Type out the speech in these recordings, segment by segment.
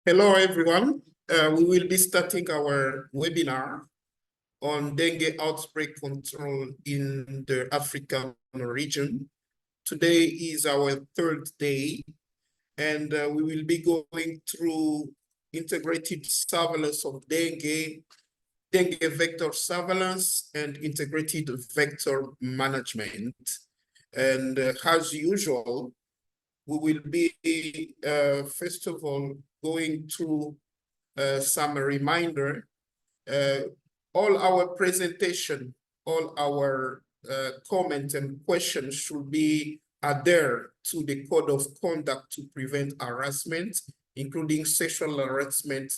Hello, everyone. We will be starting our webinar on dengue outbreak control in the African region. Today is our third day, and we will be going through integrated surveillance of dengue vector surveillance, and integrated vector management. And as usual, we will be, first of all, going through some reminder. All our presentation, all our comments and questions should be adhere to the code of conduct to prevent harassment, including sexual harassment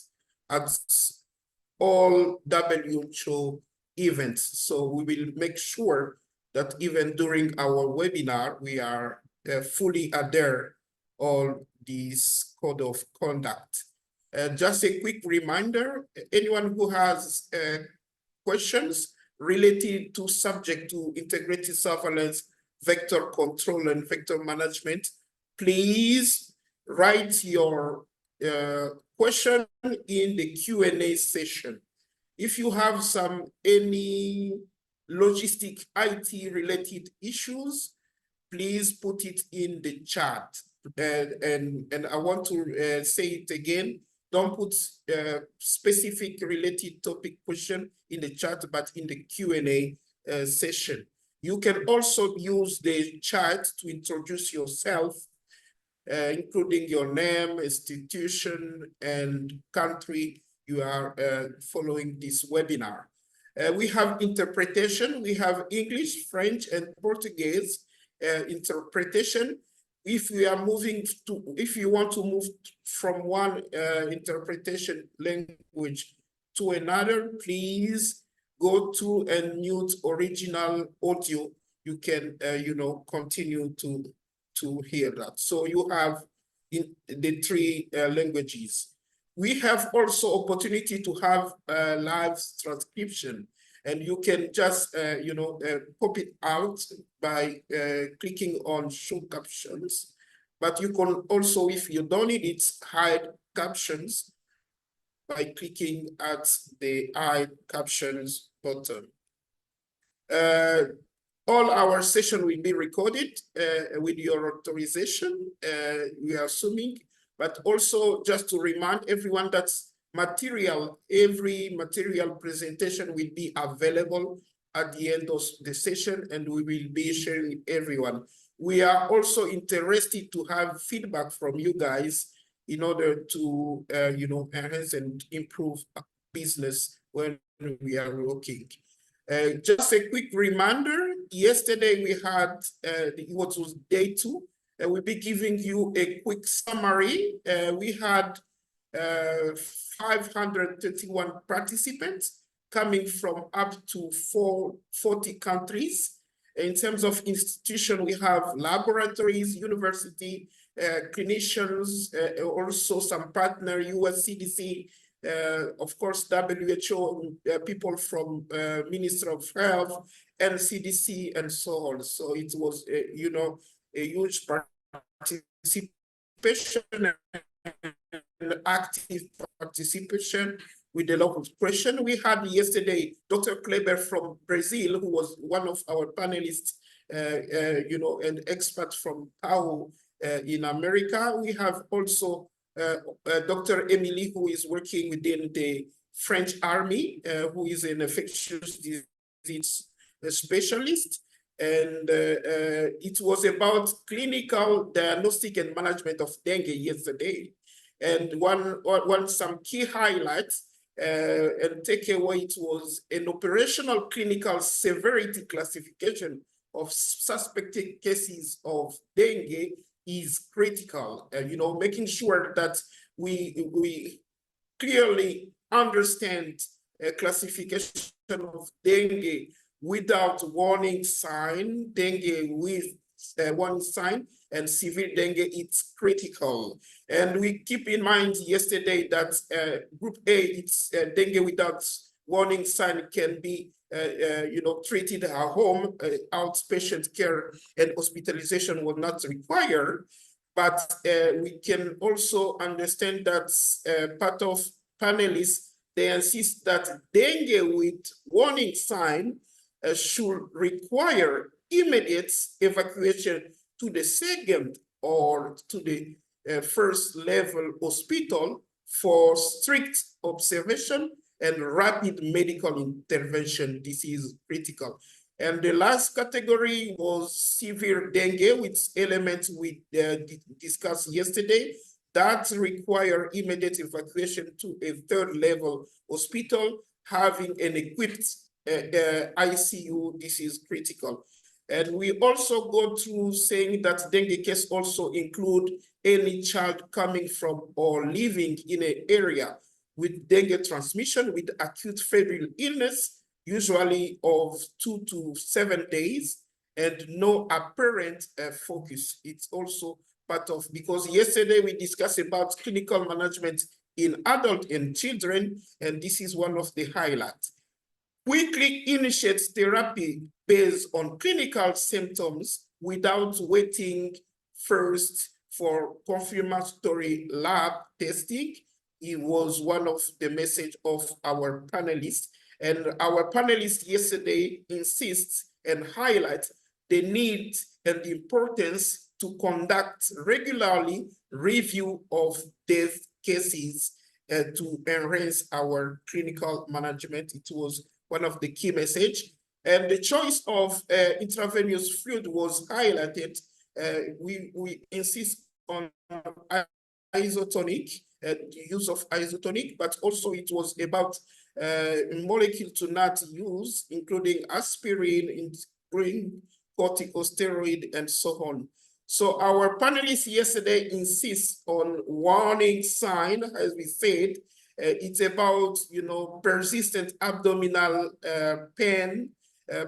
at all WHO events. So we will make sure that even during our webinar, we are fully adhere all these code of conduct. Just a quick reminder, anyone who has questions related to subject to integrated surveillance, vector control, and vector management, please write your question in the Q&A session. If you have any logistic IT related issues, please put it in the chat. And I want to say it again, don't put specific related topic question in the chat, but in the Q&A session. You can also use the chat to introduce yourself, including your name, institution, and country you are following this webinar. We have interpretation. We have English, French, and Portuguese interpretation. If you want to move from one interpretation language to another, please go to and mute original audio. You can, continue to hear that. So you have in the three languages. We have also opportunity to have live transcription, and you can just, pop it out by clicking on show captions. But you can also, if you don't need it, hide captions by clicking at the hide captions button. All our session will be recorded with your authorization, we are assuming, but also just to remind everyone that every material presentation will be available at the end of the session, and we will be sharing with everyone. We are also interested to have feedback from you guys in order to, enhance and improve business when we are working. Just a quick reminder, yesterday we had, what was day 2, and we'll be giving you a quick summary. We had 531 participants coming from up to 40 countries. In terms of institution, we have laboratories, university, clinicians, also some partner, US CDC, of course, WHO, people from Ministry of Health, and CDC, and so on. So it was, a huge participation and active participation with a lot of question. We had yesterday Dr. Kleber from Brazil, who was one of our panelists, an expert from PAU in America. We have also Dr. Emily, who is working within the French Army, who is an infectious disease specialist. And it was about clinical diagnostic and management of dengue yesterday. And some key highlights and takeaway, it was an operational clinical severity classification of suspected cases of dengue is critical. Making sure that we clearly understand a classification of dengue without warning sign, dengue with warning sign, and severe dengue, it's critical. And we keep in mind yesterday that group A, it's dengue without warning sign can be treated at home, outpatient care and hospitalization will not require. but we can also understand that part of panelists, they insist that dengue with warning sign should require immediate evacuation to the second or to the first level hospital for strict observation and rapid medical intervention. This is critical. And the last category was severe dengue, which elements we discussed yesterday that require immediate evacuation to a third level hospital, having an equipped ICU. This is critical. And we also go through saying that dengue case also include any child coming from or living in an area with dengue transmission with acute febrile illness, usually of 2 to 7 days, and no apparent focus. It's also part of, because yesterday we discussed about clinical management in adult and children, and this is one of the highlights. Quickly initiate therapy based on clinical symptoms without waiting first for confirmatory lab testing. It was one of the message of our panelists. And our panelists yesterday insists and highlight the need and the importance to conduct regularly review of death cases to enhance our clinical management. It was one of the key message. And the choice of intravenous fluid was highlighted. We insist on isotonic, the use of isotonic, but also it was about molecule to not use, including aspirin, including corticosteroid, and so on. So our panelists yesterday insist on warning sign, as we said. It's about, persistent abdominal pain,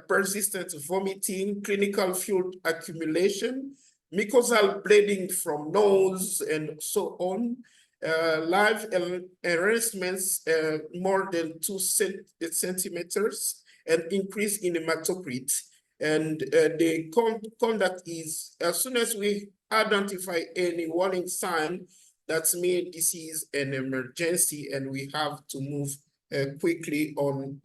persistent vomiting, clinical fluid accumulation, mucosal bleeding from nose, and so on. Live enhancements more than 2 centimeters, and increase in hematocrit. And the conduct is, as soon as we identify any warning sign, that means this is an emergency and we have to move quickly on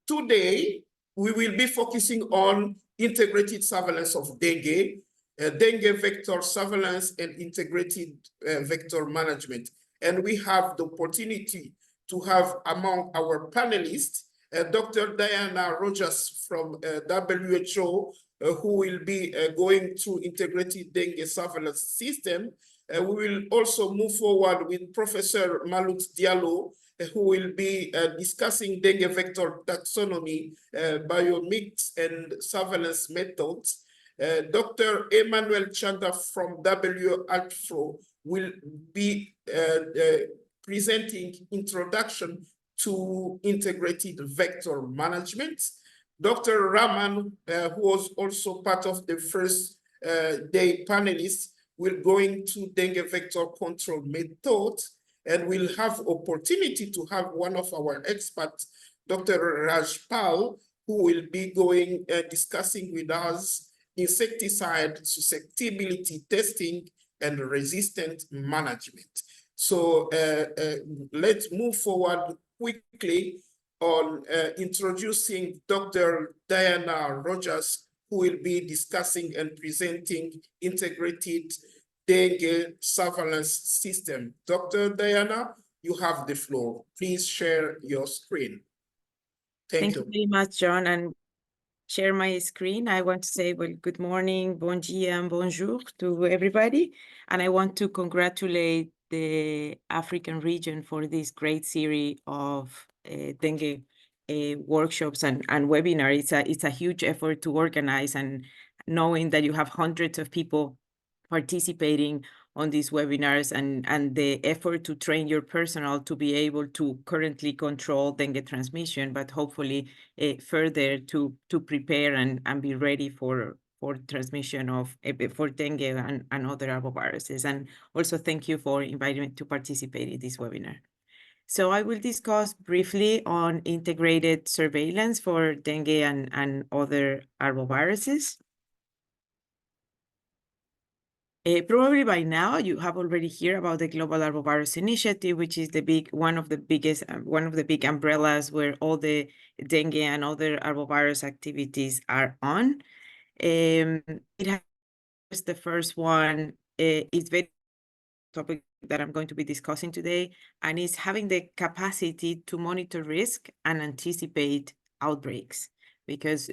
Today, we will be focusing on integrated surveillance of dengue, dengue vector surveillance, and integrated vector management. And we have the opportunity to have among our panelists Dr. Diana Rogers from WHO, who will be going through integrated dengue surveillance system. We will also move forward with Professor Malout Diallo, who will be discussing dengue vector taxonomy, biomix, and surveillance methods. Dr. Emmanuel Chanda from WHO will be presenting introduction to integrated vector management. Dr. Rahman, who was also part of the first day panelists, will go into dengue vector control method, and we'll have opportunity to have one of our experts, Dr. Rajpal, who will be going discussing with us insecticide susceptibility testing and resistant management. So let's move forward quickly on introducing Dr. Diana Rogers, who will be discussing and presenting integrated dengue surveillance system. Dr. Diana, you have the floor. Please share your screen. Thank you very much, John, and share my screen. I want to say, well, good morning, bon dia, and bonjour to everybody. And I want to congratulate the African region for this great series of dengue workshops and webinars. It's a huge effort to organize, and knowing that you have hundreds of people participating on these webinars, and the effort to train your personnel to be able to currently control dengue transmission, but hopefully further to prepare and be ready for transmission of for dengue and other arboviruses. And also thank you for inviting me to participate in this webinar. So I will discuss briefly on integrated surveillance for dengue and other arboviruses. Probably by now you have already heard about the Global Arbovirus Initiative, which is one of the big umbrellas where all the dengue and other arbovirus activities are on. It has the first one. It's very topic that I'm going to be discussing today, and is having the capacity to monitor risk and anticipate outbreaks, because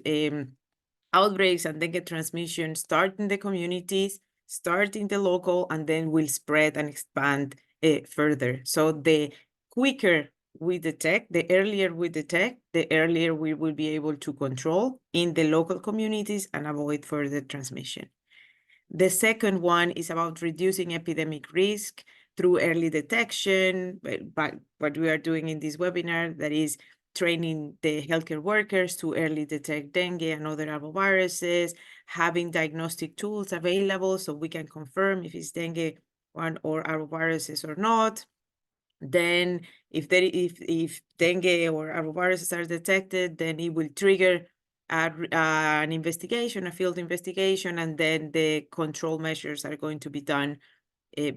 outbreaks and dengue transmission start in the communities, start in the local, and then will spread and expand further. So the quicker we detect, the earlier we detect, the earlier we will be able to control in the local communities and avoid further transmission. The second one is about reducing epidemic risk through early detection, but what we are doing in this webinar, that is training the healthcare workers to early detect dengue and other arboviruses, having diagnostic tools available so we can confirm if it's dengue or arboviruses or not. Then if dengue or arboviruses are detected, then it will trigger an investigation, a field investigation, and then the control measures are going to be done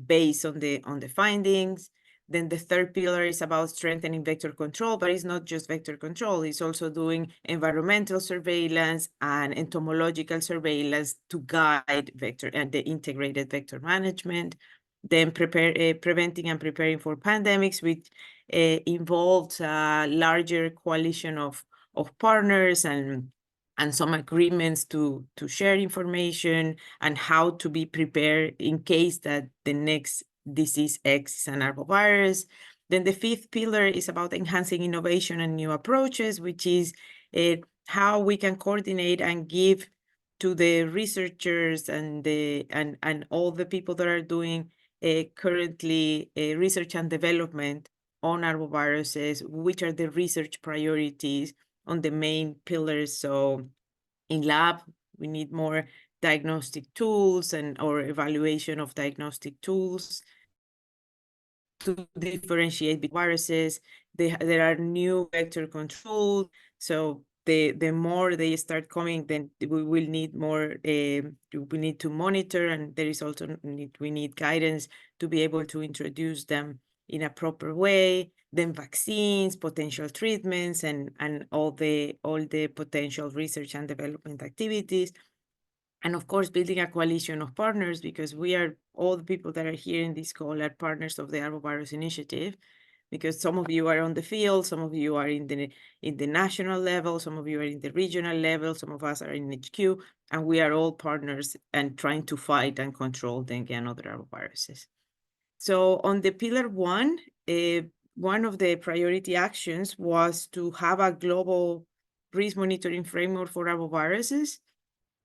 based on the findings. Then the third pillar is about strengthening vector control, but it's not just vector control, it's also doing environmental surveillance and entomological surveillance to guide vector and the integrated vector management. Then preventing and preparing for pandemics, which involves a larger coalition of partners and some agreements to share information and how to be prepared in case that the next disease X is an arbovirus. Then the fifth pillar is about enhancing innovation and new approaches, which is how we can coordinate and give to the researchers and all the people that are doing currently research and development on arboviruses, which are the research priorities on the main pillars. So in lab, we need more diagnostic tools or evaluation of diagnostic tools to differentiate viruses. There are new vector controls. So the more they start coming, then we will need more, we need to monitor, and there is also we need guidance to be able to introduce them in a proper way. Then vaccines, potential treatments, and all the potential research and development activities. And of course, building a coalition of partners, because all the people that are here in this call are partners of the Arbovirus Initiative, because some of you are on the field, some of you are in the national level, some of you are in the regional level, some of us are in HQ, and we are all partners and trying to fight and control dengue and other arboviruses. So on the pillar one of the priority actions was to have a global risk monitoring framework for arboviruses.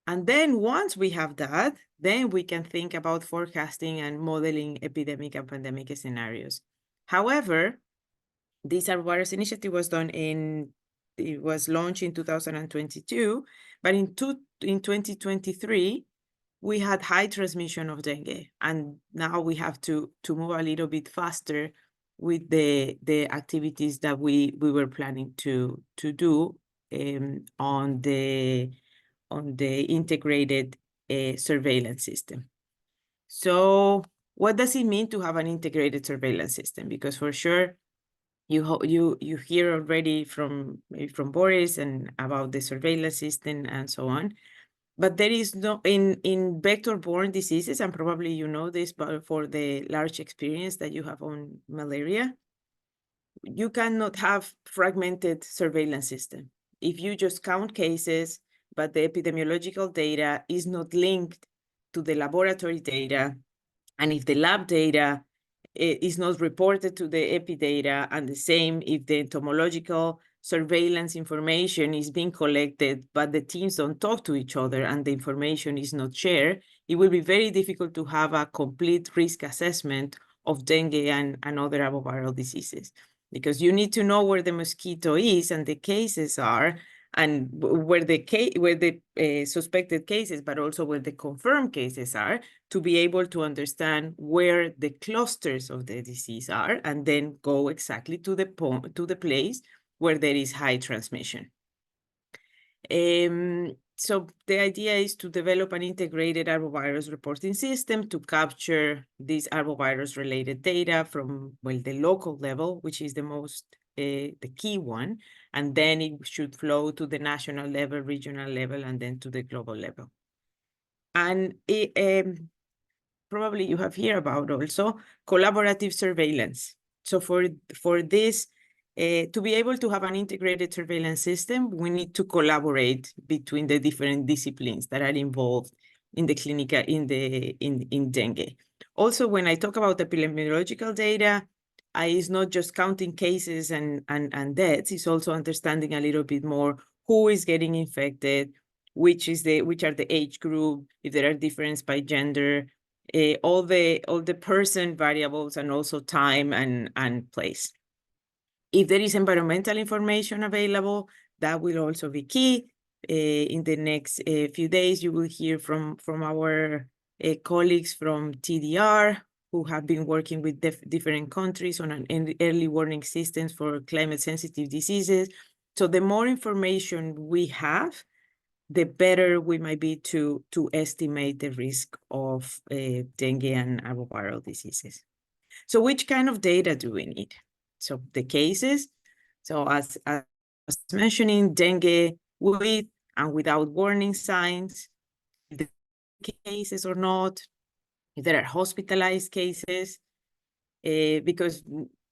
And then once we have that, then we can think about forecasting and modeling epidemic and pandemic scenarios. However, this arbovirus initiative was launched in 2022, but in 2023, we had high transmission of dengue, and now we have to move a little bit faster with the activities that we were planning to do on the integrated surveillance system. So what does it mean to have an integrated surveillance system? Because for sure, you hear already from Boris and about the surveillance system and so on. But there is no, in vector-borne diseases, and probably you know this, but for the large experience that you have on malaria, you cannot have fragmented surveillance system. If you just count cases, but the epidemiological data is not linked to the laboratory data, and if the lab data is not reported to the epi data, and the same if the entomological surveillance information is being collected, but the teams don't talk to each other and the information is not shared, it will be very difficult to have a complete risk assessment of dengue and other arboviral diseases, because you need to know where the mosquito is and the cases are, and where the suspected cases, but also where the confirmed cases are, to be able to understand where the clusters of the disease are, and then go exactly to the place where there is high transmission. So the idea is to develop an integrated arbovirus reporting system to capture these arbovirus-related data from, well, the local level, which is the key one, and then it should flow to the national level, regional level, and then to the global level. And probably you have heard about also collaborative surveillance. So for this, to be able to have an integrated surveillance system, we need to collaborate between the different disciplines that are involved in the clinical, in dengue. Also, when I talk about epidemiological data, it's not just counting cases and deaths, it's also understanding a little bit more who is getting infected, which are the age group, if there are differences by gender, all the person variables, and also time and place. If there is environmental information available, that will also be key. In the next few days, you will hear from our colleagues from TDR, who have been working with different countries on an early warning systems for climate-sensitive diseases. So the more information we have, the better we might be to estimate the risk of dengue and arboviral diseases. So which kind of data do we need? So the cases, so as I was mentioning, dengue with and without warning signs, the cases or not, if there are hospitalized cases, because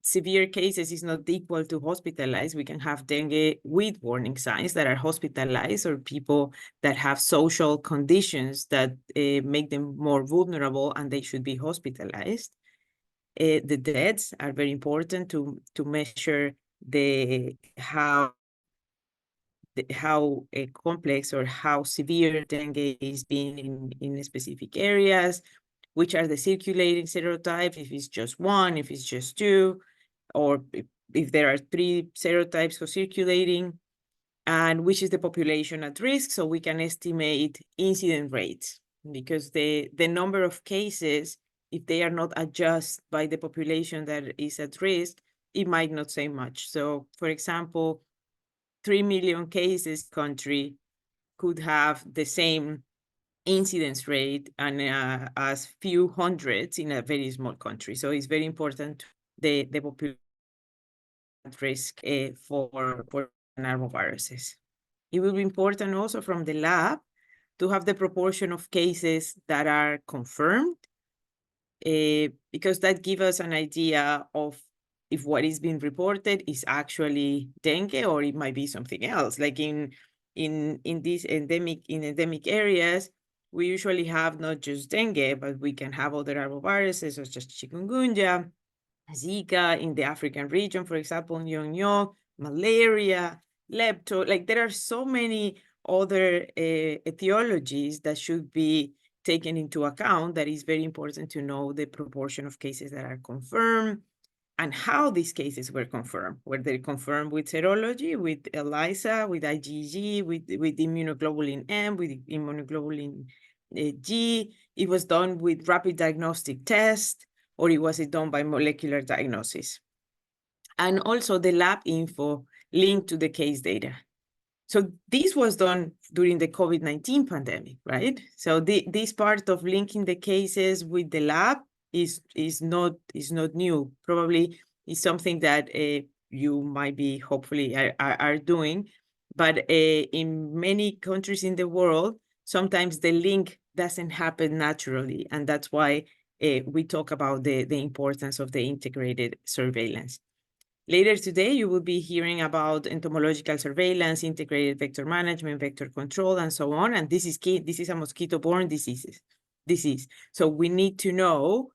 severe cases is not equal to hospitalized. We can have dengue with warning signs that are hospitalized, or people that have social conditions that make them more vulnerable and they should be hospitalized. The deaths are very important to measure how complex or how severe dengue is being in specific areas, which are the circulating serotypes, if it's just one, if it's just two, or if there are 3 serotypes co-circulating, and which is the population at risk, so we can estimate incident rates, because the number of cases, if they are not adjusted by the population that is at risk, it might not say much. So, for example, 3 million cases country could have the same incidence rate and as few hundreds in a very small country. So it's very important the population at risk for arboviruses. It will be important also from the lab to have the proportion of cases that are confirmed, because that gives us an idea of if what is being reported is actually dengue or it might be something else. Like in these endemic areas, we usually have not just dengue, but we can have other arboviruses such as chikungunya, Zika in the African region, for example, Nyonyo, malaria, lepto. Like there are so many other etiologies that should be taken into account, that is very important to know the proportion of cases that are confirmed and how these cases were confirmed. Were they confirmed with serology, with ELISA, with IgG, with immunoglobulin M, with immunoglobulin G? It was done with rapid diagnostic test, or was it done by molecular diagnosis? And also the lab info linked to the case data. So this was done during the COVID-19 pandemic, right? So this part of linking the cases with the lab is not new. Probably is something that you might be hopefully are doing, but in many countries in the world, sometimes the link doesn't happen naturally, and that's why we talk about the importance of the integrated surveillance. Later today, you will be hearing about entomological surveillance, integrated vector management, vector control, and so on. And this is key. This is a mosquito-borne disease. So we need to know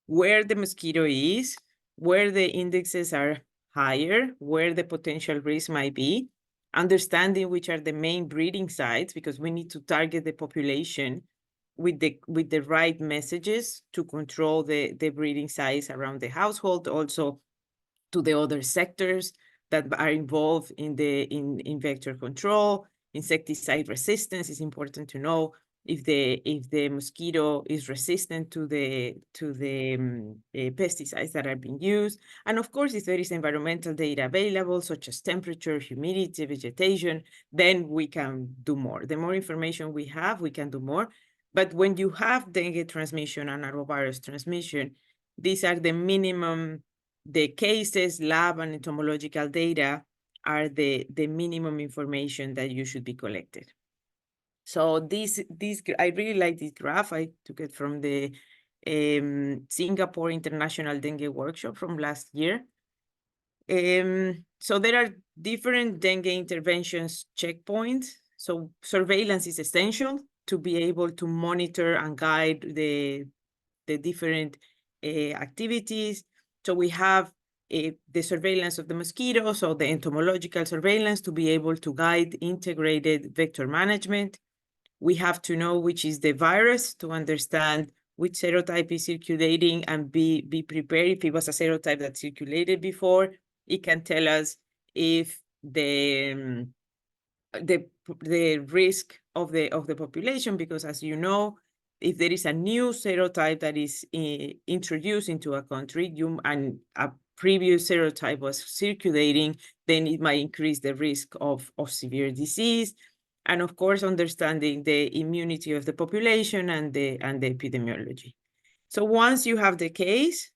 where the mosquito is, where the indexes are higher, where the potential risk might be, understanding which are the main breeding sites, because we need to target the population with the right messages to control the breeding sites around the household, also to the other sectors that are involved in vector control. Insecticide resistance is important to know. if the mosquito is resistant to the pesticides that are being used. And of course, if there is environmental data available, such as temperature, humidity, vegetation, then we can do more. The more information we have, we can do more. But when you have dengue transmission and arbovirus transmission, these are the minimum, the cases, lab, and entomological data are the minimum information that you should be collected. So this I really like this graph. I took it from the Singapore International Dengue Workshop from last year. So there are different dengue interventions checkpoints. So surveillance is essential to be able to monitor and guide the different activities. So we have the surveillance of the mosquitoes, so the entomological surveillance to be able to guide integrated vector management. We have to know which is the virus to understand which serotype is circulating and be prepared. If it was a serotype that circulated before, it can tell us if the risk of the population, because as you know, if there is a new serotype that is introduced into a country, and a previous serotype was circulating, then it might increase the risk of severe disease. And of course, understanding the immunity of the population and the epidemiology. So once you have the case,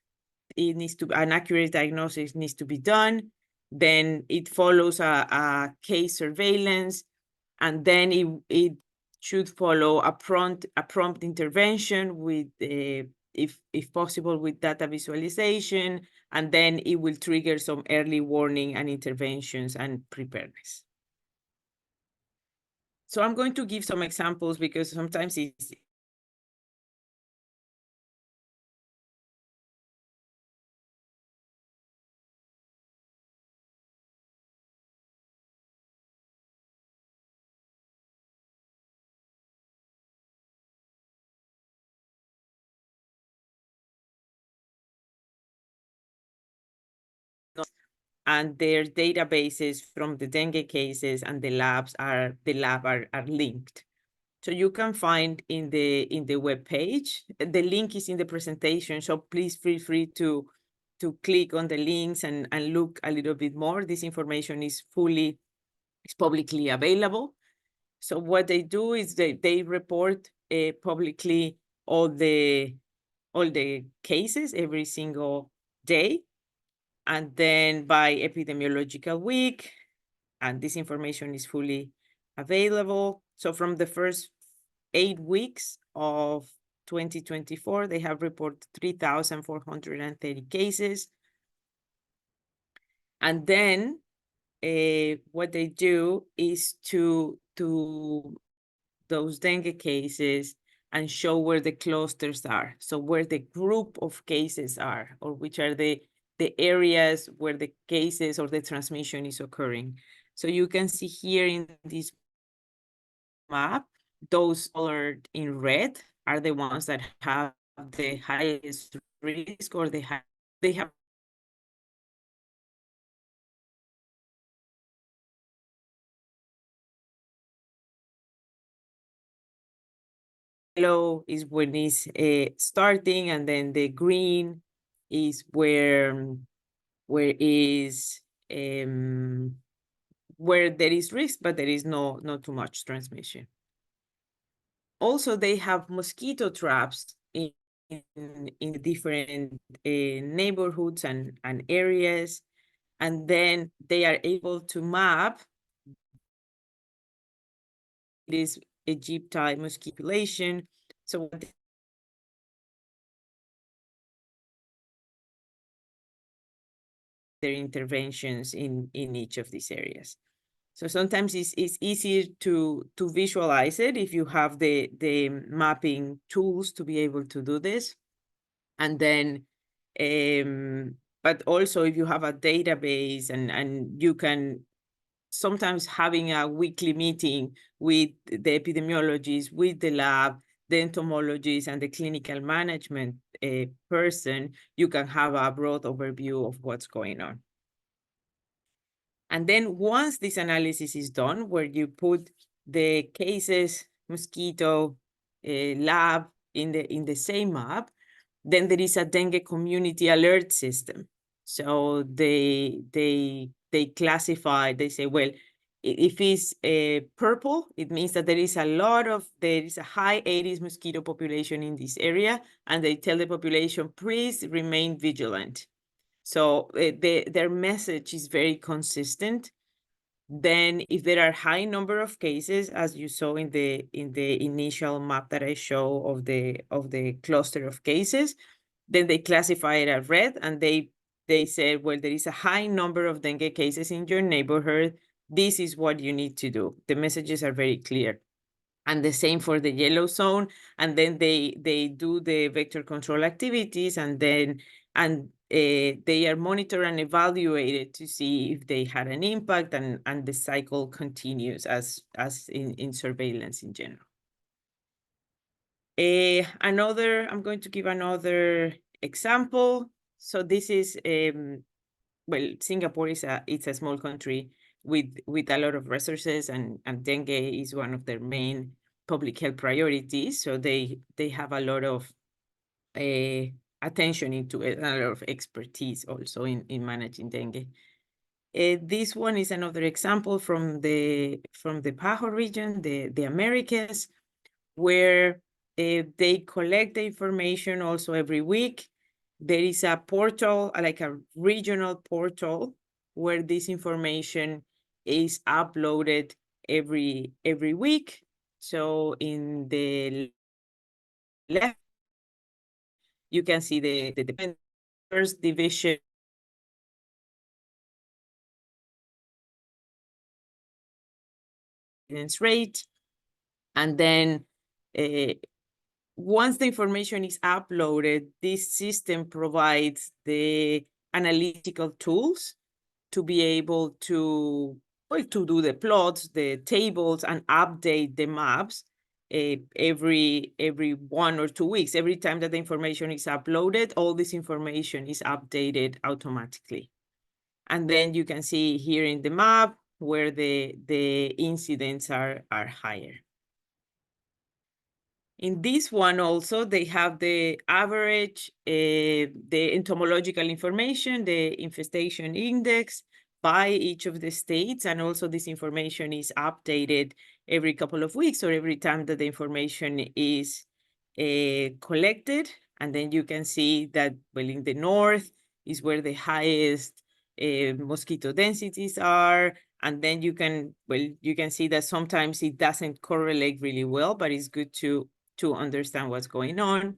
it needs to an accurate diagnosis needs to be done. Then it follows a case surveillance, and then it should follow a prompt intervention with if possible with data visualization, and then it will trigger some early warning and interventions and preparedness. So I'm going to give some examples because sometimes it's and their databases from the dengue cases and the lab are linked. So you can find in the web page. The link is in the presentation, so please feel free to click on the links and look a little bit more. This information is publicly available. So what they do is they report publicly all the cases every single day, and then by epidemiological week, and this information is fully available. So from the first 8 weeks of 2024, they have reported 3,430 cases. And then what they do is to those dengue cases and show where the clusters are. So where the group of cases are, or which are the areas where the cases or the transmission is occurring. So you can see here in this map, those colored in red are the ones that have the highest risk, or they have yellow is when it's starting, and then the green is where is where there is risk, but there is not too much transmission. Also, they have mosquito traps in different neighborhoods and areas, and then they are able to map this Egypti mosquito population. So what their interventions in each of these areas. So sometimes it's easier to visualize it if you have the mapping tools to be able to do this. And then, but also if you have a database and you can, sometimes having a weekly meeting with the epidemiologists, with the lab, the entomologists, and the clinical management person, you can have a broad overview of what's going on. And then once this analysis is done, where you put the cases, mosquito, lab in the same map, then there is a dengue community alert system. So they classify, they say, well, if it's purple, it means that there is a high Aedes mosquito population in this area, and they tell the population, please remain vigilant. So their message is very consistent. Then if there are high number of cases, as you saw in the initial map that I show of the cluster of cases, then they classify it as red, and they say, well, there is a high number of dengue cases in your neighborhood. This is what you need to do. The messages are very clear. And the same for the yellow zone. And then they do the vector control activities, and then they are monitored and evaluated to see if they had an impact, and the cycle continues as in surveillance in general. I'm going to give another example. So this is, well, Singapore it's a small country with a lot of resources, and dengue is one of their main public health priorities. So they have a lot of attention into it, and a lot of expertise also in managing dengue. This one is another example from the Pajo region, the Americas, where they collect the information also every week. There is a portal, like a regional portal, where this information is uploaded every week. So in the left, you can see the first division rate, and then once the information is uploaded, this system provides the analytical tools to be able to do the plots, the tables, and update the maps every 1 or 2 weeks. Every time that the information is uploaded, all this information is updated automatically. And then you can see here in the map where the incidents are higher. In this one also, they have the average, the entomological information, the infestation index by each of the states. And also this information is updated every couple of weeks or every time that the information is collected. And then you can see that, well, in the north is where the highest mosquito densities are. And then you can see that sometimes it doesn't correlate really well, but it's good to understand what's going on.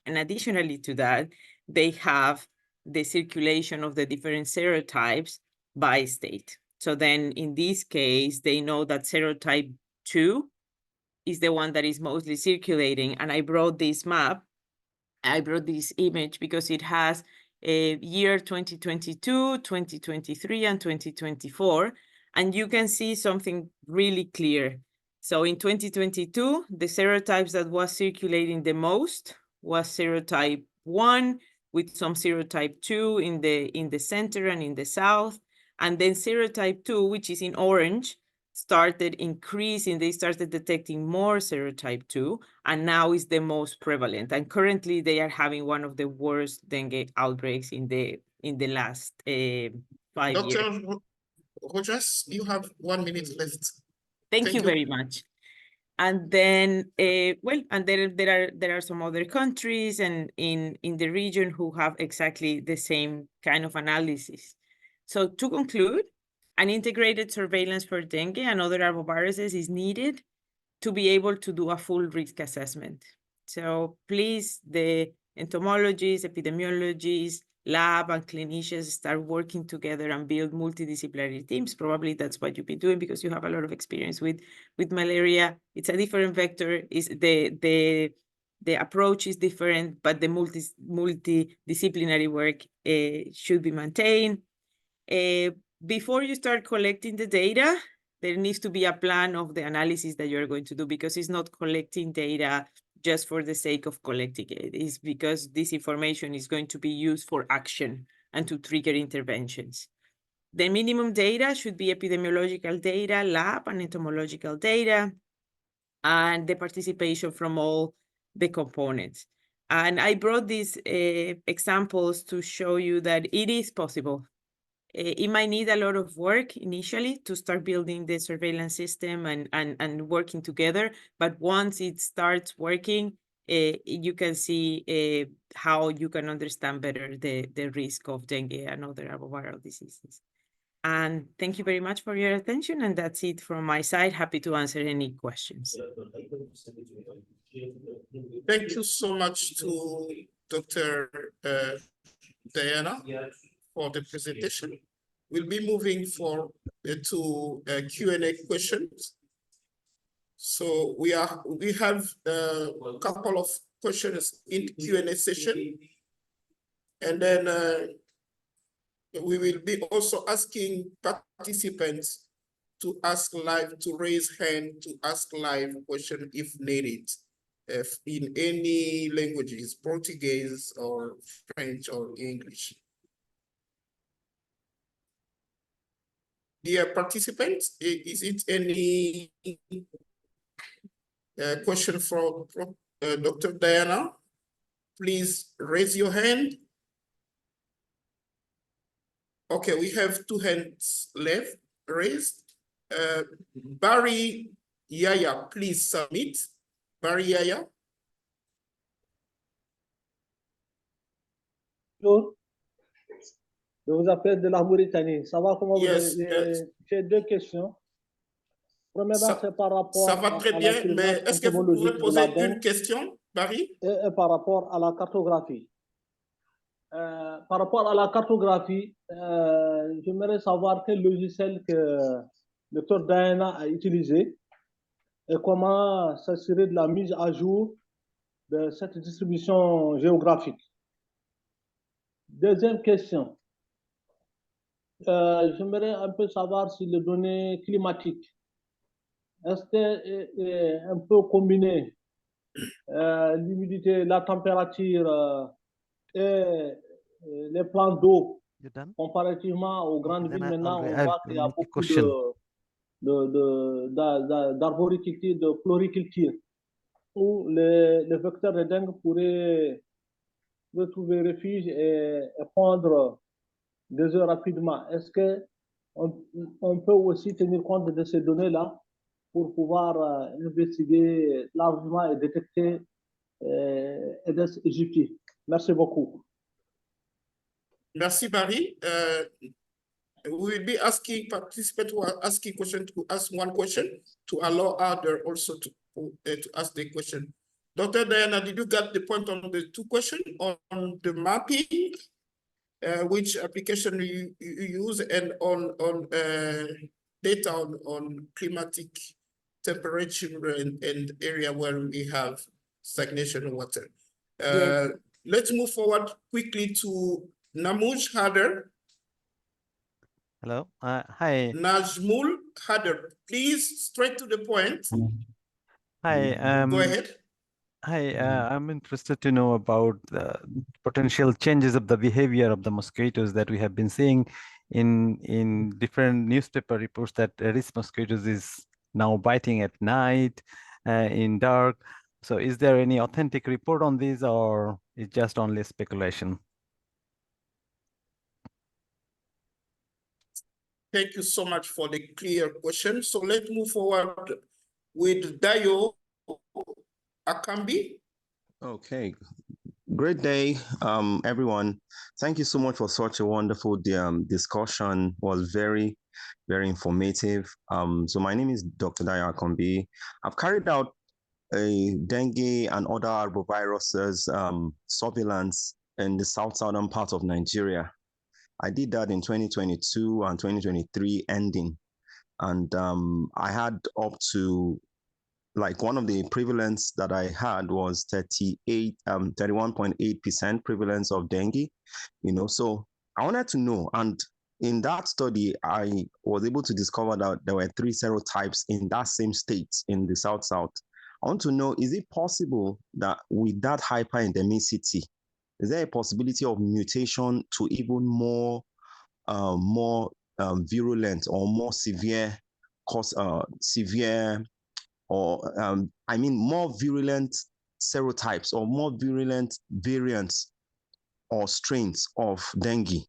And additionally to that, they have the circulation of the different serotypes by state. So then in this case, they know that serotype 2 is the one that is mostly circulating. And I brought this image because it has a year 2022, 2023, and 2024. And you can see something really clear. So in 2022, the serotypes that was circulating the most was serotype 1, with some serotype 2 in the center and in the south. And then serotype 2, which is in orange, started increasing. They started detecting more serotype 2, and now is the most prevalent. And currently they are having one of the worst dengue outbreaks in the last 5 years. Dr. Rojas, you have 1 minute left. Thank you very much. And then, and there are some other countries and in the region who have exactly the same kind of analysis. So to conclude, an integrated surveillance for dengue and other arboviruses is needed to be able to do a full risk assessment. So please, the entomologists, epidemiologists, lab and clinicians start working together and build multidisciplinary teams. Probably that's what you've been doing because you have a lot of experience with malaria. It's a different vector. Is the approach is different, but the multidisciplinary work should be maintained. Before you start collecting the data, there needs to be a plan of the analysis that you're going to do, because it's not collecting data just for the sake of collecting it. It's because this information is going to be used for action and to trigger interventions. The minimum data should be epidemiological data, lab and entomological data. and the participation from all the components. And I brought these examples to show you that it is possible. It might need a lot of work initially to start building the surveillance system and working together. But once it starts working, you can see how you can understand better the risk of dengue and other arboviral diseases. And thank you very much for your attention. And that's it from my side. Happy to answer any questions. Thank you so much to Dr. Diana for the presentation. We'll be moving to Q&A questions. So we have a couple of questions in Q&A session, and then we will be also asking participants to raise hand to ask live question if needed, if in any languages, Portuguese or French or English. Dear participants, is it any question from Dr. Diana? Please raise your hand. Okay, we have 2 hands left raised. Barry Yaya, please submit. Barry Yaya. Bonjour. Je vous appelle de la Mauritanie. Ça va, comment vous allez? J'ai 2 questions. Premièrement, c'est par rapport ça va très bien, mais est-ce que vous pouvez poser une question, Barry? Et par rapport à la cartographie. Par rapport à la cartographie, j'aimerais savoir quel logiciel que le Dr Diana a utilisé et comment s'assurer de la mise à jour de cette distribution géographique. Deuxième question. J'aimerais un peu savoir si les données climatiques, est-ce qu'elles un peu combinées l'humidité, la température et les plans d'eau comparativement aux grandes villes. Maintenant, on voit qu'il y a beaucoup d'arboriculture, de floriculture, où les vecteurs de dengue pourraient retrouver refuge et pondre des œufs rapidement. Est-ce qu'on peut aussi tenir compte de ces données-là pour pouvoir investiguer largement et détecter Aedes aegypti? Merci beaucoup. Merci, Barry. We will be asking participants who are asking questions to ask one question to allow others also to ask the question. Dr. Diana, did you get the point on the 2 questions on the mapping, which application you use, and on data on climatic temperature and area where we have stagnation water? Yes. Let's move forward quickly to Namuj Hader. Hello. Hi. Najmul Hader, please straight to the point. Hi. Go ahead. Hi. I'm interested to know about the potential changes of the behavior of the mosquitoes that we have been seeing in different newspaper reports that Aedes mosquitoes is now biting at night, in dark. So is there any authentic report on this, or is just only speculation? Thank you so much for the clear question. So let's move forward with Dayo Akambi. Okay, great day, everyone. Thank you so much for such a wonderful discussion. Was very, very informative. So my name is Dr. Dayo Akambi. I've carried out a dengue and other arboviruses surveillance in the southern part of Nigeria. I did that in 2022 and 2023 ending. And I had up to, like, one of the prevalence that I had was 31.8% prevalence of dengue, so I wanted to know, and in that study, I was able to discover that there were 3 serotypes in that same state in the South. I want to know, is it possible that with that hyperendemicity, is there a possibility of mutation to even more virulent or more severe or I mean more virulent serotypes or more virulent variants or strains of dengue?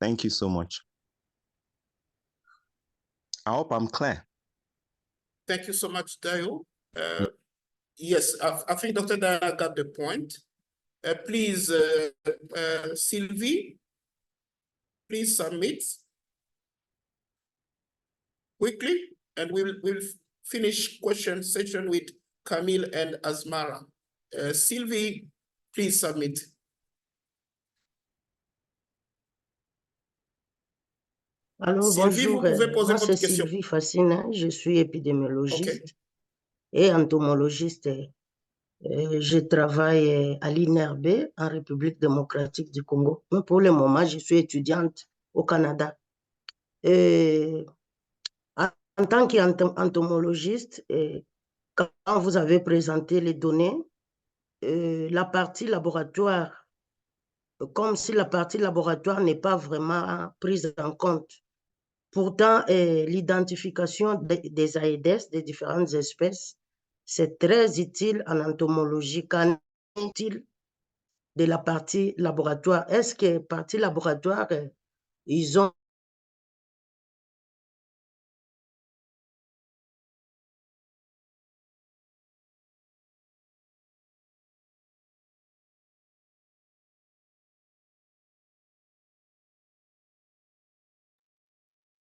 Thank you so much. I hope I'm clear. Thank you so much, Dayo. Yes, I think Dr. Diana got the point. Please, Sylvie, please submit quickly, and we'll finish question session with Camille and Asmara. Sylvie, please submit. Alors, Sylvie, bonjour, vous pouvez poser moi votre c'est question. Sylvie Facina, je suis épidémiologiste et entomologiste. Je travaille à l'INRB en République démocratique du Congo. Mais pour le moment, je suis étudiante au Canada. En tant qu'entomologiste, quand vous avez présenté les données, la partie laboratoire, comme si la partie laboratoire n'est pas vraiment prise en compte. Pourtant, l'identification des Aedes, des différentes espèces, c'est très utile en entomologie. Qu'en est-il de la partie laboratoire? Est-ce que la partie laboratoire, ils ont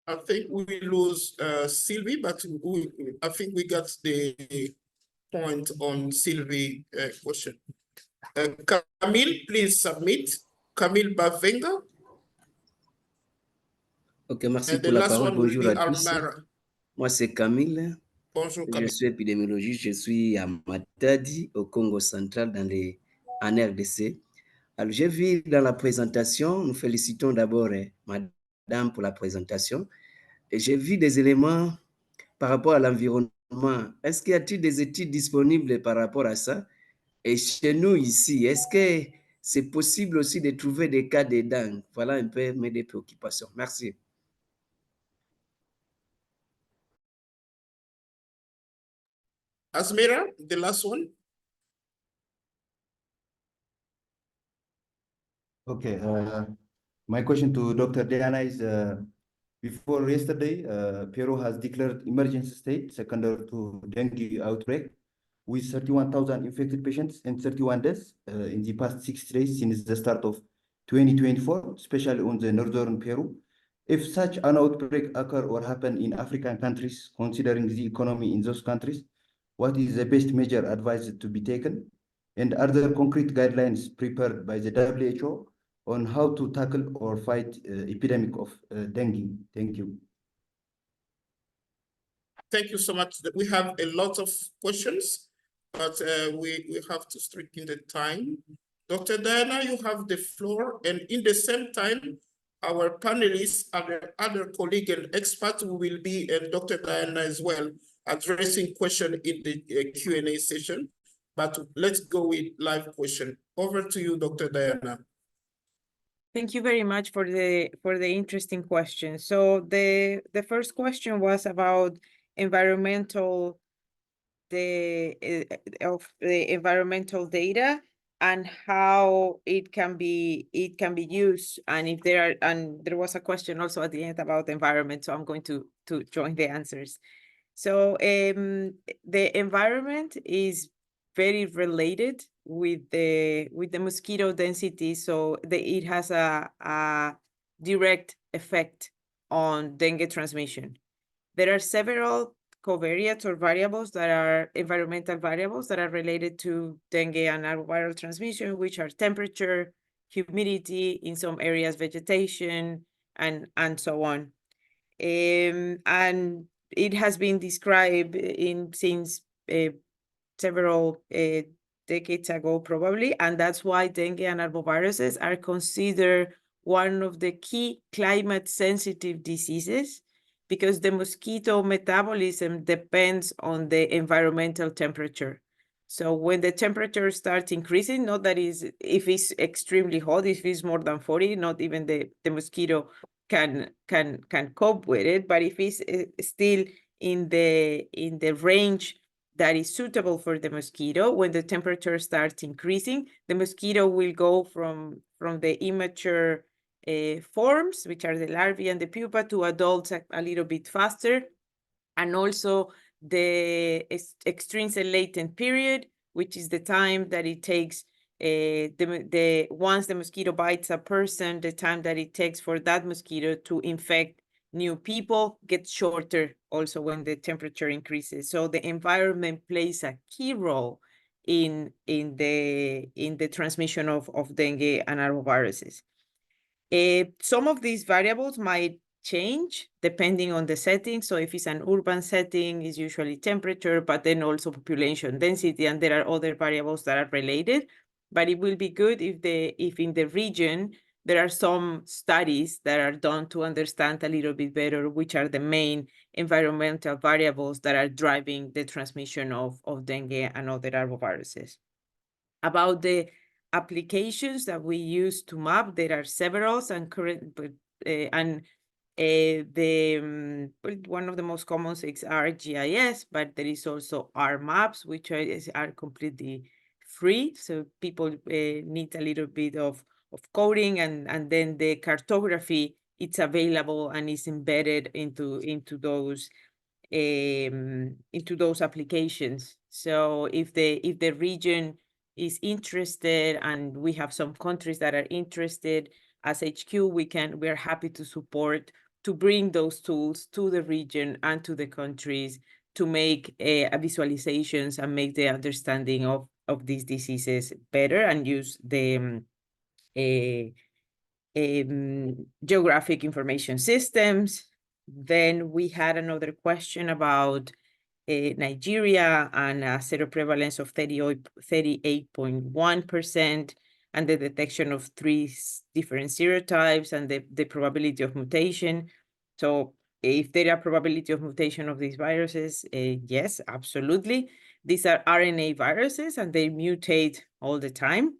I think we lose Sylvie, but I think we got the point on Sylvie question. Camille, please submit. Camille Bavenga. Ok, merci And pour the la last parole. one will Bonjour be à tous. Almara. Moi, c'est Camille. Bonjour, Je Camille. suis épidémiologiste. Je suis à Matadi, au Congo central, en RDC. Alors, j'ai vu dans la présentation, nous félicitons d'abord Madame pour la présentation. Et j'ai vu des éléments par rapport à l'environnement. Est-ce qu'il y a-t-il des études disponibles par rapport à ça? Et chez nous ici, est-ce que c'est possible aussi de trouver des cas de dengue? Voilà un peu mes préoccupations. Merci. Asmira, the last one. Okay, my question to Dr. Diana is, before yesterday, Peru has declared emergency state secondary to dengue outbreak with 31,000 infected patients and 31 deaths in the past 6 days since the start of 2024, especially on the northern Peru. If such an outbreak occur or happen in African countries, considering the economy in those countries, what is the best measure advised to be taken? And are there concrete guidelines prepared by the WHO on how to tackle or fight epidemic of dengue? Thank you. Thank you so much. We have a lot of questions, but we have to strict in the time. Dr. Diana, you have the floor, and in the same time, our panelists, other colleague and experts will be, and Dr. Diana as well, addressing question in the Q&A session. But let's go with live question. Over to you, Dr. Diana. Thank you very much for the interesting question. So the first question was about environmental environmental data and how it can be used, and if there are, and there was a question also at the end about the environment, so I'm going to join the answers. So the environment is very related with the mosquito density, so it has a direct effect on dengue transmission. There are several covariates or variables that are environmental variables that are related to dengue and arboviral transmission, which are temperature, humidity, in some areas vegetation, and so on. And it has been described since several decades ago, probably, and that's why dengue and arboviruses are considered one of the key climate-sensitive diseases, because the mosquito metabolism depends on the environmental temperature. So when the temperature starts increasing, not that is, if it's extremely hot, if it's more than 40, not even the mosquito can cope with it, but if it's still in the range that is suitable for the mosquito. When the temperature starts increasing, the mosquito will go from the immature forms, which are the larvae and the pupa, to adults a little bit faster. And also the extrinsic latent period, which is the time that it takes once the mosquito bites a person, the time that it takes for that mosquito to infect new people gets shorter also when the temperature increases. So the environment plays a key role in the transmission of dengue and arboviruses. Some of these variables might change depending on the setting. So if it's an urban setting, it's usually temperature, but then also population density, and there are other variables that are related. But it will be good if in the region there are some studies that are done to understand a little bit better which are the main environmental variables that are driving the transmission of dengue and other arboviruses. About the applications that we use to map, there are several, and one of the most common is ArcGIS, but there is also ArcMaps, which are completely free. So people need a little bit of coding, and then the cartography, it's available and is embedded into those applications. So if the region is interested, and we have some countries that are interested, as HQ, we are happy to support, to bring those tools to the region and to the countries to make visualizations and make the understanding of these diseases better, and use the geographic information systems. Then we had another question about Nigeria and a seroprevalence of 38.1%, and the detection of 3 different serotypes, and the probability of mutation. So if there are probability of mutation of these viruses, yes, absolutely. These are RNA viruses, and they mutate all the time.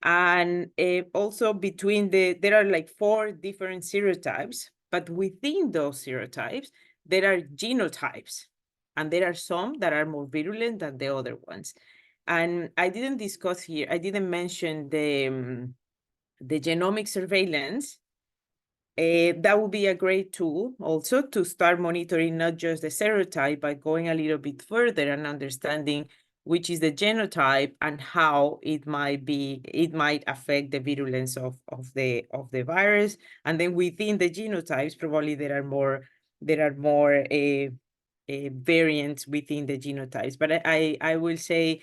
And also there are like 4 different serotypes, but within those serotypes, there are genotypes. And there are some that are more virulent than the other ones. And I didn't discuss here, I didn't mention the genomic surveillance. That would be a great tool also to start monitoring not just the serotype, but going a little bit further and understanding which is the genotype and how it might affect the virulence of the virus. And then within the genotypes, probably there are more variants within the genotypes. But I will say,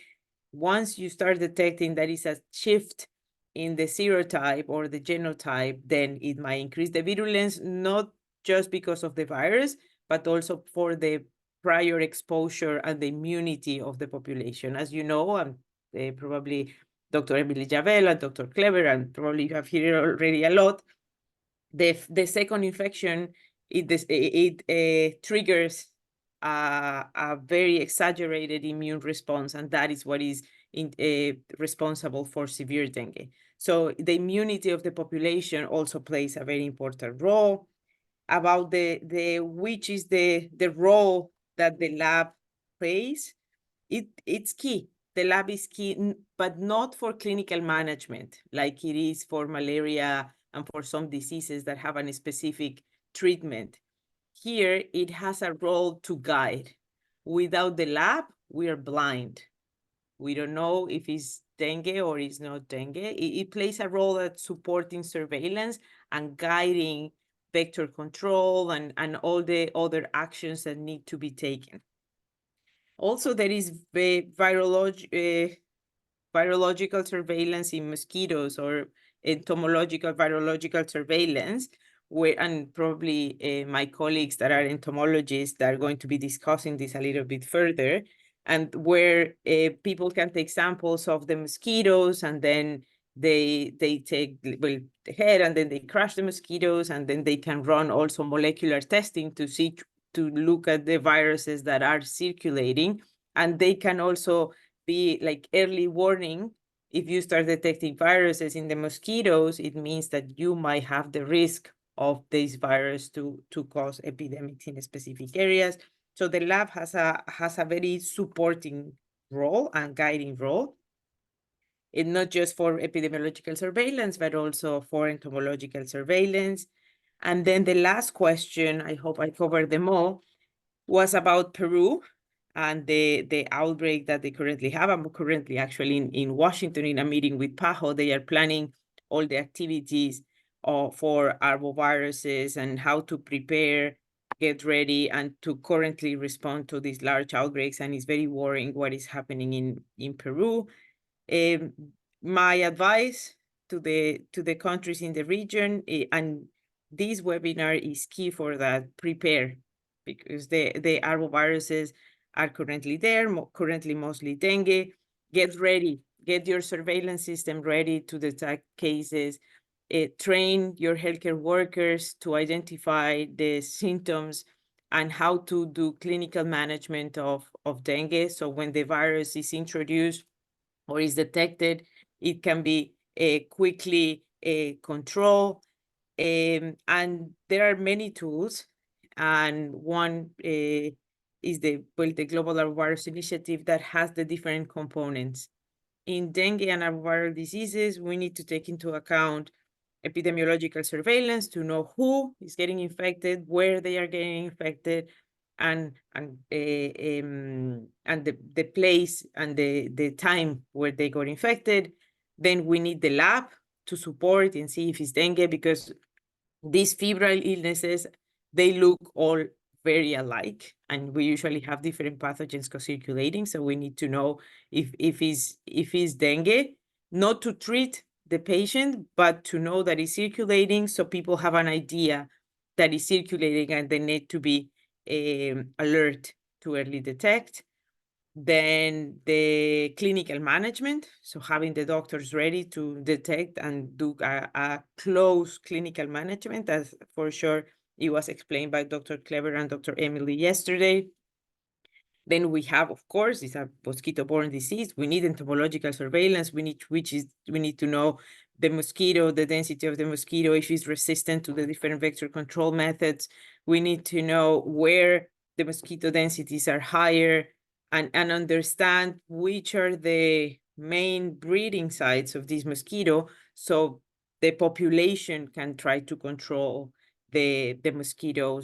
once you start detecting that is a shift in the serotype or the genotype, then it might increase the virulence, not just because of the virus, but also for the prior exposure and the immunity of the population. As you know, probably Dr. Emily Javel and Dr. Clever, and probably you have heard already a lot, the second infection, it triggers a very exaggerated immune response, and that is what is responsible for severe dengue. So the immunity of the population also plays a very important role. About which is the role that the lab plays, it's key. The lab is key, but not for clinical management, like it is for malaria and for some diseases that have a specific treatment. Here, it has a role to guide. Without the lab, we are blind. We don't know if it's dengue or it's not dengue. It plays a role at supporting surveillance and guiding vector control and all the other actions that need to be taken. Also, there is virological surveillance in mosquitoes, or entomological virological surveillance, and probably my colleagues that are entomologists that are going to be discussing this a little bit further, and where people can take samples of the mosquitoes, and then they take the head, and then they crush the mosquitoes, and then they can run also molecular testing to look at the viruses that are circulating, and they can also be like early warning. If you start detecting viruses in the mosquitoes, it means that you might have the risk of this virus to cause epidemics in specific areas. So the lab has a very supporting role and guiding role. It's not just for epidemiological surveillance, but also for entomological surveillance. And then the last question, I hope I covered them all, was about Peru and the outbreak that they currently have. I'm currently actually in Washington in a meeting with PAHO. They are planning all the activities for arboviruses and how to prepare, get ready, and to currently respond to these large outbreaks. And it's very worrying what is happening in Peru. My advice to the countries in the region, and this webinar is key for that, prepare, because the arboviruses are currently there, currently mostly dengue. Get ready, get your surveillance system ready to detect cases. Train your healthcare workers to identify the symptoms and how to do clinical management of dengue. So when the virus is introduced or is detected, it can be quickly controlled. And there are many tools, and one is the Global Arbovirus Initiative that has the different components. In dengue and arboviral diseases, we need to take into account epidemiological surveillance to know who is getting infected, where they are getting infected, and the place and the time where they got infected. Then we need the lab to support and see if it's dengue, because these febrile illnesses, they look all very alike, and we usually have different pathogens co-circulating. So we need to know if it's dengue, not to treat the patient, but to know that it's circulating, so people have an idea that it's circulating and they need to be alert to early detect. Then the clinical management, so having the doctors ready to detect and do a close clinical management, as for sure it was explained by Dr. Kleber and Dr. Emily yesterday. Then we have, of course, it's a mosquito-borne disease. We need entomological surveillance. We need to know the mosquito, the density of the mosquito, if it's resistant to the different vector control methods. We need to know where the mosquito densities are higher, and understand which are the main breeding sites of this mosquito, so the population can try to control the mosquito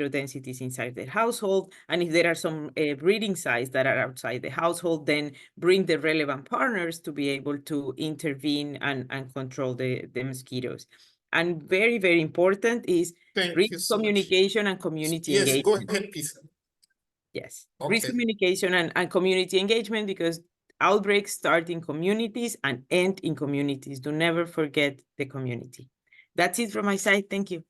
densities inside the household. And if there are some breeding sites that are outside the household, then bring the relevant partners to be able to intervene and control the mosquitoes. And very, very important is risk communication and community engagement. Yes, go ahead, please. Yes, Okay. risk communication and community engagement, because outbreaks start in communities and end in communities. Do never forget the community. That's it from my side. Thank you.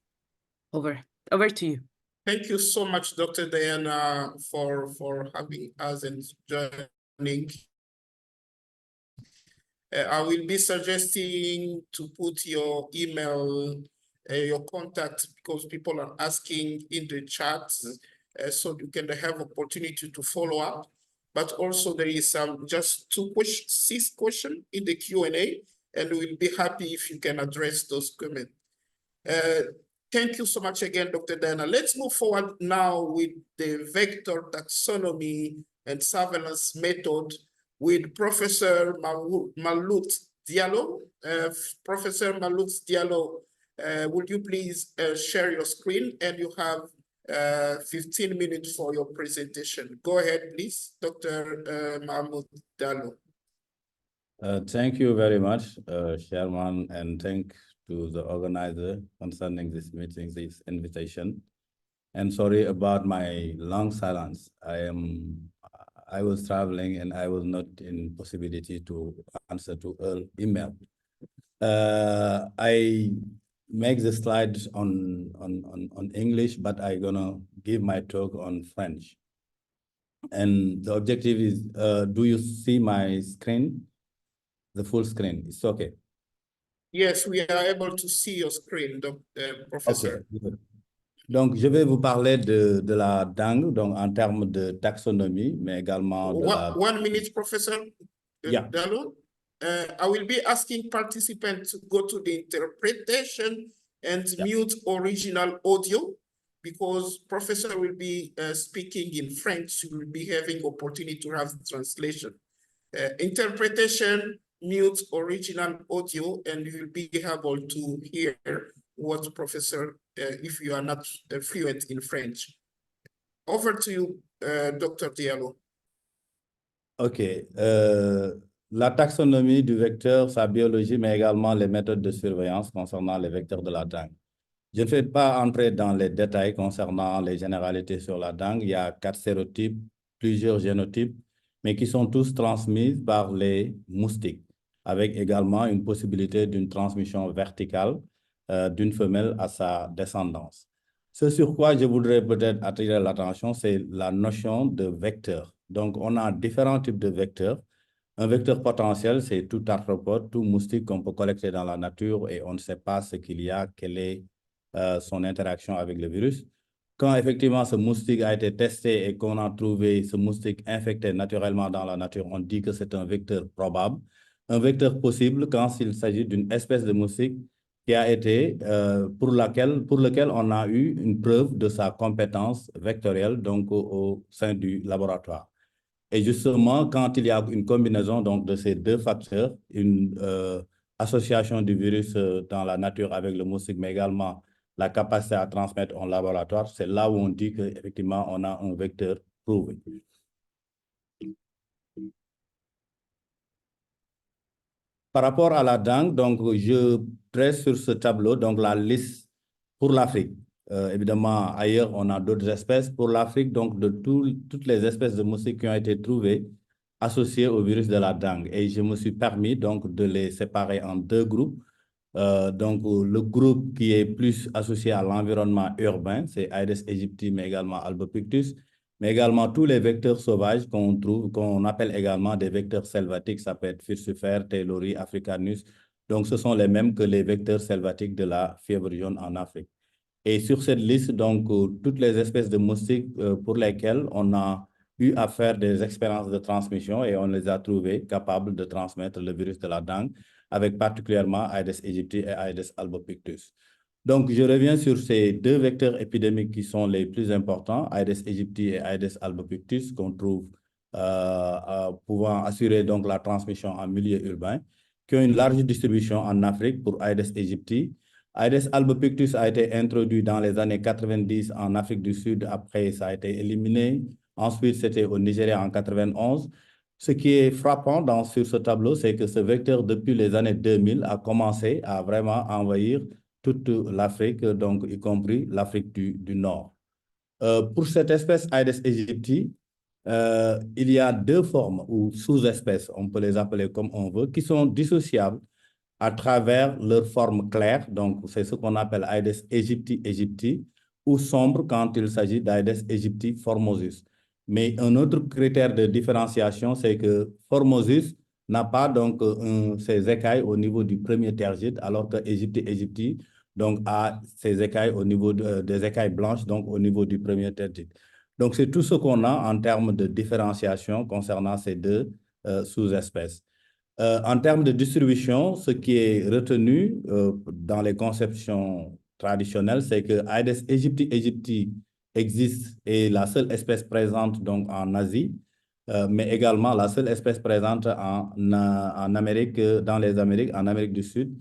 Over to you. Thank you so much, Dr. Diana, for having us and joining. I will be suggesting to put your email, your contact, because people are asking in the chat, so you can have opportunity to follow up. But also there is just 6 questions in the Q&A, and we'll be happy if you can address those comments. Thank you so much again, Dr. Diana. Let's move forward now with the vector taxonomy and surveillance method with Professor Malout Diallo. Professor Malout Diallo, would you please share your screen, and you have 15 minutes for your presentation. Go ahead, please, Dr. Malout Diallo. Thank you very much, Chairman, and thank to the organizer concerning this meeting, this invitation. And sorry about my long silence. I was traveling and I was not in possibility to answer to all email. I make the slides on English, but I'm gonna give my talk on French. And the objective is, do you see my screen? The full screen, it's okay. Yes, we are able to see your screen, Professor. Okay. Donc, je vais vous parler de la dengue, donc en termes de taxonomie, mais également de la... 1 minute, Professor. Yeah. Diallo. I will be asking participants to go to the interpretation and mute original audio. because professor will be speaking in French, you will be having opportunity to have translation. Interpretation, mute original audio, and you will be able to hear what professor, if you are not fluent in French. Over to you, Dr. Diallo. OK. La taxonomie du vecteur, sa biologie, mais également les méthodes de surveillance concernant les vecteurs de la dengue. Je ne vais pas entrer dans les détails concernant les généralités sur la dengue. Il y a 4 sérotypes, plusieurs génotypes, mais qui sont tous transmis par les moustiques, avec également une possibilité d'une transmission verticale d'une femelle à sa descendance. Ce sur quoi je voudrais peut-être attirer l'attention, c'est la notion de vecteur. Donc, on a différents types de vecteurs. Un vecteur potentiel, c'est tout arthropode, tout moustique qu'on peut collecter dans la nature et on ne sait pas ce qu'il y a, quelle est son interaction avec le virus. Quand effectivement ce moustique a été testé et qu'on a trouvé ce moustique infecté naturellement dans la nature, on dit que c'est un vecteur probable. Un vecteur possible quand il s'agit d'une espèce de moustique qui a été, pour lequel on a eu une preuve de sa compétence vectorielle donc au sein du laboratoire. Et justement, quand il y a une combinaison donc, de ces deux facteurs, une association du virus dans la nature avec le moustique, mais également la capacité à transmettre en laboratoire, c'est là où on dit qu'effectivement, on a un vecteur prouvé. Par rapport à la dengue, donc, je dresse sur ce tableau donc, la liste pour l'Afrique. Évidemment, ailleurs, on a d'autres espèces. Pour l'Afrique, donc, de toutes les espèces de moustiques qui ont été trouvées associées au virus de la dengue. Et je me suis permis donc, de les séparer en 2 groupes. Donc, le groupe qui est plus associé à l'environnement urbain, c'est Aedes aegypti, mais également Albopictus, mais également tous les vecteurs sauvages qu'on trouve, qu'on appelle également des vecteurs selvatiques, ça peut être Furcifer, Taylori, Africanus. Donc, ce sont les mêmes que les vecteurs selvatiques de la fièvre jaune en Afrique. Et sur cette liste, donc, toutes les espèces de moustiques pour lesquelles on a eu à faire des expériences de transmission et on les a trouvées capables de transmettre le virus de la dengue, avec particulièrement Aedes aegypti et Aedes albopictus. Donc, je reviens sur ces 2 vecteurs épidémiques qui sont les plus importants, Aedes aegypti et Aedes albopictus, qu'on trouve pouvant assurer donc la transmission en milieu urbain, qui ont une large distribution en Afrique pour Aedes aegypti. Aedes albopictus a été introduit dans les années 90 en Afrique du Sud, après ça a été éliminé. Ensuite, c'était au Nigeria en 91. Ce qui est frappant sur ce tableau, c'est que ce vecteur, depuis les années 2000, a commencé à vraiment envahir toute l'Afrique, donc y compris l'Afrique du Nord. Pour cette espèce Aedes aegypti, il y a 2 formes ou sous-espèces, on peut les appeler comme on veut, qui sont dissociables à travers leur forme claire, donc c'est ce qu'on appelle Aedes aegypti, ou sombre quand il s'agit d'Aedes aegypti formosus. Mais un autre critère de différenciation, c'est que formosus n'a pas donc ses écailles au niveau du premier tergite, alors que aegypti donc a ses écailles au niveau des écailles blanches, donc au niveau du premier tergite. Donc c'est tout ce qu'on a en termes de différenciation concernant ces 2 sous-espèces. En termes de distribution, ce qui est retenu dans les conceptions traditionnelles, c'est que Aedes aegypti existe et la seule espèce présente donc en Asie, mais également la seule espèce présente en Amérique, dans les Amériques, en Amérique du Sud.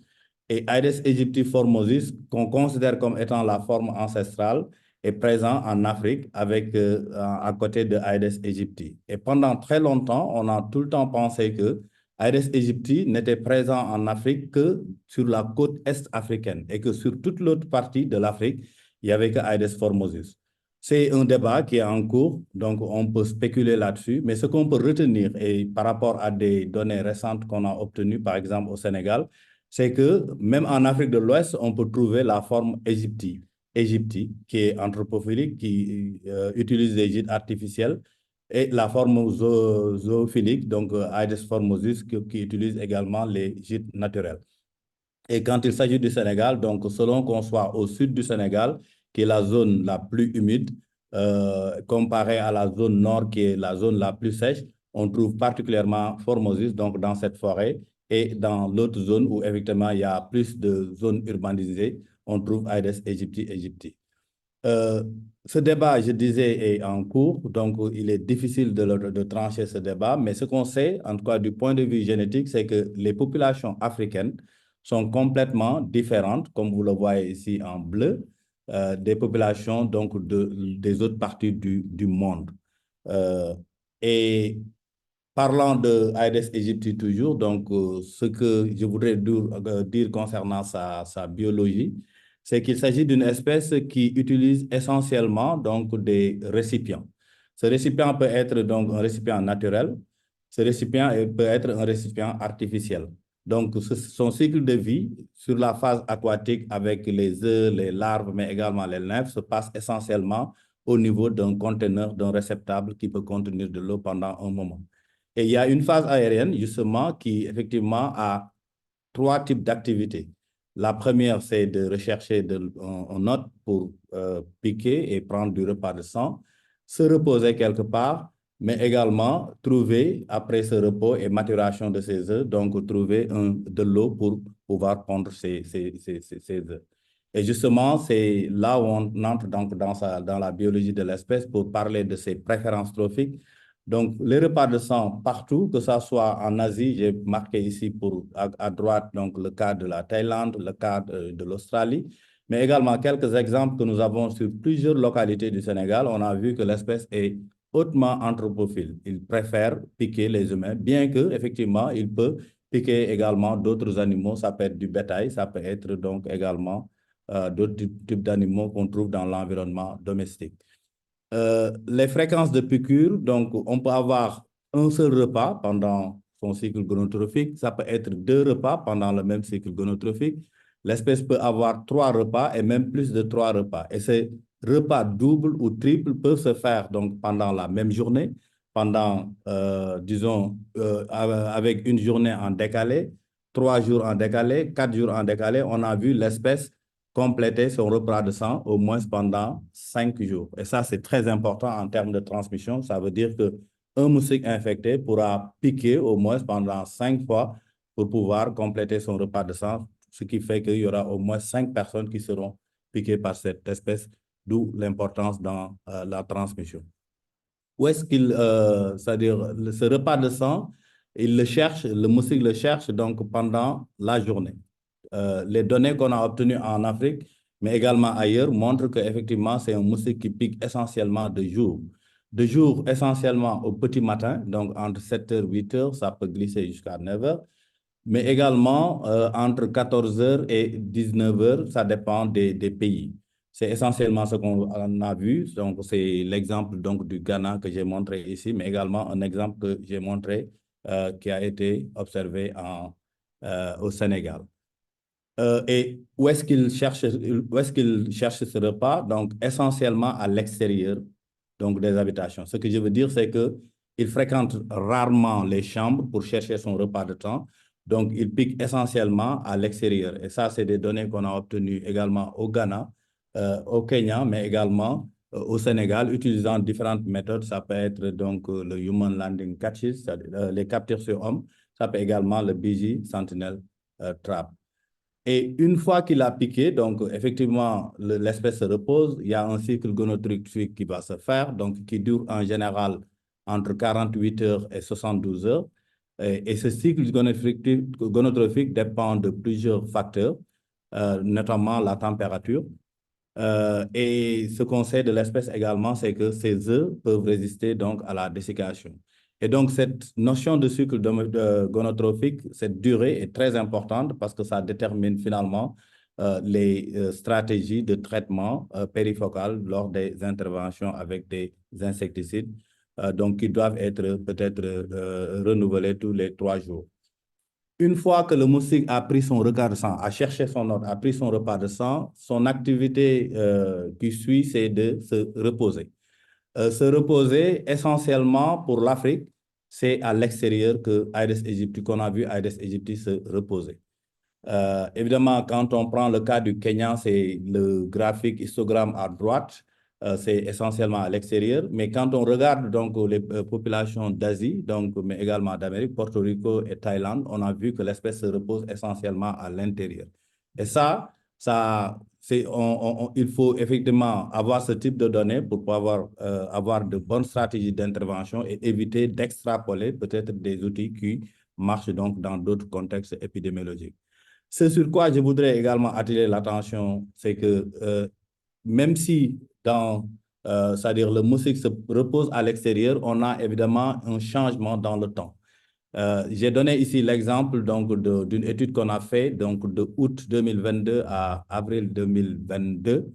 Et Aedes aegypti formosus, qu'on considère comme étant la forme ancestrale, est présent en Afrique avec, à côté de Aedes aegypti. Et pendant très longtemps, on a tout le temps pensé que Aedes aegypti n'était présent en Afrique que sur la côte est africaine et que sur toute l'autre partie de l'Afrique, il n'y avait que Aedes formosus. C'est un débat qui est en cours, donc on peut spéculer là-dessus, mais ce qu'on peut retenir, et par rapport à des données récentes qu'on a obtenues, par exemple au Sénégal, c'est que même en Afrique de l'Ouest, on peut trouver la forme aegypti, qui est anthropophilique, qui utilise des gîtes artificiels, et la forme zoophilique, donc Aedes formosus, qui utilise également les gîtes naturels. Et quand il s'agit du Sénégal, donc selon qu'on soit au sud du Sénégal, qui est la zone la plus humide, comparée à la zone nord, qui est la zone la plus sèche, on trouve particulièrement formosus donc dans cette forêt, et dans l'autre zone où effectivement il y a plus de zones urbanisées, on trouve Aedes aegypti. Ce débat, je disais, est en cours, donc il est difficile de trancher ce débat, mais ce qu'on sait, en tout cas du point de vue génétique, c'est que les populations africaines sont complètement différentes, comme vous le voyez ici en bleu, des populations donc des autres parties du monde. Et parlant de Aedes aegypti toujours, donc ce que je voudrais dire concernant sa biologie, c'est qu'il s'agit d'une espèce qui utilise essentiellement donc des récipients. Ce récipient peut être donc un récipient naturel, ce récipient peut être un récipient artificiel. Donc son cycle de vie sur la phase aquatique avec les œufs, les larves, mais également les nymphes se passe essentiellement au niveau d'un conteneur, d'un réceptacle qui peut contenir de l'eau pendant un moment. Et il y a une phase aérienne, justement, qui effectivement a 3 types d'activités. La première, c'est de rechercher un hôte pour piquer et prendre du repas de sang, se reposer quelque part, mais également trouver, après ce repos et maturation de ces œufs, donc trouver de l'eau pour pouvoir pondre ces œufs. Et justement, c'est là où on entre donc dans la biologie de l'espèce pour parler de ses préférences trophiques. Donc, les repas de sang partout, que ce soit en Asie, j'ai marqué ici à droite donc, le cas de la Thaïlande, le cas de l'Australie, mais également quelques exemples que nous avons sur plusieurs localités du Sénégal. On a vu que l'espèce est hautement anthropophile. Il préfère piquer les humains, bien que effectivement, il peut piquer également d'autres animaux. Ça peut être du bétail, ça peut être donc également d'autres types d'animaux qu'on trouve dans l'environnement domestique. Les fréquences de piqûres, donc on peut avoir un seul repas pendant son cycle gonotrophique, ça peut être 2 repas pendant le même cycle gonotrophique. L'espèce peut avoir 3 repas et même plus de 3 repas. Et ces repas doubles ou triples peuvent se faire donc pendant la même journée, pendant, disons, avec une journée en décalé, 3 jours en décalé, 4 jours en décalé. On a vu l'espèce compléter son repas de sang au moins pendant 5 jours. Et ça, c'est très important en termes de transmission. Ça veut dire qu'un moustique infecté pourra piquer au moins pendant 5 fois pour pouvoir compléter son repas de sang, ce qui fait qu'il y aura au moins 5 personnes qui seront piquées par cette espèce, d'où l'importance dans la transmission. Où est-ce qu'il, c'est-à-dire ce repas de sang, il le cherche, le moustique le cherche donc pendant la journée. Les données qu'on a obtenues en Afrique, mais également ailleurs, montrent qu'effectivement, c'est un moustique qui pique essentiellement de jour. De jour, essentiellement au petit matin, donc entre 7h et 8h, ça peut glisser jusqu'à 9h, mais également entre 14h et 19h, ça dépend des pays. C'est essentiellement ce qu'on a vu. Donc, c'est l'exemple donc, du Ghana que j'ai montré ici, mais également un exemple que j'ai montré qui a été observé au Sénégal. Et où est-ce qu'il cherche ce repas? Donc, essentiellement à l'extérieur donc des habitations. Ce que je veux dire, c'est qu'il fréquente rarement les chambres pour chercher son repas de temps. Donc, il pique essentiellement à l'extérieur. Et ça, c'est des données qu'on a obtenues également au Ghana, au Kenya, mais également au Sénégal, utilisant différentes méthodes. Ça peut être donc le Human Landing Catches, les captures sur homme. Ça peut également le BG Sentinel Trap. Et une fois qu'il a piqué, donc effectivement, l'espèce se repose, il y a un cycle gonotrophique qui va se faire, donc qui dure en général entre 48 heures et 72 heures. Et ce cycle gonotrophique dépend de plusieurs facteurs, notamment la température. Et ce qu'on sait de l'espèce également, c'est que ces œufs peuvent résister donc à la dessiccation. Et donc, cette notion de cycle gonotrophique, cette durée est très importante parce que ça détermine finalement les stratégies de traitement périfocal lors des interventions avec des insecticides, donc qui doivent être peut-être renouvelés tous les 3 jours. Une fois que le moustique a pris son regard de sang, a cherché son hôte, a pris son repas de sang, son activité qui suit, c'est de se reposer. Se reposer essentiellement pour l'Afrique, c'est à l'extérieur que Aedes aegypti, qu'on a vu Aedes aegypti se reposer. Évidemment, quand on prend le cas du Kenya, c'est le graphique histogramme à droite, c'est essentiellement à l'extérieur. Mais quand on regarde donc les populations d'Asie, donc mais également d'Amérique, Porto Rico et Thaïlande, on a vu que l'espèce se repose essentiellement à l'intérieur. Et ça, il faut effectivement avoir ce type de données pour pouvoir avoir de bonnes stratégies d'intervention et éviter d'extrapoler peut-être des outils qui marchent donc dans d'autres contextes épidémiologiques. Ce sur quoi je voudrais également attirer l'attention, c'est que même si c'est-à-dire le moustique se repose à l'extérieur, on a évidemment un changement dans le temps. J'ai donné ici l'exemple donc d'une étude qu'on a fait donc de août 2022 à avril 2022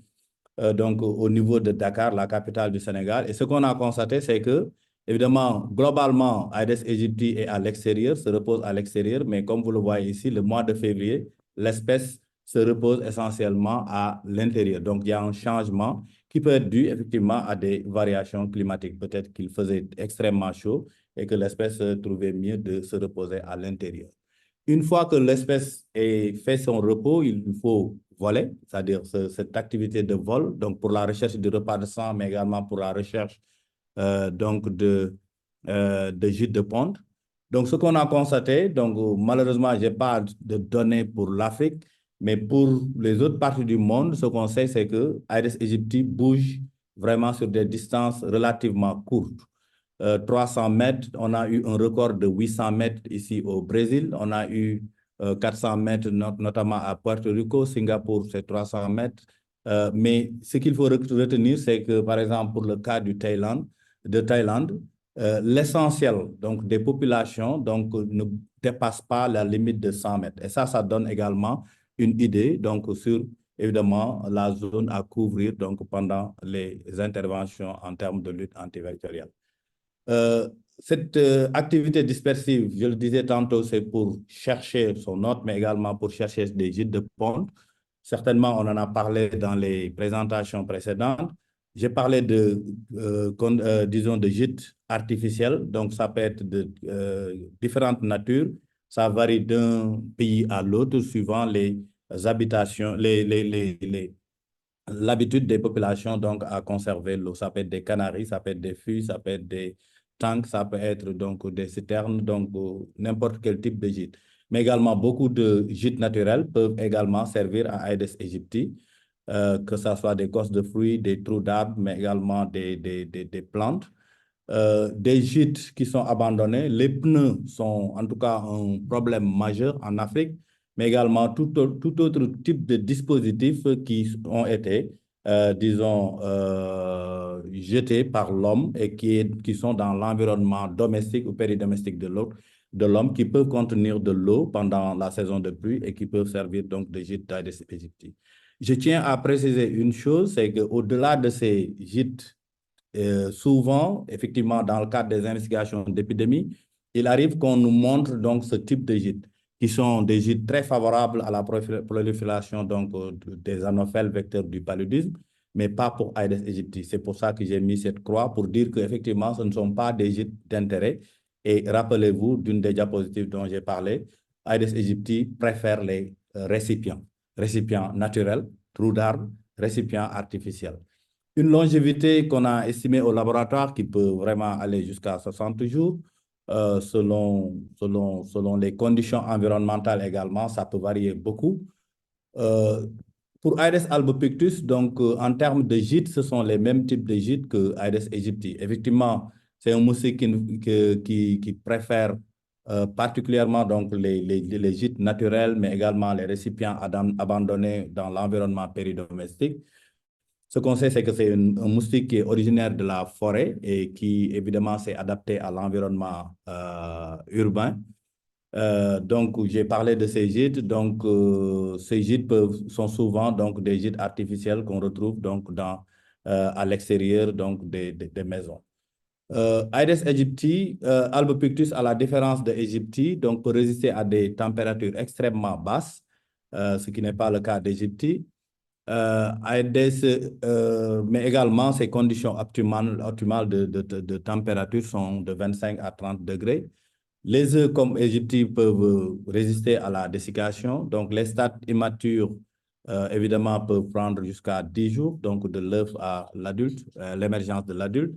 donc au niveau de Dakar, la capitale du Sénégal. Et ce qu'on a constaté, c'est que évidemment, globalement, Aedes aegypti est à l'extérieur, se repose à l'extérieur, mais comme vous le voyez ici, le mois de février, l'espèce se repose essentiellement à l'intérieur. Donc, il y a un changement qui peut être dû effectivement à des variations climatiques. Peut-être qu'il faisait extrêmement chaud et que l'espèce trouvait mieux de se reposer à l'intérieur. Une fois que l'espèce ait fait son repos, il faut voler, c'est-à-dire cette activité de vol, donc pour la recherche du repas de sang, mais également pour la recherche donc de gîtes de ponte. Donc, ce qu'on a constaté, donc malheureusement, je n'ai pas de données pour l'Afrique, mais pour les autres parties du monde, ce qu'on sait, c'est que Aedes aegypti bouge vraiment sur des distances relativement courtes. 300 mètres, on a eu un record de 800 mètres ici au Brésil, on a eu 400 mètres notamment à Puerto Rico, Singapour, c'est 300 mètres. Mais ce qu'il faut retenir, c'est que par exemple pour le cas de Thaïlande, l'essentiel donc des populations donc ne dépasse pas la limite de 100 mètres. Et ça donne également une idée donc sur évidemment la zone à couvrir donc pendant les interventions en termes de lutte antivectorielle. Cette activité dispersive, je le disais tantôt, c'est pour chercher son hôte, mais également pour chercher des gîtes de ponte. Certainement, on en a parlé dans les présentations précédentes. J'ai parlé disons, de gîtes artificiels. Donc, ça peut être de différentes natures. Ça varie d'un pays à l'autre suivant les habitations, l'habitude des populations donc à conserver l'eau. Ça peut être des canaries, ça peut être des fûts, ça peut être des tanks, ça peut être donc des citernes, donc n'importe quel type de gîte. Mais également, beaucoup de gîtes naturels peuvent également servir à Aedes aegypti, que ce soit des cosses de fruits, des trous d'arbres, mais également des plantes. Des gîtes qui sont abandonnés. Les pneus sont en tout cas un problème majeur en Afrique, mais également tout autre type de dispositifs qui ont été, disons, jetés par l'homme et qui sont dans l'environnement domestique ou péridomestique de l'homme, qui peuvent contenir de l'eau pendant la saison de pluie et qui peuvent servir donc de gîtes d'Aedes aegypti. Je tiens à préciser une chose, c'est qu'au-delà de ces gîtes, souvent, effectivement, dans le cadre des investigations d'épidémie, il arrive qu'on nous montre donc ce type de gîtes, qui sont des gîtes très favorables à la prolifération donc, des anophèles vecteurs du paludisme, mais pas pour Aedes aegypti. C'est pour ça que j'ai mis cette croix pour dire qu'effectivement, ce ne sont pas des gîtes d'intérêt. Et rappelez-vous d'une des diapositives dont j'ai parlé, Aedes aegypti préfère les récipients naturels, trous d'arbres, récipients artificiels. Une longévité qu'on a estimée au laboratoire qui peut vraiment aller jusqu'à 60 jours, selon les conditions environnementales également, ça peut varier beaucoup. Pour Aedes albopictus, donc en termes de gîtes, ce sont les mêmes types de gîtes que Aedes aegypti. Effectivement, c'est un moustique qui préfère particulièrement donc les gîtes naturels, mais également les récipients abandonnés dans l'environnement péridomestique. Ce qu'on sait, c'est que c'est un moustique qui est originaire de la forêt et qui, évidemment, s'est adapté à l'environnement urbain. Donc, j'ai parlé de ces gîtes. Donc, ces gîtes sont souvent donc, des gîtes artificiels qu'on retrouve donc, à l'extérieur donc, des maisons. Aedes aegypti, albopictus, à la différence de aegypti, donc peut résister à des températures extrêmement basses, ce qui n'est pas le cas d'Aegypti. Mais également, ces conditions optimales de température sont de 25 à 30 degrés. Les œufs comme Égypti peuvent résister à la dessiccation. Donc, les stades immatures, évidemment, peuvent prendre jusqu'à 10 jours, donc de l'œuf à l'adulte, l'émergence de l'adulte.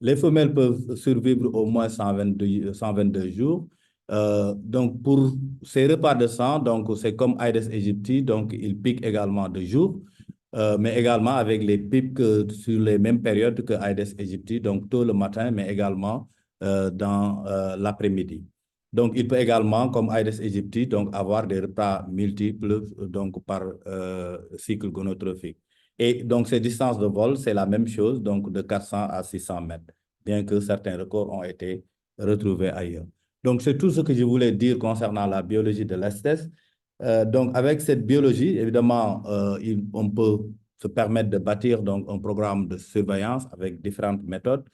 Les femelles peuvent survivre au moins 122 jours. Donc, pour ces repas de sang, donc c'est comme Aedes aegypti, donc il pique également de jour, mais également avec les pics sur les mêmes périodes que Aedes aegypti, donc tôt le matin, mais également dans l'après-midi. Donc, il peut également, comme Aedes aegypti, donc avoir des repas multiples donc par cycle gonotrophique. Et donc, ces distances de vol, c'est la même chose, donc de 400 à 600 mètres, bien que certains records ont été retrouvés ailleurs. Donc, c'est tout ce que je voulais dire concernant la biologie de l'espèce. Donc, avec cette biologie, évidemment, on peut se permettre de bâtir donc, un programme de surveillance avec différentes méthodes.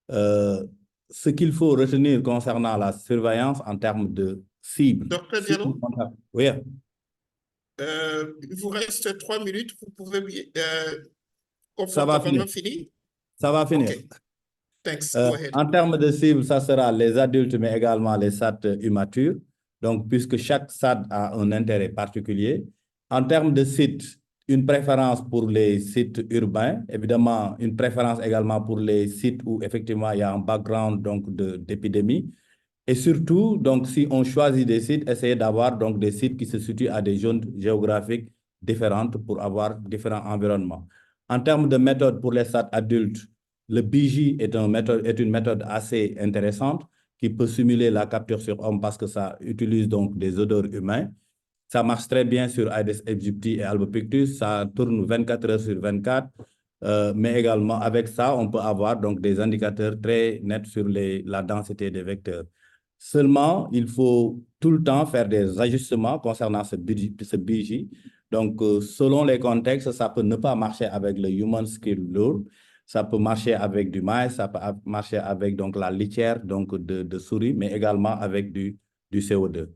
Ce qu'il faut retenir concernant la surveillance en termes de cibles. Docteur Diallo, Oui. Il vous reste 3 minutes. Vous pouvez Ça va finir. finir. Ça va finir. Okay. Thanks. Go ahead. En termes de cibles, ça sera les adultes, mais également les SAD immatures. Donc, puisque chaque SAD a un intérêt particulier. En termes de sites, une préférence pour les sites urbains, évidemment, une préférence également pour les sites où effectivement il y a un background d'épidémie. Et surtout, donc, si on choisit des sites, essayez d'avoir donc des sites qui se situent à des zones géographiques différentes pour avoir différents environnements. En termes de méthode pour les SAD adultes, le BJ est une méthode assez intéressante qui peut simuler la capture sur homme parce que ça utilise donc des odeurs humains. Ça marche très bien sur Aedes aegypti et albopictus. Ça tourne 24 heures sur 24. Mais également, avec ça, on peut avoir donc des indicateurs très nets sur la densité des vecteurs. Seulement, il faut tout le temps faire des ajustements concernant ce BJ. Donc, selon les contextes, ça peut ne pas marcher avec le human skill load. Ça peut marcher avec du maïs, ça peut marcher avec donc, la litière donc, de souris, mais également avec du CO2.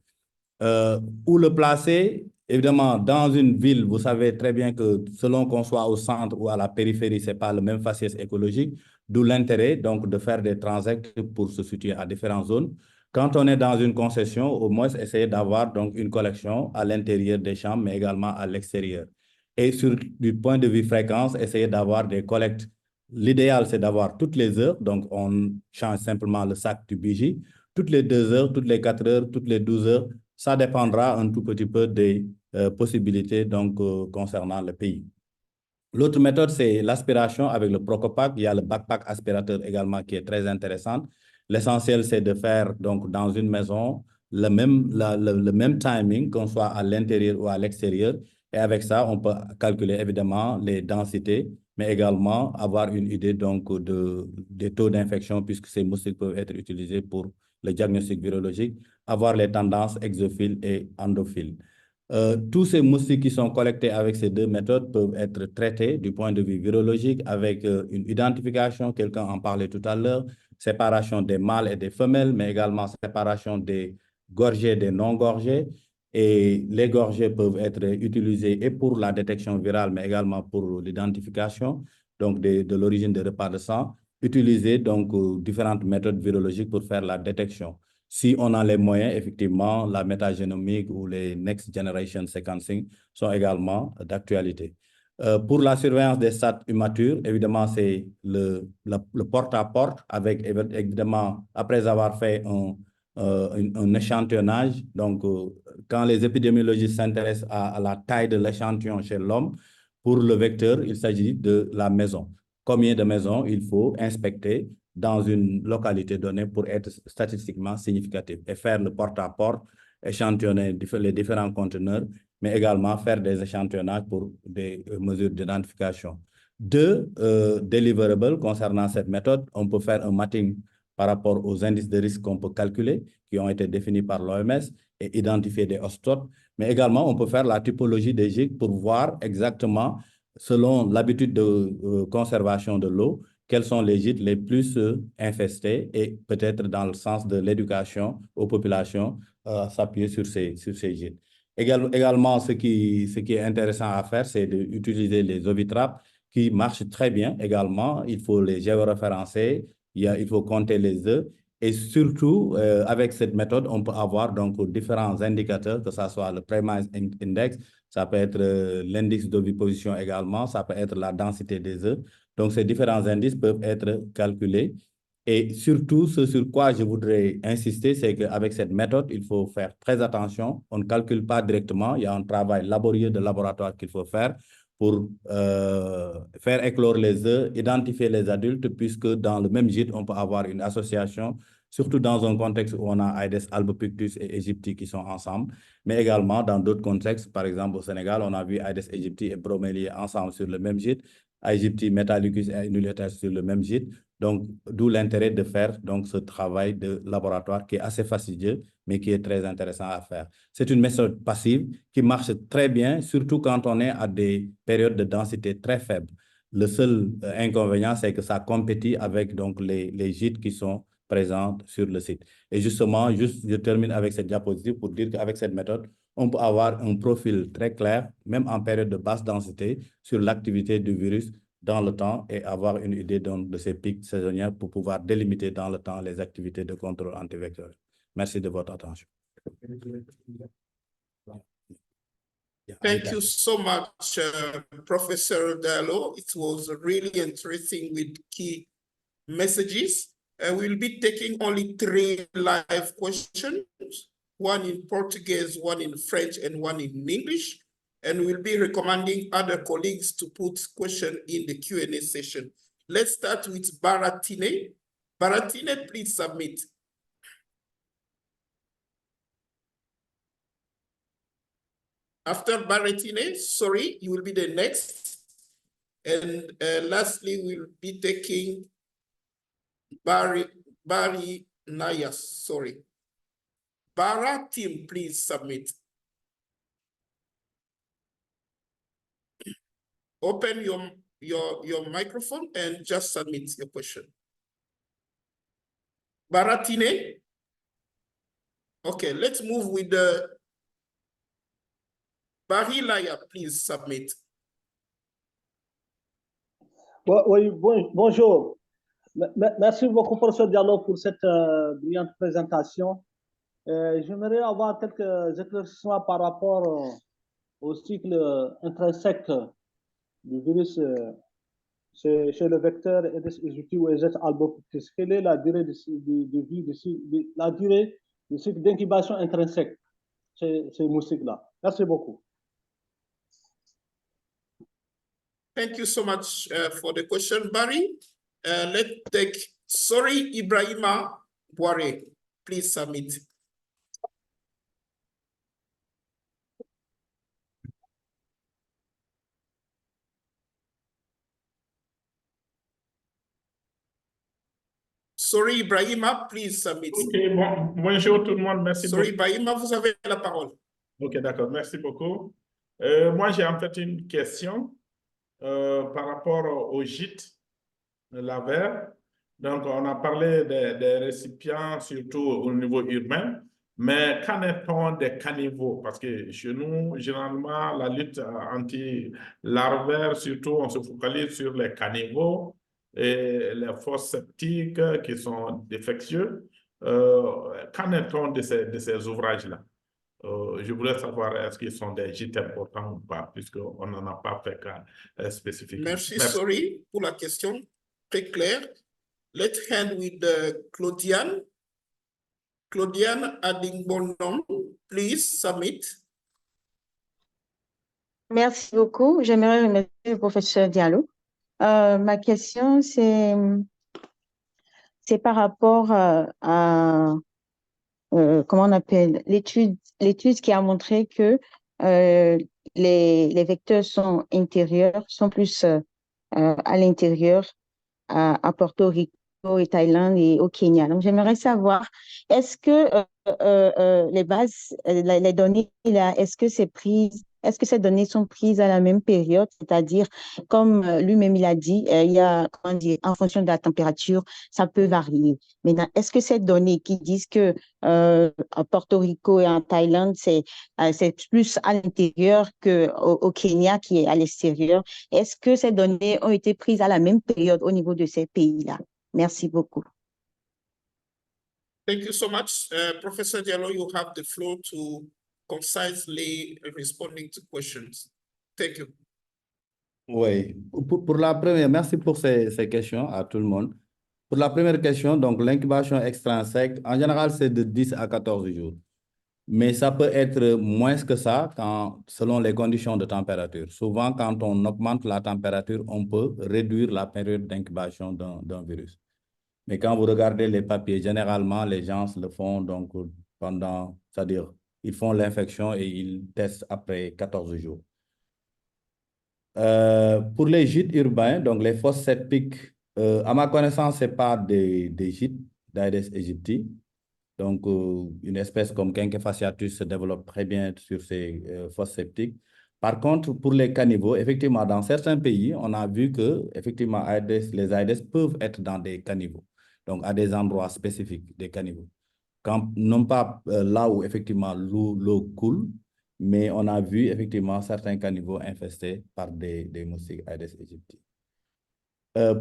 Où le placer? Évidemment, dans une ville, vous savez très bien que selon qu'on soit au centre ou à la périphérie, ce n'est pas le même faciès écologique, d'où l'intérêt donc de faire des transects pour se situer à différentes zones. Quand on est dans une concession, au moins essayer d'avoir donc une collection à l'intérieur des chambres, mais également à l'extérieur. Et du point de vue fréquence, essayer d'avoir des collectes. L'idéal, c'est d'avoir toutes les heures, donc on change simplement le sac du BJ, toutes les 2 heures, toutes les 4 heures, toutes les 12 heures. Ça dépendra un tout petit peu des possibilités donc, concernant le pays. L'autre méthode, c'est l'aspiration avec le Procopac. Il y a le backpack aspirateur également qui est très intéressant. L'essentiel, c'est de faire donc, dans une maison le même timing, qu'on soit à l'intérieur ou à l'extérieur. Et avec ça, on peut calculer évidemment les densités, mais également avoir une idée donc, des taux d'infection, puisque ces moustiques peuvent être utilisés pour le diagnostic virologique, avoir les tendances exophiles et endophiles. Tous ces moustiques qui sont collectés avec ces deux méthodes peuvent être traités du point de vue virologique avec une identification, quelqu'un en parlait tout à l'heure, séparation des mâles et des femelles, mais également séparation des gorgés et des non-gorgés. Et les gorgés peuvent être utilisés et pour la détection virale, mais également pour l'identification donc de l'origine des repas de sang, utiliser donc différentes méthodes virologiques pour faire la détection. Si on a les moyens, effectivement, la métagénomique ou les Next Generation Sequencing sont également d'actualité. Pour la surveillance des stades immatures, évidemment, c'est le porte-à-porte avec, évidemment, après avoir fait un échantillonnage. Donc, quand les épidémiologistes s'intéressent à la taille de l'échantillon chez l'homme, pour le vecteur, il s'agit de la maison. Combien de maisons il faut inspecter dans une localité donnée pour être statistiquement significatif et faire le porte-à-porte, échantillonner les différents conteneurs, mais également faire des échantillonnages pour des mesures d'identification. Deux deliverables concernant cette méthode, on peut faire un mapping par rapport aux indices de risque qu'on peut calculer, qui ont été définis par l'OMS, et identifier des hotspots, mais également on peut faire la typologie des gîtes pour voir exactement, selon l'habitude de conservation de l'eau, quels sont les gîtes les plus infestés et peut-être dans le sens de l'éducation aux populations, s'appuyer sur ces gîtes. Également, ce qui est intéressant à faire, c'est d'utiliser les ovitraps qui marchent très bien également. Il faut les géoréférencer, il faut compter les œufs. Et surtout, avec cette méthode, on peut avoir donc différents indicateurs, que ce soit le premise index, ça peut être l'indice d'oviposition également, ça peut être la densité des œufs. Donc, ces différents indices peuvent être calculés Et surtout, ce sur quoi je voudrais insister, c'est qu'avec cette méthode, il faut faire très attention. On ne calcule pas directement. Il y a un travail laborieux de laboratoire qu'il faut faire pour faire éclore les œufs, identifier les adultes, puisque dans le même gîte, on peut avoir une association, surtout dans un contexte où on a Aedes albopictus et aegypti qui sont ensemble, mais également dans d'autres contextes. Par exemple, au Sénégal, on a vu Aedes aegypti et bromélier ensemble sur le même gîte, Aegypti metallicus et inuliotas sur le même gîte. Donc, d'où l'intérêt de faire donc, ce travail de laboratoire qui est assez fastidieux, mais qui est très intéressant à faire. C'est une méthode passive qui marche très bien, surtout quand on est à des périodes de densité très faibles. Le seul inconvénient, c'est que ça compétit avec donc, les gîtes qui sont présents sur le site. Et justement, je termine avec cette diapositive pour dire qu'avec cette méthode, on peut avoir un profil très clair, même en période de basse densité, sur l'activité du virus dans le temps et avoir une idée donc, de ces pics saisonniers pour pouvoir délimiter dans le temps les activités de contrôle antivecteur. Merci de votre attention. Thank you so much, Professor Diallo. It was really interesting with key messages. We'll be taking only 3 live questions, one in Portuguese, one in French, and one in English. And we'll be recommending other colleagues to put questions in the Q&A session. Let's start with Baratine. Baratine, please submit. After Baratine, sorry, you will be the next. And lastly, we'll be taking Barry Nayas, sorry. Bara team, please submit. Open your microphone and just submit your question. Baratine? Okay, let's move with the Barilaya, please submit. Oui, bonjour. Merci beaucoup, professeur Diallo, pour cette brillante présentation. J'aimerais avoir quelques éclaircissements par rapport au cycle intrinsèque du virus chez le vecteur Aedes aegypti ou Aedes albopictus. Quelle est la durée de vie, la durée du cycle d'incubation intrinsèque chez ces moustiques-là? Merci beaucoup. Thank you so much for the question, Barry. Let's take Sorry Ibrahima Boire. Please submit. Sorry Ibrahima, please submit. Ok, bonjour tout le monde, merci Sorry beaucoup. Ibrahima, vous avez la parole. Ok, d'accord, merci beaucoup. Moi, j'ai en fait une question par rapport au gîte lavaire. Donc, on a parlé des récipients, surtout au niveau urbain, mais qu'en est-on des caniveaux? Parce que chez nous, généralement, la lutte anti-larvaire, surtout, on se focalise sur les caniveaux et les fosses septiques qui sont défectueux. Qu'en est-on de ces ouvrages-là? Je voulais savoir, est-ce qu'ils sont des gîtes importants ou pas, puisqu'on n'en a pas fait cas spécifique. Merci, Sorry, pour la question très claire. Let's end with Claudiane. Claudiane Adingbonon, please submit. Merci beaucoup. J'aimerais remercier le professeur Diallo. Ma question, c'est par rapport à comment on appelle, l'étude qui a montré que les vecteurs sont intérieurs, sont plus à l'intérieur, à Porto Rico et Thaïlande et au Kenya. Donc, j'aimerais savoir, est-ce que les bases, les données, est-ce que ces données sont prises à la même période, c'est-à-dire, comme lui-même il a dit, il y a, comment dire, en fonction de la température, ça peut varier. Maintenant, est-ce que ces données qui disent que à Porto Rico et en Thaïlande, c'est plus à l'intérieur qu'au Kenya qui est à l'extérieur, est-ce que ces données ont été prises à la même période au niveau de ces pays-là? Merci beaucoup. Thank you so much. Professor Diallo, you have the floor to concisely responding to questions. Thank you. Oui, pour la première, merci pour ces questions à tout le monde. Pour la première question, donc l'incubation extrinsèque, en général, c'est de 10 à 14 jours. Mais ça peut être moins que ça selon les conditions de température. Souvent, quand on augmente la température, on peut réduire la période d'incubation d'un virus. Mais quand vous regardez les papiers, généralement, les gens le font donc pendant, c'est-à-dire, ils font l'infection et ils testent après 14 jours. Pour les gîtes urbains, donc les fosses septiques, à ma connaissance, ce n'est pas des gîtes d'Aedes aegypti. Donc, une espèce comme Dengue se développe très bien sur ces fosses septiques. Par contre, pour les caniveaux, effectivement, dans certains pays, on a vu que effectivement, les Aedes peuvent être dans des caniveaux, donc à des endroits spécifiques des caniveaux. Non pas là où effectivement l'eau coule, mais on a vu effectivement certains caniveaux infestés par des moustiques Aedes aegypti.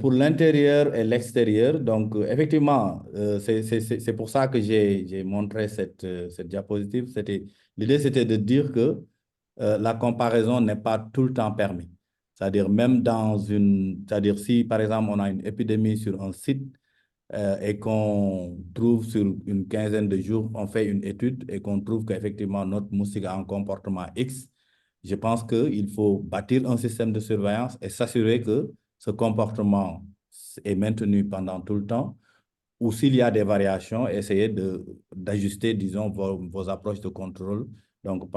Pour l'intérieur et l'extérieur, donc effectivement, c'est pour ça que j'ai montré cette diapositive. L'idée, c'était de dire que la comparaison n'est pas tout le temps permise. C'est-à-dire même c'est-à-dire si par exemple on a une épidémie sur un site et qu'on trouve sur une quinzaine de jours, on fait une étude et qu'on trouve qu'effectivement notre moustique a un comportement X, je pense qu'il faut bâtir un système de surveillance et s'assurer que ce comportement est maintenu pendant tout le temps, ou s'il y a des variations, essayer d'ajuster, disons, vos approches de contrôle donc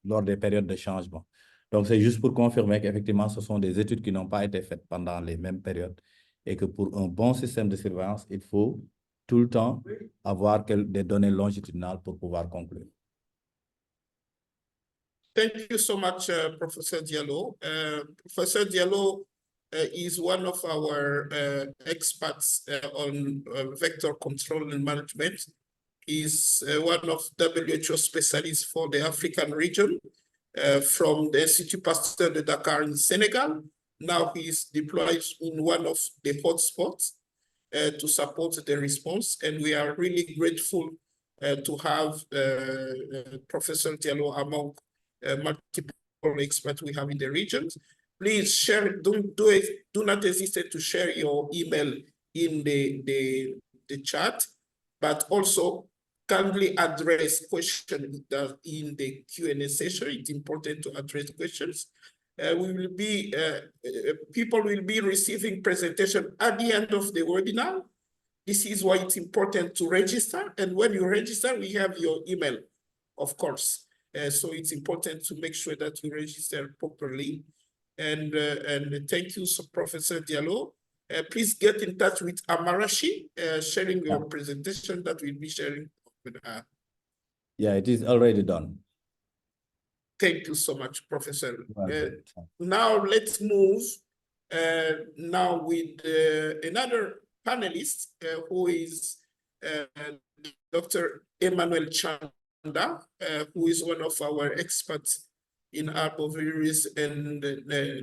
lors des périodes de changement. Donc, c'est juste pour confirmer qu'effectivement, ce sont des études qui n'ont pas été faites pendant les mêmes périodes et que pour un bon système de surveillance, il faut tout le temps avoir des données longitudinales pour pouvoir conclure. Thank you so much, Professor Diallo. Professor Diallo is one of our experts on vector control and management. He's one of WHO specialists for the African region from the Institut Pasteur de Dakar in Senegal. Now he is deployed in one of the hotspots to support the response. And we are really grateful to have Professor Diallo among multiple experts we have in the region. Please share, do not hesitate to share your email in the chat, but also kindly address questions in the Q&A session. It's important to address questions. People will be receiving presentation at the end of the webinar. This is why it's important to register. And when you register, we have your email, of course. So it's important to make sure that you register properly. And thank you, Professor Diallo. Please get in touch with Amarashi, sharing your presentation that we'll be sharing with her. Yeah, it is already done. Thank you so much, Professor. Now let's move now with another panelist who is Dr. Emmanuel Chanda, who is one of our experts in arbovirus and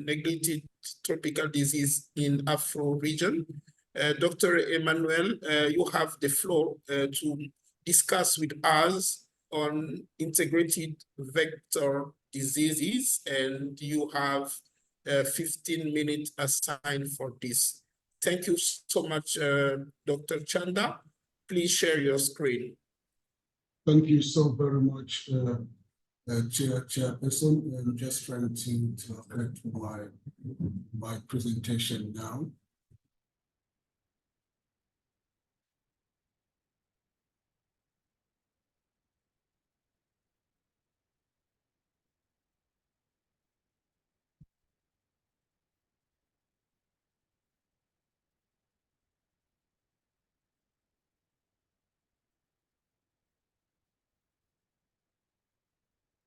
neglected tropical disease in Afro region. Dr. Emmanuel, you have the floor to discuss with us on integrated vector diseases, and you have 15 minutes assigned for this. Thank you so much, Dr. Chanda. Please share your screen. Thank you so very much, Chairperson. I'm just trying to connect my presentation now.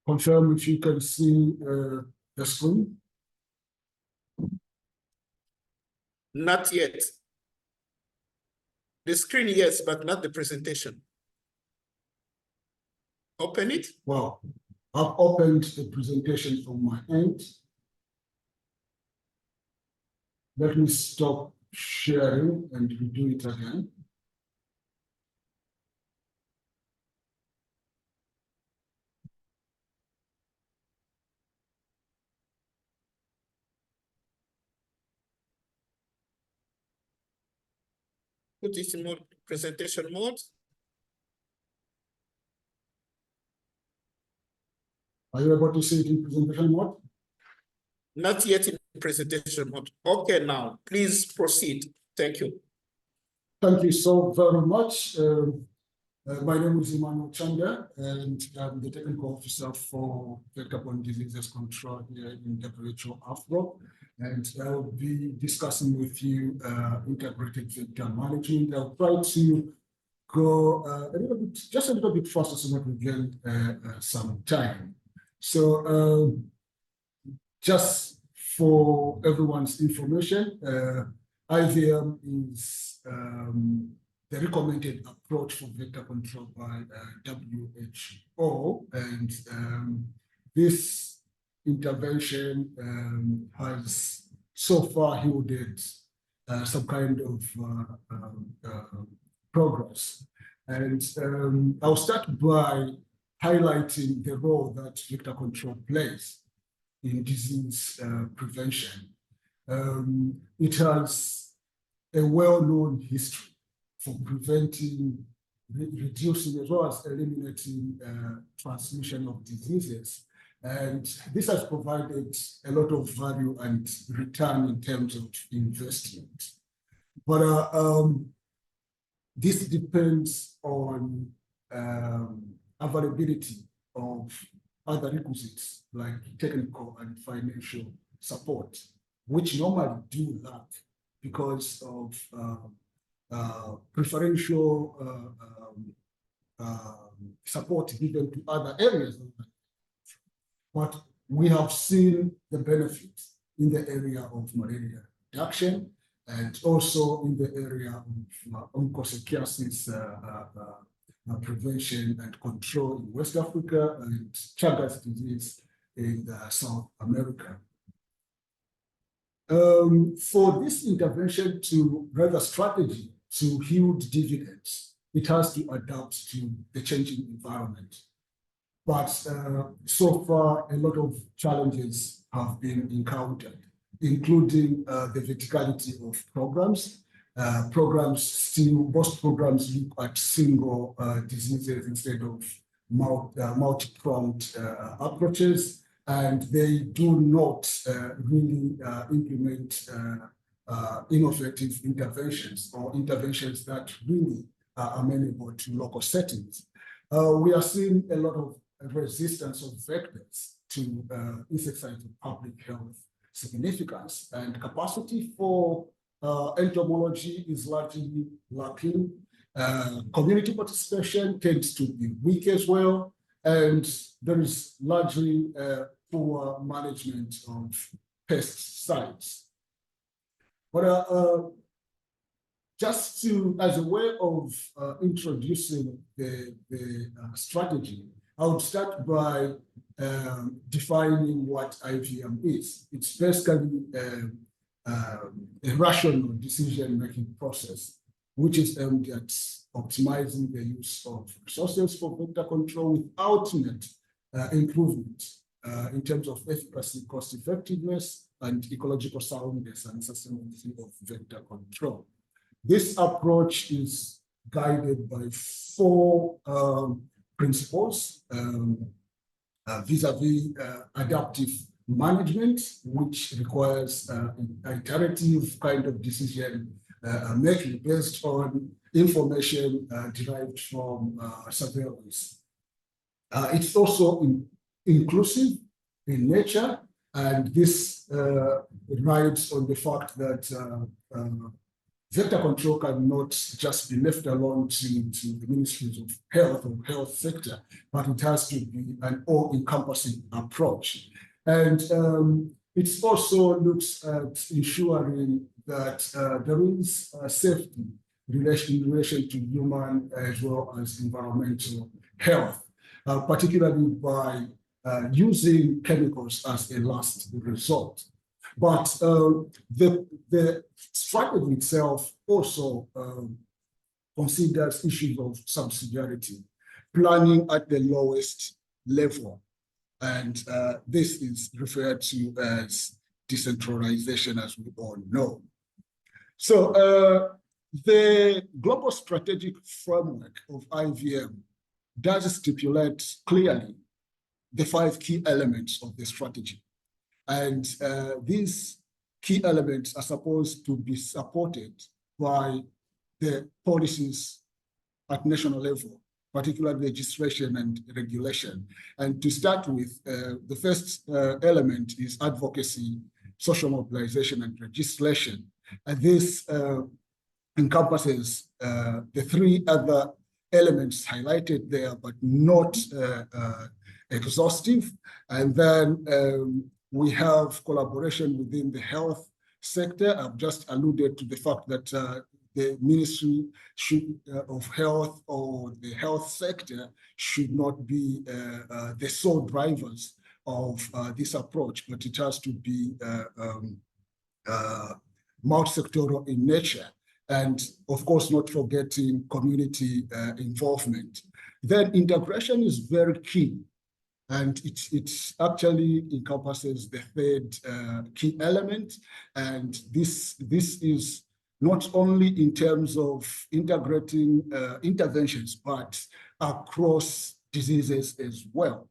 Confirm if you can see the screen. Not yet. The screen, yes, but not the presentation. Open it. Well, I've opened the presentation from my end. Let me stop sharing and redo it again. put it in mode, presentation mode. Are you able to see it in presentation mode? Not yet in presentation mode. Okay, now please proceed. Thank you. Thank you so very much. My name is Emmanuel Chanda, and I'm the technical officer for vector-borne diseases control here in WHO Outbreak. And I'll be discussing with you integrated vector management. I'll try to go just a little bit faster so that we gain some time. So just for everyone's information, IVM is the recommended approach for vector control by WHO, and this intervention has so far yielded some kind of progress. And I'll start by highlighting the role that vector control plays in disease prevention. It has a well-known history for preventing, reducing, as well as eliminating transmission of diseases. And this has provided a lot of value and return in terms of investment. But this depends on availability of other requisites like technical and financial support, which normally do lack because of preferential support given to other areas. But we have seen the benefits in the area of malaria reduction and also in the area of onchocerciasis prevention and control in West Africa and Chagas disease in South America. For this intervention to rather strategy to yield dividends, it has to adapt to the changing environment. But so far, a lot of challenges have been encountered, including the verticality of programs. Most programs look at single diseases instead of multi-pronged approaches, and they do not really implement innovative interventions or interventions that really are amenable to local settings. We are seeing a lot of resistance of vectors to insecticides of public health significance, and capacity for entomology is largely lacking. Community participation tends to be weak as well, and there is largely poor management of pesticides. But just as a way of introducing the strategy, I would start by defining what IVM is. It's basically a rational decision-making process, which is aimed at optimizing the use of resources for vector control with ultimate improvement in terms of efficacy, cost effectiveness, and ecological soundness and sustainability of vector control. This approach is guided by four principles vis-a-vis adaptive management, which requires iterative kind of decision making based on information derived from surveillance. It's also inclusive in nature, and this rides on the fact that vector control cannot just be left alone to the ministries of health or health sector, but it has to be an all-encompassing approach. And it also looks at ensuring that there is safety in relation to human as well as environmental health, particularly by using chemicals as a last resort. But the strategy itself also considers issues of subsidiarity, planning at the lowest level. And this is referred to as decentralization, as we all know. So The global strategic framework of IVM does stipulate clearly the 5 key elements of the strategy. And these key elements are supposed to be supported by the policies at national level, particularly legislation and regulation. And to start with, the first element is advocacy, social mobilization, and legislation. And this encompasses the 3 other elements highlighted there, but not exhaustive. And then we have collaboration within the health sector. I've just alluded to the fact that the Ministry of Health or the health sector should not be the sole drivers of this approach, but it has to be multi-sectoral in nature. And of course, not forgetting community involvement. Then integration is very key. And it actually encompasses the 3rd key element. And this is not only in terms of integrating interventions, but across diseases as well.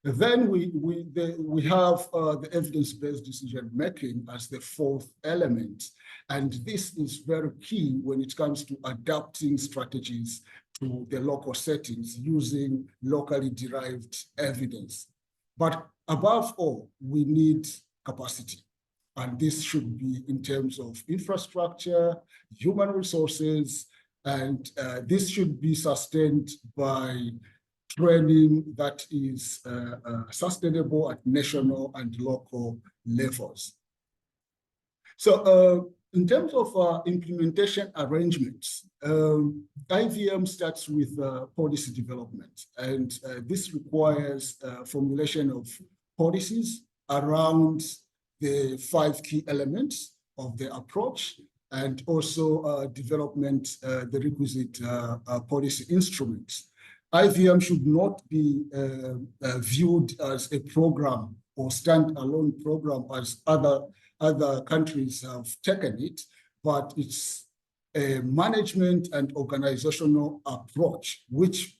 Then we have the evidence-based decision-making as the 4th element. And this is very key when it comes to adapting strategies to the local settings using locally derived evidence. But above all, we need capacity. And this should be in terms of infrastructure, human resources, and this should be sustained by training that is sustainable at national and local levels. So in terms of implementation arrangements, IVM starts with policy development, and this requires formulation of policies around the 5 key elements of the approach, and also development the requisite policy instruments. IVM should not be viewed as a program or standalone program as other countries have taken it, but it's a management and organizational approach which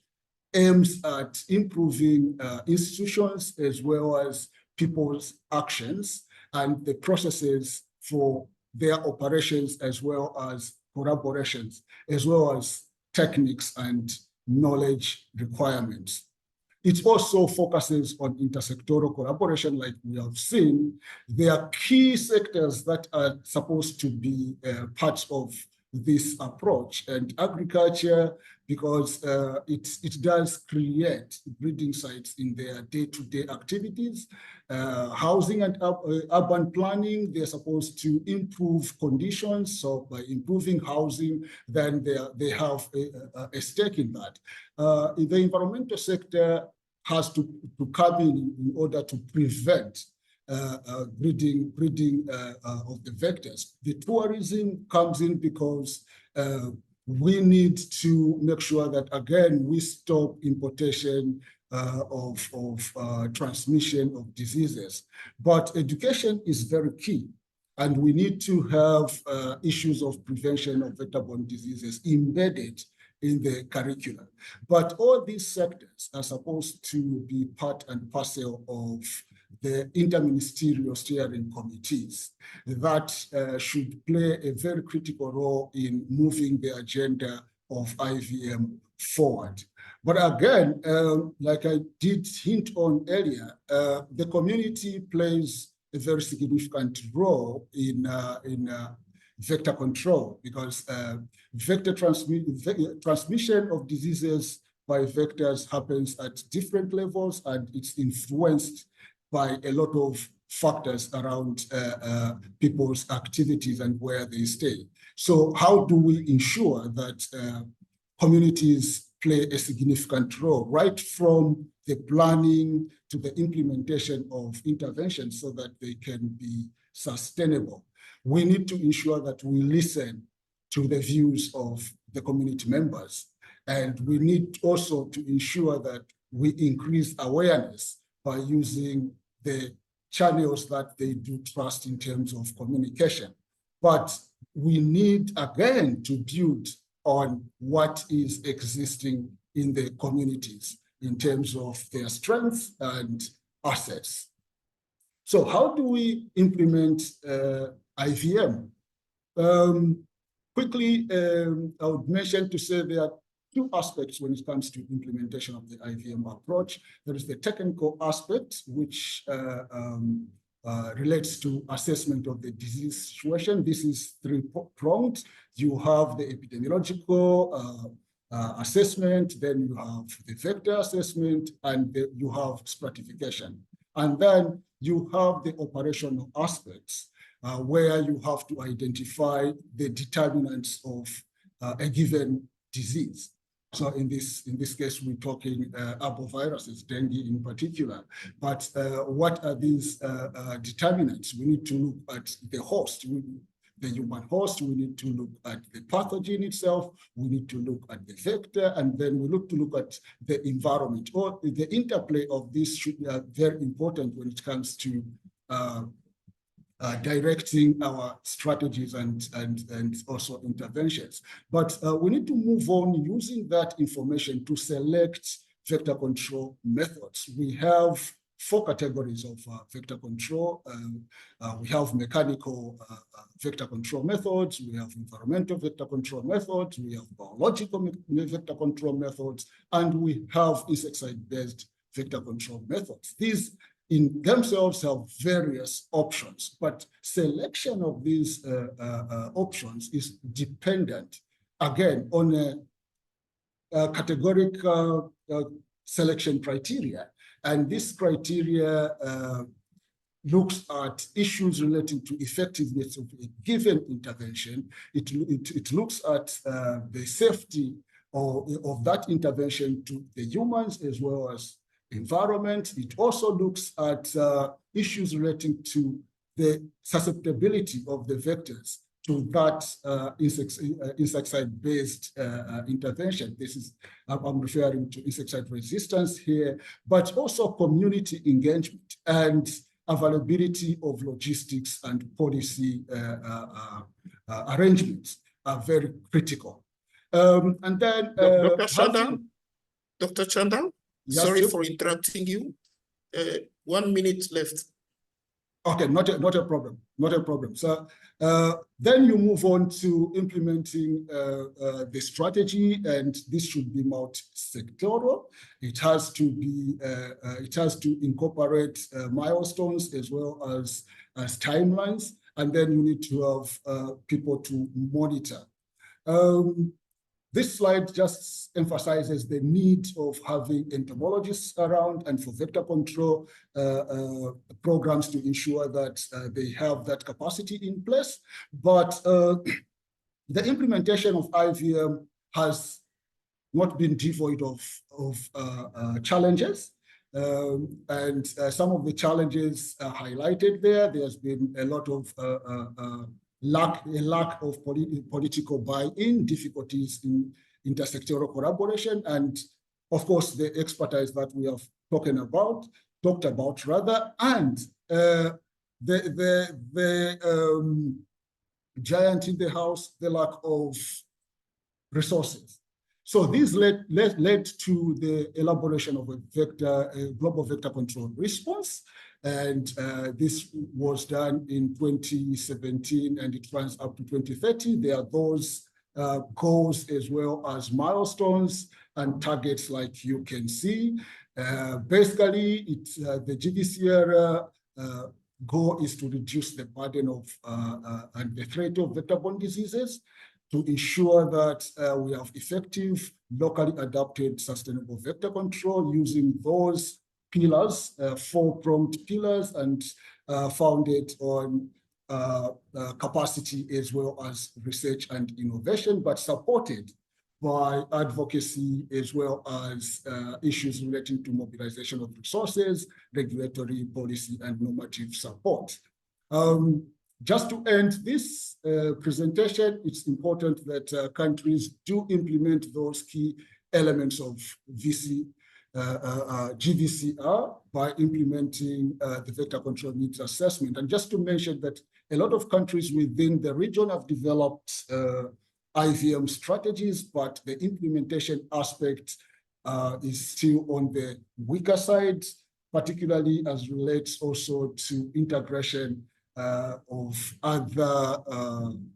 aims at improving institutions as well as people's actions and the processes for their operations, as well as collaborations, as well as techniques and knowledge requirements. It also focuses on intersectoral collaboration, like we have seen. There are key sectors that are supposed to be parts of this approach, and agriculture, because it does create breeding sites in their day-to-day activities. Housing and urban planning, they're supposed to improve conditions. So by improving housing, then they have a stake in that. In the environmental sector has to come in order to prevent breeding of the vectors. The tourism comes in because we need to make sure that, again, we stop importation of transmission of diseases. But education is very key, and we need to have issues of prevention of vector-borne diseases embedded in the curriculum. But all these sectors are supposed to be part and parcel of the interministerial steering committees that should play a very critical role in moving the agenda of IVM forward. But again, like I did hint on earlier, the community plays a very significant role in vector control, because vector transmission of diseases by vectors happens at different levels, and it's influenced by a lot of factors around people's activities and where they stay. So how do we ensure that communities play a significant role, right from the planning to the implementation of interventions, so that they can be sustainable? We need to ensure that we listen to the views of the community members. And we need also to ensure that we increase awareness by using the channels that they do trust in terms of communication. But we need again to build on what is existing in the communities in terms of their strengths and assets. So how do we implement IVM? Quickly, I would mention to say there are two aspects when it comes to implementation of the IVM approach. There is the technical aspect, which relates to assessment of the disease situation. This is three-pronged. You have the epidemiological assessment, then you have the vector assessment, and you have stratification. And then you have the operational aspects, where you have to identify the determinants of a given disease. So in this case, we're talking arboviruses, dengue in particular. But what are these determinants? We need to look at the host, the human host. We need to look at the pathogen itself. We need to look at the vector, and then we look at the environment. Or the interplay of this should be very important when it comes to directing our strategies and also interventions. But we need to move on using that information to select vector control methods. We have 4 categories of vector control. We have mechanical vector control methods, we have environmental vector control methods, we have biological vector control methods, and we have insecticide-based vector control methods. These in themselves have various options, but selection of these options is dependent, again, on a categorical selection criteria. And this criteria looks at issues relating to effectiveness of a given intervention. It looks at the safety of that intervention to the humans as well as environment. It also looks at issues relating to the susceptibility of the vectors to that insecticide-based intervention. This is, I'm referring to insecticide resistance here, but also community engagement and availability of logistics and policy arrangements are very critical. And then Dr. Chanda, yes, sorry sir? for interrupting you. 1 minute left. Okay, not a problem, not a problem. So then you move on to implementing the strategy, and this should be multi-sectoral. It has to be, it has to incorporate milestones as well as timelines, and then you need to have people to monitor. This slide just emphasizes the need of having entomologists around and for vector control programs to ensure that they have that capacity in place. But the implementation of IVM has not been devoid of challenges. And some of the challenges are highlighted there. There's been a lot of lack of political buy-in, difficulties in intersectoral collaboration, and of course the expertise that we have talked about, and the giant in the house, the lack of resources. So this led to the elaboration of a global vector control response. And this was done in 2017 and it runs up to 2030. There are those goals as well as milestones and targets like you can see. Basically, the GVCR goal is to reduce the burden of and the threat of vector-borne diseases, to ensure that we have effective, locally adapted, sustainable vector control using those pillars, 4-pronged pillars, and founded on capacity as well as research and innovation, but supported by advocacy as well as issues relating to mobilization of resources, regulatory policy, and normative support. Just to end this presentation, it's important that countries do implement those key elements of GVCR by implementing the vector control needs assessment. And just to mention that a lot of countries within the region have developed IVM strategies, but the implementation aspect is still on the weaker side, particularly as relates also to integration of other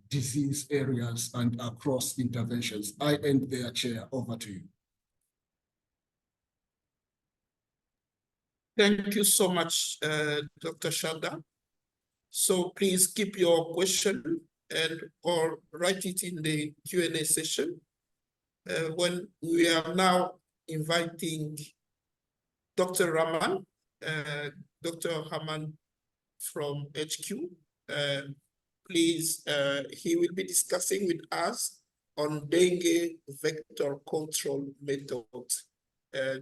disease areas and across interventions. I end there, Chair. Over to you. Thank you so much, Dr. Shanda. So please keep your question and or write it in the Q&A session. When we are now inviting Dr. Rahman, Dr. Rahman from HQ, please, he will be discussing with us on dengue vector control method.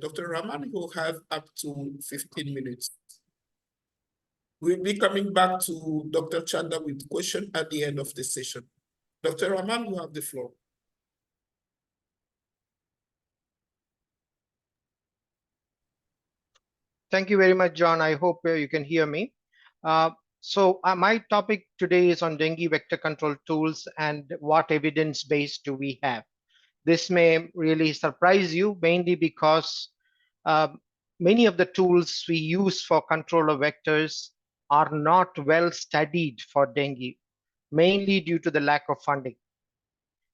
Dr. Rahman, you have up to 15 minutes. We'll be coming back to Dr. Chanda with question at the end of the session. Dr. Rahman, you have the floor. Thank you very much, John. I hope you can hear me. My topic today is on dengue vector control tools and what evidence base do we have. This may really surprise you, mainly because many of the tools we use for control of vectors are not well studied for dengue, mainly due to the lack of funding.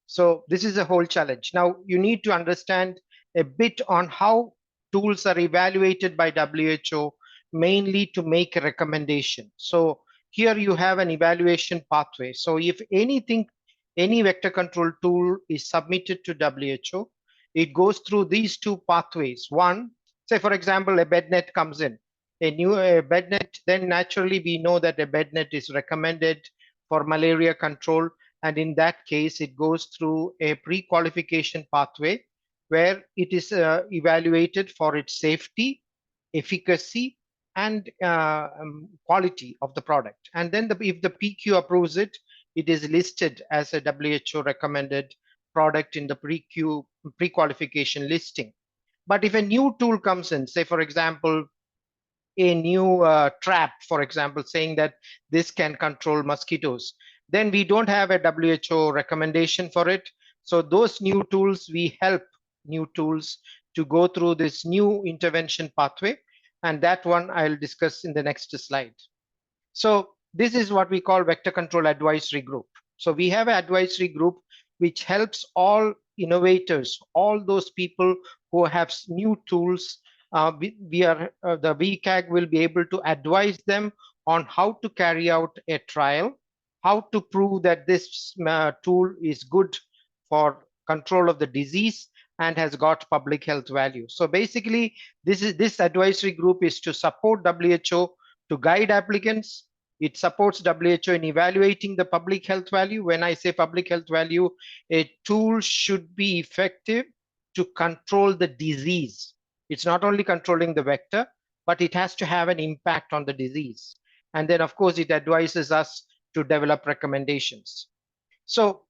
So this is a whole challenge. Now you need to understand a bit on how tools are evaluated by WHO, mainly to make a recommendation. So here you have an evaluation pathway. So if any vector control tool is submitted to WHO, it goes through these two pathways. One, say for example, a bed net comes in. A new bed net, then naturally we know that a bed net is recommended for malaria control. And in that case, it goes through a pre-qualification pathway where it is evaluated for its safety, efficacy, and quality of the product. And then if the PQ approves it, it is listed as a WHO recommended product in the pre-qualification listing. But if a new tool comes in, say for example, a new trap, for example, saying that this can control mosquitoes, then we don't have a WHO recommendation for it. So those new tools, we help new tools to go through this new intervention pathway. And that one I'll discuss in the next slide. So this is what we call vector control advisory group. So we have an advisory group which helps all innovators, all those people who have new tools. The VCAG will be able to advise them on how to carry out a trial, how to prove that this tool is good for control of the disease and has got public health value. So basically, this advisory group is to support WHO to guide applicants. It supports WHO in evaluating the public health value. When I say public health value, a tool should be effective to control the disease. It's not only controlling the vector, but it has to have an impact on the disease. And then, of course, it advises us to develop recommendations. So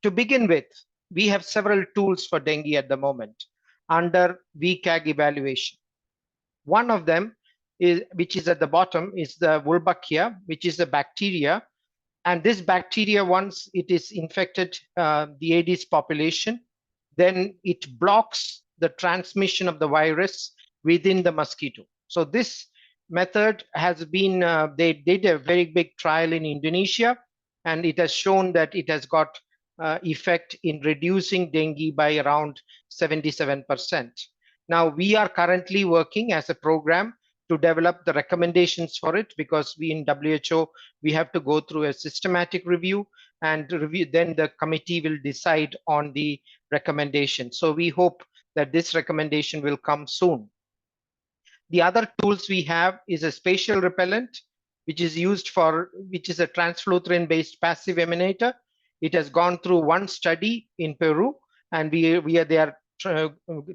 to begin with, we have several tools for dengue at the moment under VCAG evaluation. One of them, which is at the bottom, is the Wolbachia, which is a bacteria. And this bacteria, once it is infected the Aedes population, then it blocks the transmission of the virus within the mosquito. So this method has been, they did a very big trial in Indonesia, and it has shown that it has got effect in reducing dengue by around 77%. Now we are currently working as a program to develop the recommendations for it, because we in WHO, we have to go through a systematic review and then the committee will decide on the recommendation. So we hope that this recommendation will come soon. The other tools we have is a spatial repellent, which is used for, which is a transfluthrine based passive emanator. It has gone through one study in Peru, and they are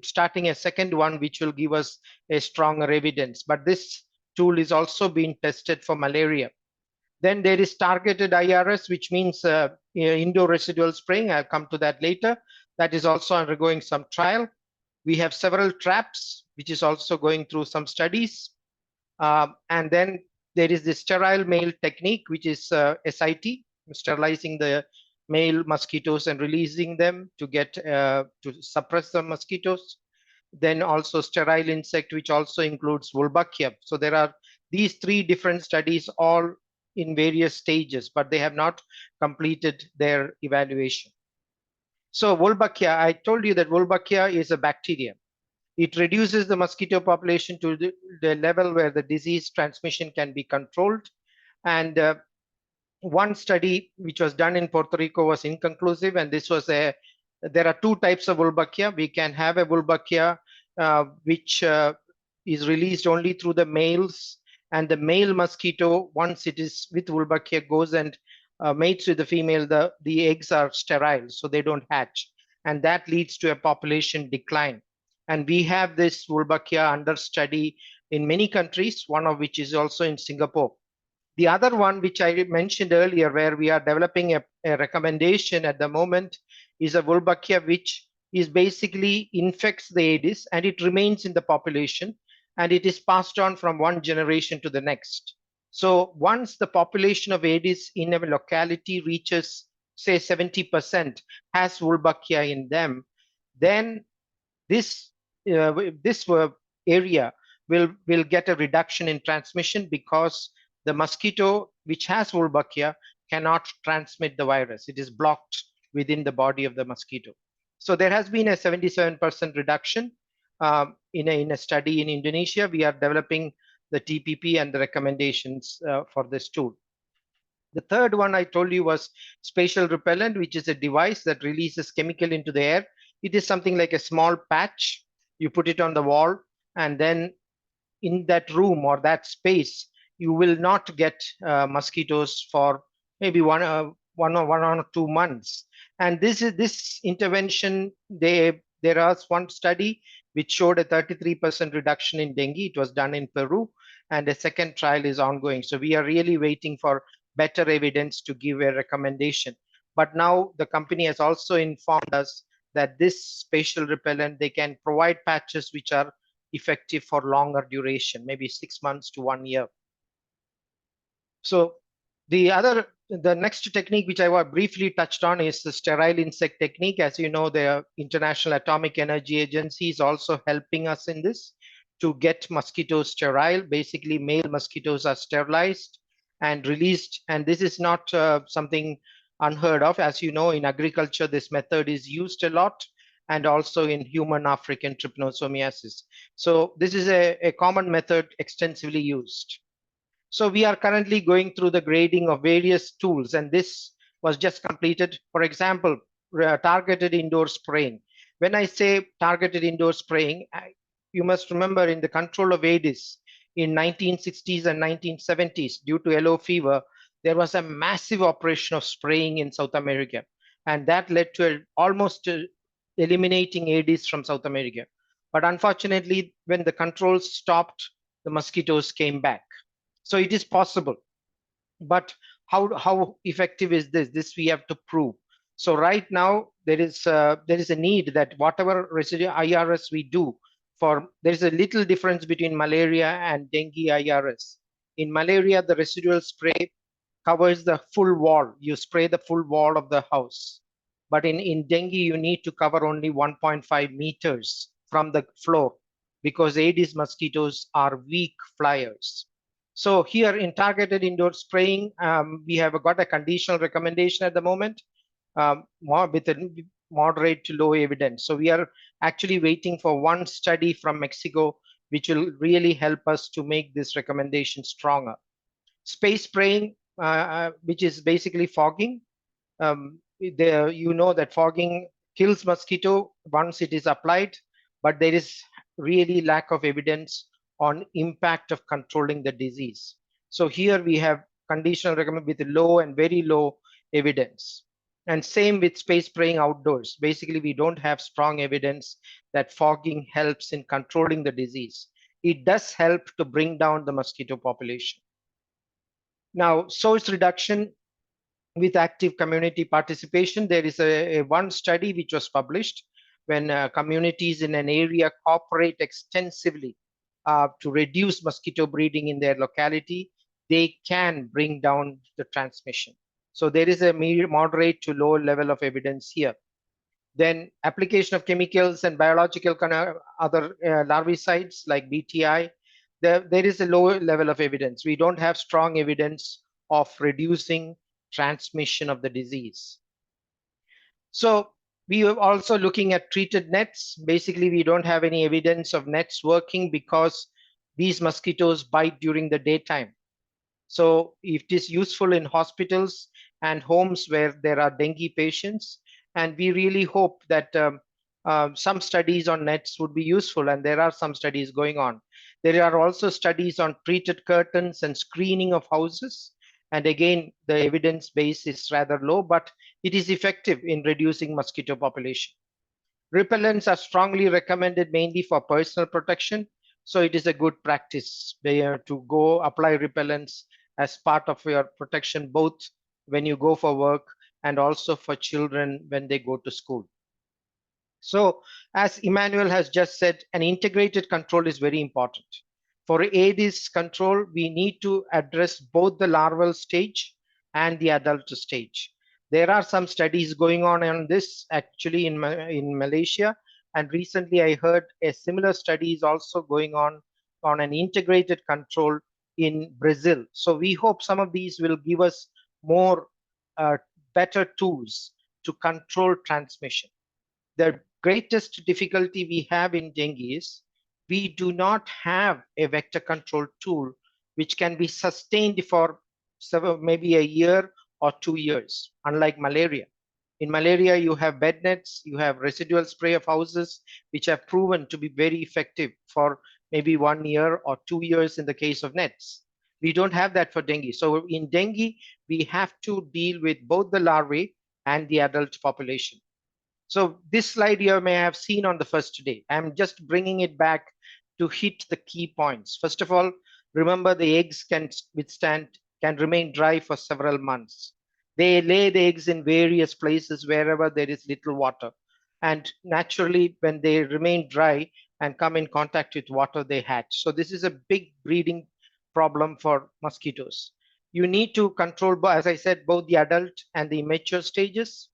starting a second one, which will give us a stronger evidence. But this tool is also being tested for malaria. Then there is targeted IRS, which means indoor residual spraying. I'll come to that later. That is also undergoing some trial. We have several traps, which is also going through some studies. And then there is the sterile male technique, which is SIT, sterilizing the male mosquitoes and releasing them to get to suppress the mosquitoes. Then also sterile insect, which also includes Wolbachia. So there are these three different studies, all in various stages, but they have not completed their evaluation. So Wolbachia, I told you that Wolbachia is a bacteria. It reduces the mosquito population to the level where the disease transmission can be controlled. And one study which was done in Puerto Rico was inconclusive, and this was there are two types of Wolbachia. We can have a Wolbachia which is released only through the males, and the male mosquito, once it is with Wolbachia, goes and mates with the female. The eggs are sterile, so they don't hatch, and that leads to a population decline. And we have this Wolbachia under study in many countries, one of which is also in Singapore. The other one, which I mentioned earlier, where we are developing a recommendation at the moment, is a Wolbachia which is basically infects the Aedes and it remains in the population and it is passed on from one generation to the next. So once the population of Aedes in a locality reaches, say, 70% has Wolbachia in them, then this area will get a reduction in transmission because the mosquito which has Wolbachia cannot transmit the virus. It is blocked within the body of the mosquito. So there has been a 77% reduction in a study in Indonesia. We are developing the TPP and the recommendations for this tool. The third one I told you was spatial repellent, which is a device that releases chemical into the air. It is something like a small patch. You put it on the wall, and then in that room or that space, you will not get mosquitoes for maybe one or 2 months. And this intervention, there was one study which showed a 33% reduction in dengue. It was done in Peru, and a second trial is ongoing. So we are really waiting for better evidence to give a recommendation. But now the company has also informed us that this spatial repellent, they can provide patches which are effective for longer duration, maybe 6 months to 1 year. So the next technique which I briefly touched on is the sterile insect technique. As you know, the International Atomic Energy Agency is also helping us in this to get mosquitoes sterile. Basically, male mosquitoes are sterilized and released, and this is not something unheard of. As you know, in agriculture, this method is used a lot, and also in human African trypanosomiasis. So this is a common method extensively used. So we are currently going through the grading of various tools, and this was just completed. For example, targeted indoor spraying. When I say targeted indoor spraying, you must remember in the control of Aedes in 1960s and 1970s, due to yellow fever, there was a massive operation of spraying in South America, and that led to almost eliminating Aedes from South America. But unfortunately, when the controls stopped, the mosquitoes came back. So it is possible, but how effective is this? This we have to prove. So right now there is a need that whatever residual IRS we do there is a little difference between malaria and dengue IRS. In malaria, the residual spray covers the full wall. You spray the full wall of the house. But in dengue, you need to cover only 1.5 meters from the floor because Aedes mosquitoes are weak flyers. So here in targeted indoor spraying, we have got a conditional recommendation at the moment with a moderate to low evidence. So we are actually waiting for one study from Mexico, which will really help us to make this recommendation stronger. Space spraying, which is basically fogging. You know that fogging kills mosquito once it is applied, but there is really lack of evidence on impact of controlling the disease. So here we have conditional recommendation with low and very low evidence. And same with space spraying outdoors. Basically, we don't have strong evidence that fogging helps in controlling the disease. It does help to bring down the mosquito population. Now, source reduction with active community participation. There is one study which was published when communities in an area cooperate extensively to reduce mosquito breeding in their locality. they can bring down the transmission. So there is a moderate to low level of evidence here. Then application of chemicals and biological other larvicides like BTI, there is a low level of evidence. We don't have strong evidence of reducing transmission of the disease. So we are also looking at treated nets. Basically, we don't have any evidence of nets working because these mosquitoes bite during the daytime. So it is useful in hospitals and homes where there are dengue patients. And we really hope that some studies on nets would be useful, and there are some studies going on. There are also studies on treated curtains and screening of houses. And again, the evidence base is rather low, but it is effective in reducing mosquito population. Repellents are strongly recommended mainly for personal protection. So it is a good practice to go apply repellents as part of your protection, both when you go for work and also for children when they go to school. So as Emmanuel has just said, an integrated control is very important. For Aedes control, we need to address both the larval stage and the adult stage. There are some studies going on this actually in Malaysia, and recently I heard a similar study is also going on an integrated control in Brazil. So we hope some of these will give us more better tools to control transmission. The greatest difficulty we have in dengue is we do not have a vector control tool which can be sustained for maybe a year or 2 years, unlike malaria. In malaria, you have bed nets, you have residual spray of houses, which have proven to be very effective for maybe 1 year or 2 years in the case of nets. We don't have that for dengue. So in dengue, we have to deal with both the larvae and the adult population. So this slide you may have seen on the first day. I'm just bringing it back to hit the key points. First of all, remember the eggs can remain dry for several months. They lay the eggs in various places wherever there is little water. And naturally, when they remain dry and come in contact with water, they hatch. So this is a big breeding problem for mosquitoes. You need to control, as I said, both the adult and the immature stages.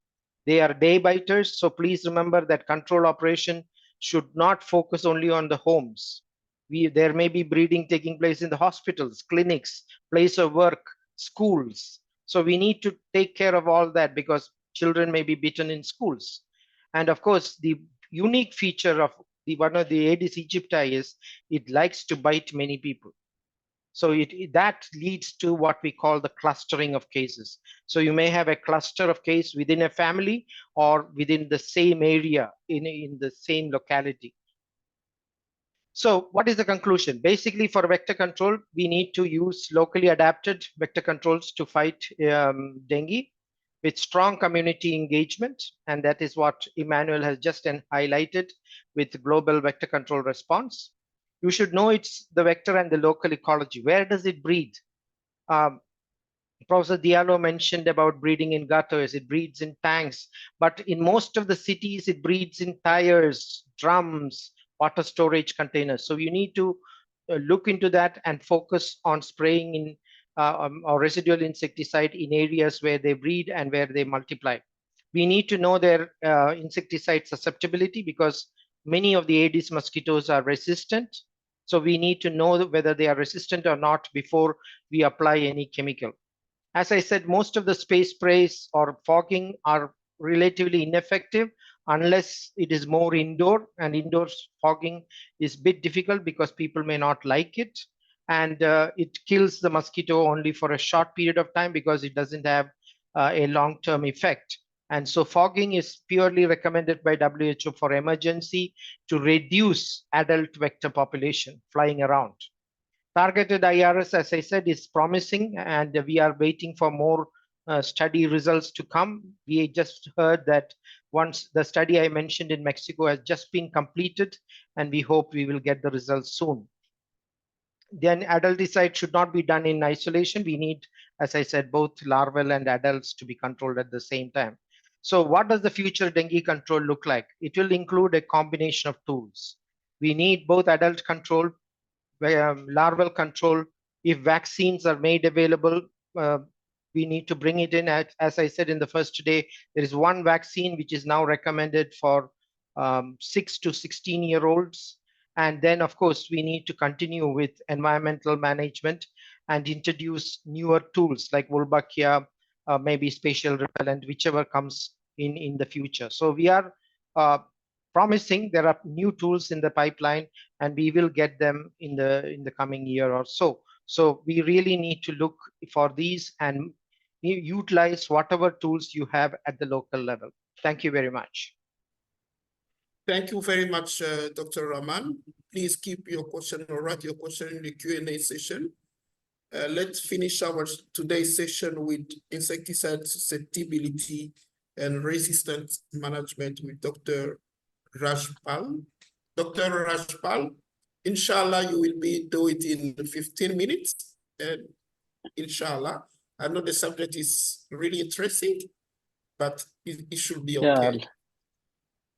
They are day biters, so please remember that control operation should not focus only on the homes. There may be breeding taking place in the hospitals, clinics, place of work, schools. So we need to take care of all that because children may be bitten in schools. And of course, the unique feature of one of the Aedes aegypti is it likes to bite many people. So that leads to what we call the clustering of cases. So you may have a cluster of case within a family or within the same area in the same locality. So what is the conclusion? Basically, for vector control, we need to use locally adapted vector controls to fight dengue with strong community engagement. And that is what Emmanuel has just highlighted with global vector control response. You should know it's the vector and the local ecology. Where does it breed? Professor Diallo mentioned about breeding in gutters. It breeds in tanks, but in most of the cities, it breeds in tires, drums, water storage containers. So you need to look into that and focus on spraying in or residual insecticide in areas where they breed and where they multiply. We need to know their insecticide susceptibility because many of the Aedes mosquitoes are resistant. So we need to know whether they are resistant or not before we apply any chemical. As I said, most of the space sprays or fogging are relatively ineffective unless it is more indoor, and indoor fogging is a bit difficult because people may not like it. And it kills the mosquito only for a short period of time because it doesn't have a long-term effect. And so fogging is purely recommended by WHO for emergency to reduce adult vector population flying around. Targeted IRS, as I said, is promising, and we are waiting for more study results to come. We just heard that once the study I mentioned in Mexico has just been completed, and we hope we will get the results soon. Then adulticide should not be done in isolation. We need, as I said, both larval and adults to be controlled at the same time. So what does the future dengue control look like? It will include a combination of tools. We need both adult control, larval control, If vaccines are made available, we need to bring it in. As I said in the first day, there is one vaccine which is now recommended for 6 to 16-year-olds. And then, of course, we need to continue with environmental management and introduce newer tools like Wolbachia, maybe spatial repellent, whichever comes in the future. So we are promising there are new tools in the pipeline, and we will get them in the coming year or so. So we really need to look for these and utilize whatever tools you have at the local level. Thank you very much. Thank you very much, Dr. Rahman. Please keep your question or write your question in the Q&A session. Let's finish our today's session with insecticide susceptibility and resistance management with Dr. Rajpal. Dr. Rajpal, inshallah, you will do it in 15 minutes. And inshallah, I know the subject is really interesting, but it should be okay. Yeah,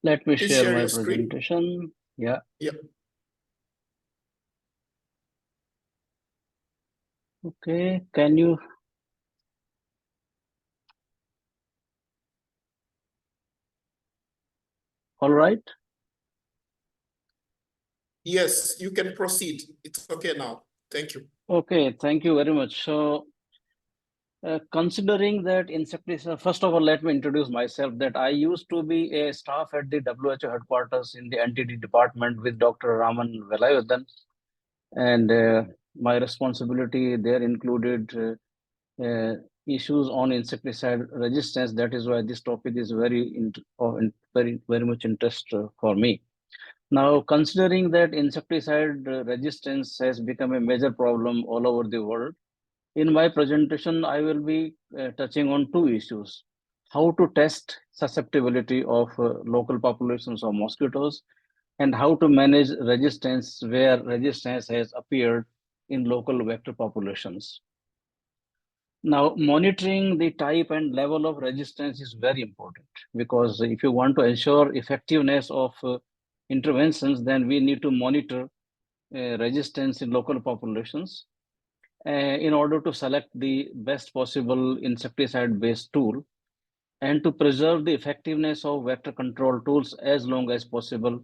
let me Please share my your screen. presentation. Yeah. Yep. Okay, can you? All right. Yes, you can proceed. It's okay now. Thank you. Okay, thank you very much. So, considering that insecticide, first of all, let me introduce myself that I used to be a staff at the WHO headquarters in the NTD department with Dr. Raman Velayudan. And my responsibility there included issues on insecticide resistance. That is why this topic is very much interest for me. Now, considering that insecticide resistance has become a major problem all over the world, in my presentation, I will be touching on two issues: how to test susceptibility of local populations of mosquitoes, and how to manage resistance where resistance has appeared in local vector populations. Now, monitoring the type and level of resistance is very important, because if you want to ensure effectiveness of interventions, then we need to monitor resistance in local populations in order to select the best possible insecticide-based tool and to preserve the effectiveness of vector control tools as long as possible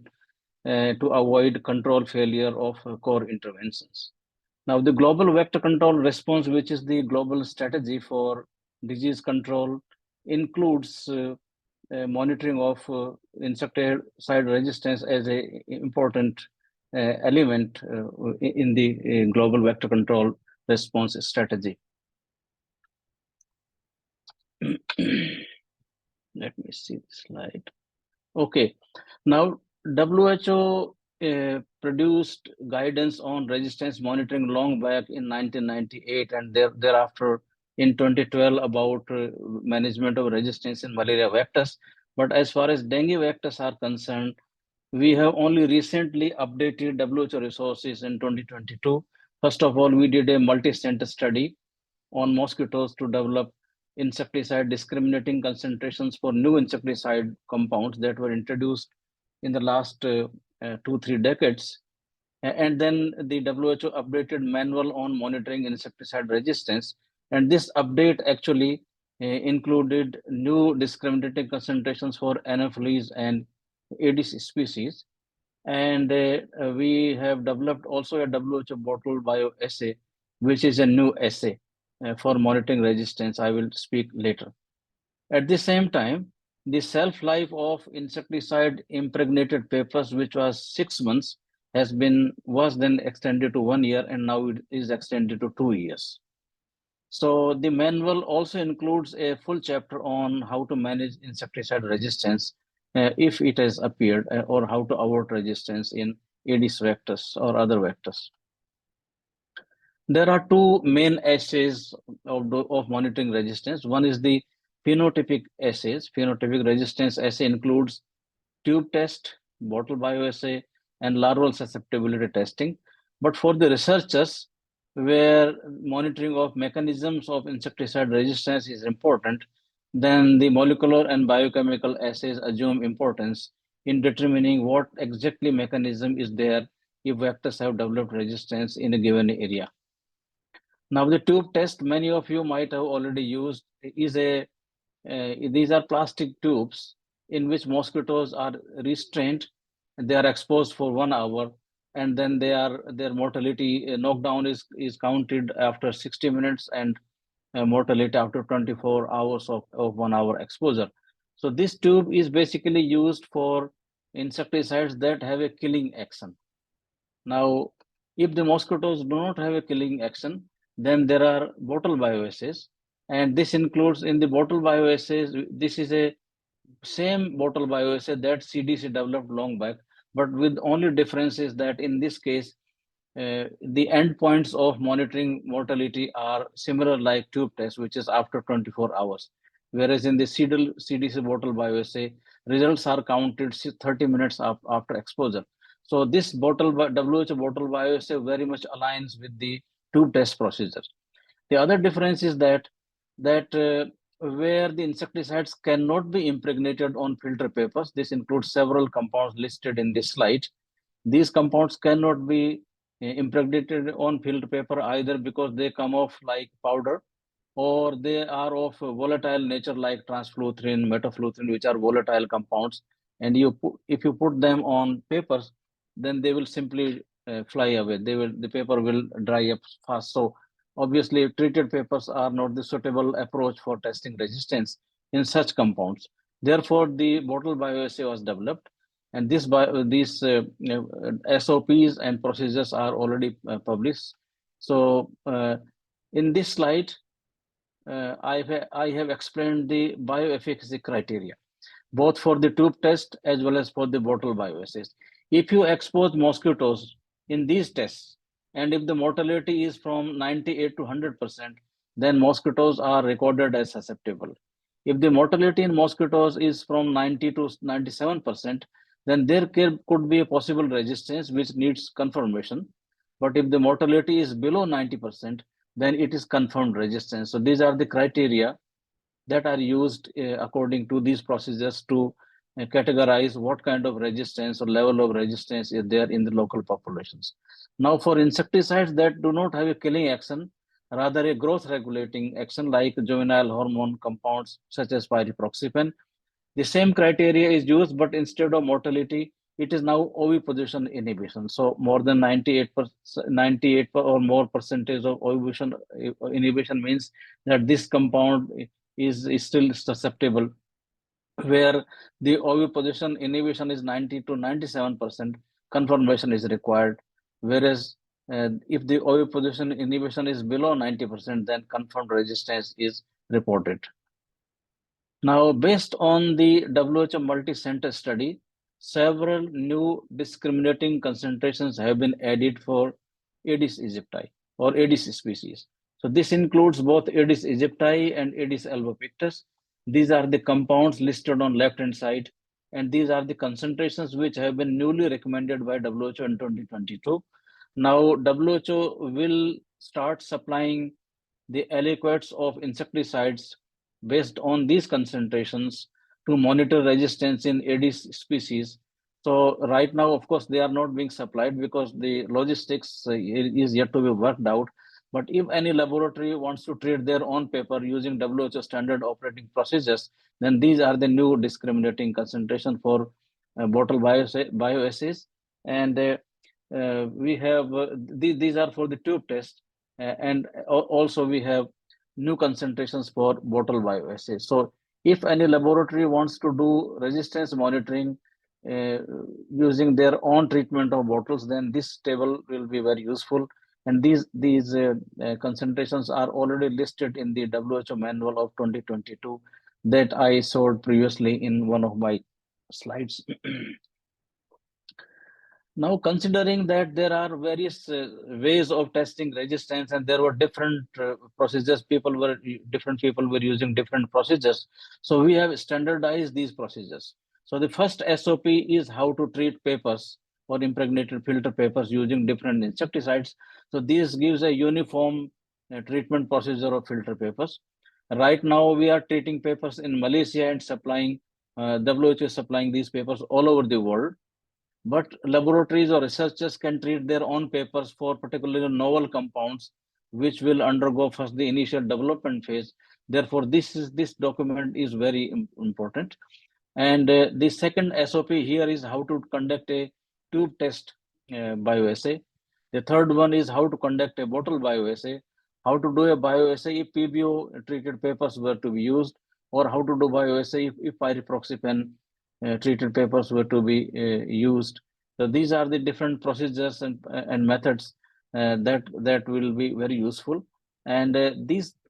to avoid control failure of core interventions. Now, the global vector control response, which is the global strategy for disease control, includes monitoring of insecticide resistance as an important element in the global vector control response strategy. Let me see the slide. Okay, now WHO produced guidance on resistance monitoring long back in 1998, and thereafter in 2012 about management of resistance in malaria vectors. But as far as dengue vectors are concerned, we have only recently updated WHO resources in 2022. First of all, we did a multi-center study on mosquitoes to develop insecticide discriminating concentrations for new insecticide compounds that were introduced in the last 2-3 decades. And then the WHO updated manual on monitoring insecticide resistance. And this update actually included new discriminating concentrations for Anopheles and Aedes species. And we have developed also a WHO bottle bioassay, which is a new assay for monitoring resistance. I will speak later. At the same time, the shelf-life of insecticide impregnated papers, which was 6 months, was then extended to 1 year, and now it is extended to 2 years. So the manual also includes a full chapter on how to manage insecticide resistance if it has appeared, or how to avoid resistance in Aedes vectors or other vectors. There are two main assays of monitoring resistance. One is the phenotypic assays. Phenotypic resistance assay includes tube test, bottle bioassay, and larval susceptibility testing. But for the researchers, where monitoring of mechanisms of insecticide resistance is important, then the molecular and biochemical assays assume importance in determining what exactly mechanism is there if vectors have developed resistance in a given area. Now the tube test, many of you might have already used, is a these are plastic tubes in which mosquitoes are restrained. They are exposed for 1 hour, and then their mortality knockdown is counted after 60 minutes, and mortality after 24 hours of 1 hour exposure. So this tube is basically used for insecticides that have a killing action. Now, if the mosquitoes do not have a killing action, then there are bottle bioassays, and this includes in the bottle bioassays, this is a same bottle bioassay that CDC developed long back, but with only difference is that in this case, the endpoints of monitoring mortality are similar like tube test, which is after 24 hours. Whereas in the CDC bottle bioassay, results are counted 30 minutes after exposure. So this WHO bottle bioassay very much aligns with the tube test procedure. The other difference is that where the insecticides cannot be impregnated on filter papers, this includes several compounds listed in this slide. These compounds cannot be impregnated on filter paper either because they come off like powder, or they are of volatile nature like transfluorine, metafluorine, which are volatile compounds. And if you put them on papers, then they will simply fly away. The paper will dry up fast. So obviously treated papers are not the suitable approach for testing resistance in such compounds. Therefore, the bottle bioassay was developed, and these SOPs and procedures are already published. So in this slide, I have explained the bioefficacy criteria, both for the tube test as well as for the bottle bioassays. If you expose mosquitoes in these tests, and if the mortality is from 98 to 100%, then mosquitoes are recorded as susceptible. If the mortality in mosquitoes is from 90 to 97%, then there could be a possible resistance which needs confirmation. But if the mortality is below 90%, then it is confirmed resistance. So these are the criteria that are used according to these procedures to categorize what kind of resistance or level of resistance is there in the local populations. Now, for insecticides that do not have a killing action, rather a growth regulating action like juvenile hormone compounds such as pyriproxyfen, the same criteria is used, but instead of mortality, it is now oviposition inhibition. So more than 98 or more percentage of oviposition inhibition means that this compound is still susceptible. Where the oviposition inhibition is 90 to 97%, confirmation is required. Whereas if the oviposition inhibition is below 90%, then confirmed resistance is reported. Now, based on the WHO multi-center study, several new discriminating concentrations have been added for Aedes aegypti or Aedes species. So this includes both Aedes aegypti and Aedes albopictus. These are the compounds listed on left-hand side, and these are the concentrations which have been newly recommended by WHO in 2022. Now, WHO will start supplying the aliquots of insecticides based on these concentrations to monitor resistance in Aedes species. So right now, of course, they are not being supplied because the logistics is yet to be worked out. But if any laboratory wants to treat their own paper using WHO standard operating procedures, then these are the new discriminating concentration for bottle bioassays. And we have, these are for the tube test. And also we have new concentrations for bottle bioassays. So if any laboratory wants to do resistance monitoring using their own treatment of bottles, then this table will be very useful. And these concentrations are already listed in the WHO manual of 2022 that I showed previously in one of my slides. Now, considering that there are various ways of testing resistance and there were different procedures, different people were using different procedures. So we have standardized these procedures. So the first SOP is how to treat papers or impregnated filter papers using different insecticides. So this gives a uniform treatment procedure of filter papers. Right now, we are treating papers in Malaysia and supplying, WHO is supplying these papers all over the world. But laboratories or researchers can treat their own papers for particularly novel compounds which will undergo first the initial development phase. Therefore, this document is very important. And the second SOP here is how to conduct a tube test bioassay. The third one is how to conduct a bottle bioassay, how to do a bioassay if PBO treated papers were to be used, or how to do bioassay if pyriproxyfen treated papers were to be used. So these are the different procedures and methods that will be very useful. And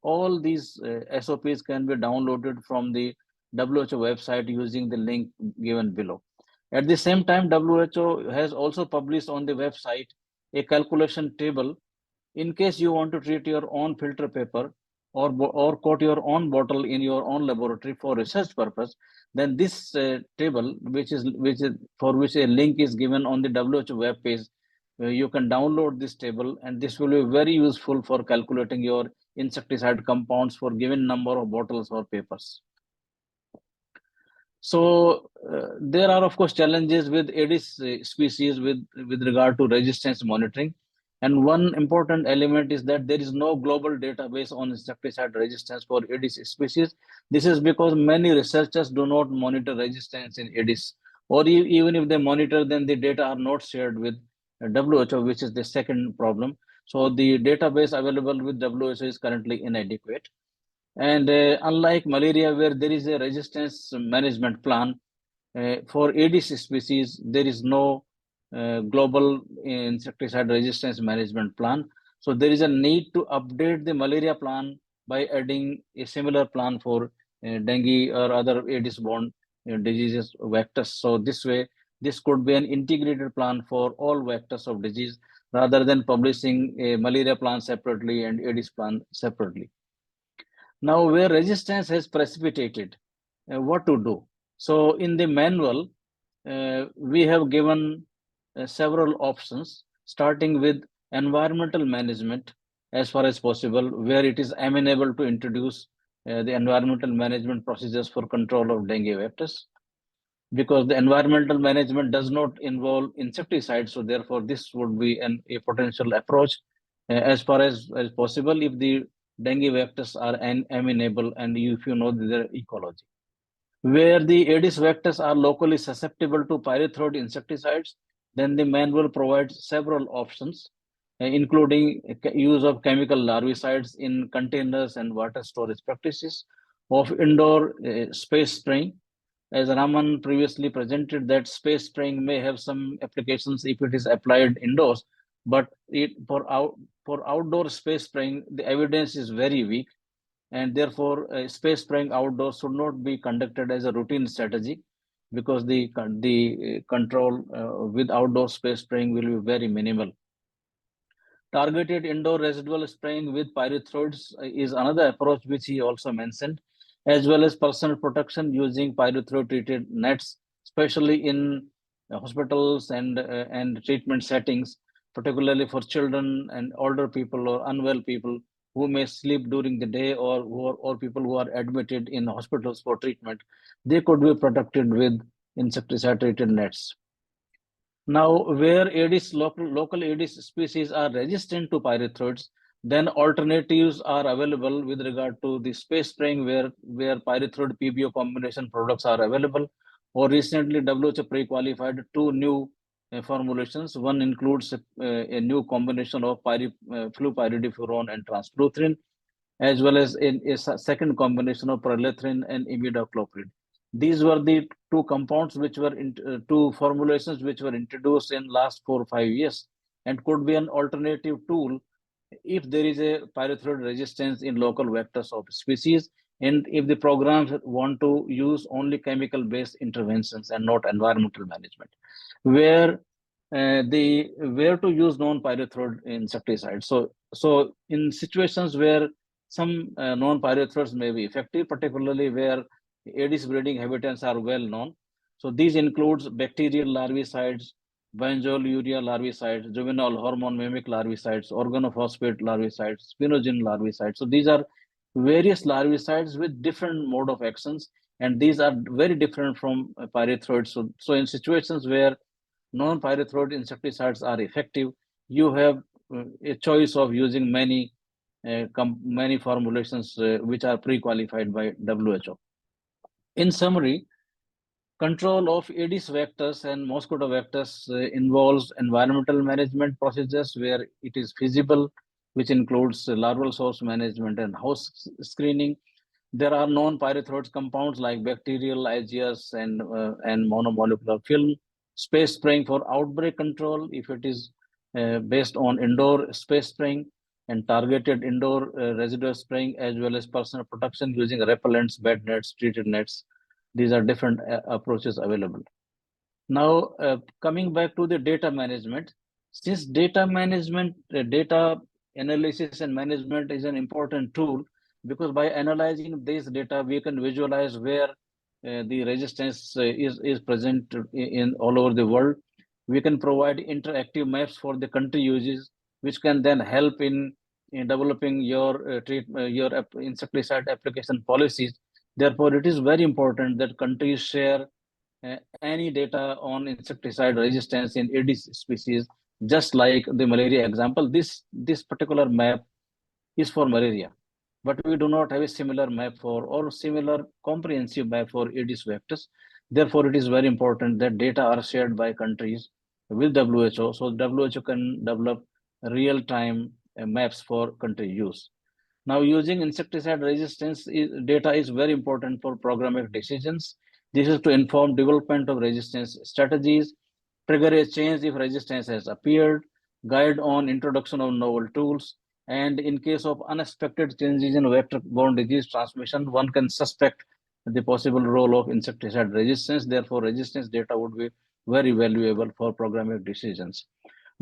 all these SOPs can be downloaded from the WHO website using the link given below. At the same time, WHO has also published on the website a calculation table in case you want to treat your own filter paper or coat your own bottle in your own laboratory for research purpose. Then this table, which is for which a link is given on the WHO web page, you can download this table, and this will be very useful for calculating your insecticide compounds for given number of bottles or papers. So there are, of course, challenges with Aedes species with regard to resistance monitoring. And one important element is that there is no global database on insecticide resistance for Aedes species. This is because many researchers do not monitor resistance in Aedes, or even if they monitor, then the data are not shared with WHO, which is the second problem. So the database available with WHO is currently inadequate. And unlike malaria, where there is a resistance management plan, for Aedes species, there is no global insecticide resistance management plan. So there is a need to update the malaria plan by adding a similar plan for dengue or other Aedes-borne diseases vectors. So this way, this could be an integrated plan for all vectors of disease rather than publishing a malaria plan separately and Aedes plan separately. Now, where resistance has precipitated, what to do? So in the manual, we have given several options, starting with environmental management as far as possible, where it is amenable to introduce the environmental management procedures for control of dengue vectors. Because the environmental management does not involve insecticides, so therefore this would be a potential approach as far as possible if the dengue vectors are amenable and if you know their ecology. Where the Aedes vectors are locally susceptible to pyrethroid insecticides, then the manual provides several options, including use of chemical larvicides in containers and water storage practices, of indoor space spraying. As Raman previously presented, that space spraying may have some applications if it is applied indoors, but for outdoor space spraying, the evidence is very weak, and therefore space spraying outdoors should not be conducted as a routine strategy, because the control with outdoor space spraying will be very minimal. Targeted indoor residual spraying with pyrethroids is another approach which he also mentioned, as well as personal protection using pyrethroid treated nets, especially in hospitals and treatment settings, particularly for children and older people or unwell people who may sleep during the day, or people who are admitted in hospitals for treatment. They could be protected with insecticide treated nets. Now, where Aedes, local Aedes species are resistant to pyrethroids, then alternatives are available with regard to the space spraying where pyrethroid PBO combination products are available. Or recently, WHO pre-qualified 2 new formulations. One includes a new combination of flupyridopyron and transfluthrin, as well as a second combination of pyrethrin and imidacloprid. These were the 2 compounds which were 2 formulations which were introduced in last 4 or 5 years, and could be an alternative tool if there is a pyrethroid resistance in local vectors of species, and if the programs want to use only chemical-based interventions and not environmental management, where to use non-pyrethroid insecticides. So in situations where some non-pyrethroids may be effective, particularly where Aedes breeding habitats are well known. So these includes bacterial larvicides, benzoylurea larvicides, juvenile hormone mimic larvicides, organophosphate larvicides, spinogen larvicides. So these are various larvicides with different mode of actions, and these are very different from pyrethroids. So in situations where non-pyrethroid insecticides are effective, you have a choice of using many many formulations which are pre-qualified by WHO. In summary, control of Aedes vectors and mosquito vectors involves environmental management procedures where it is feasible, which includes larval source management and host screening. There are known pyrethroid compounds like bacterial, IGS, and monomolecular film. Space spraying for outbreak control, if it is based on indoor space spraying, and targeted indoor residual spraying, as well as personal protection using repellents, bed nets, treated nets. These are different approaches available. Now, coming back to the data management, since data management, data analysis and management is an important tool, because by analyzing this data, we can visualize where the resistance is present in all over the world. We can provide interactive maps for the country uses, which can then help in developing your insecticide application policies. Therefore, it is very important that countries share any data on insecticide resistance in Aedes species, just like the malaria example. This particular map is for malaria, but we do not have a similar map or similar comprehensive map for Aedes vectors. Therefore, it is very important that data are shared by countries with WHO, so WHO can develop real-time maps for country use. Now, using insecticide resistance data is very important for programmatic decisions. This is to inform development of resistance strategies, trigger a change if resistance has appeared, guide on introduction of novel tools, and in case of unexpected changes in vector-borne disease transmission, one can suspect the possible role of insecticide resistance. Therefore, resistance data would be very valuable for programmatic decisions.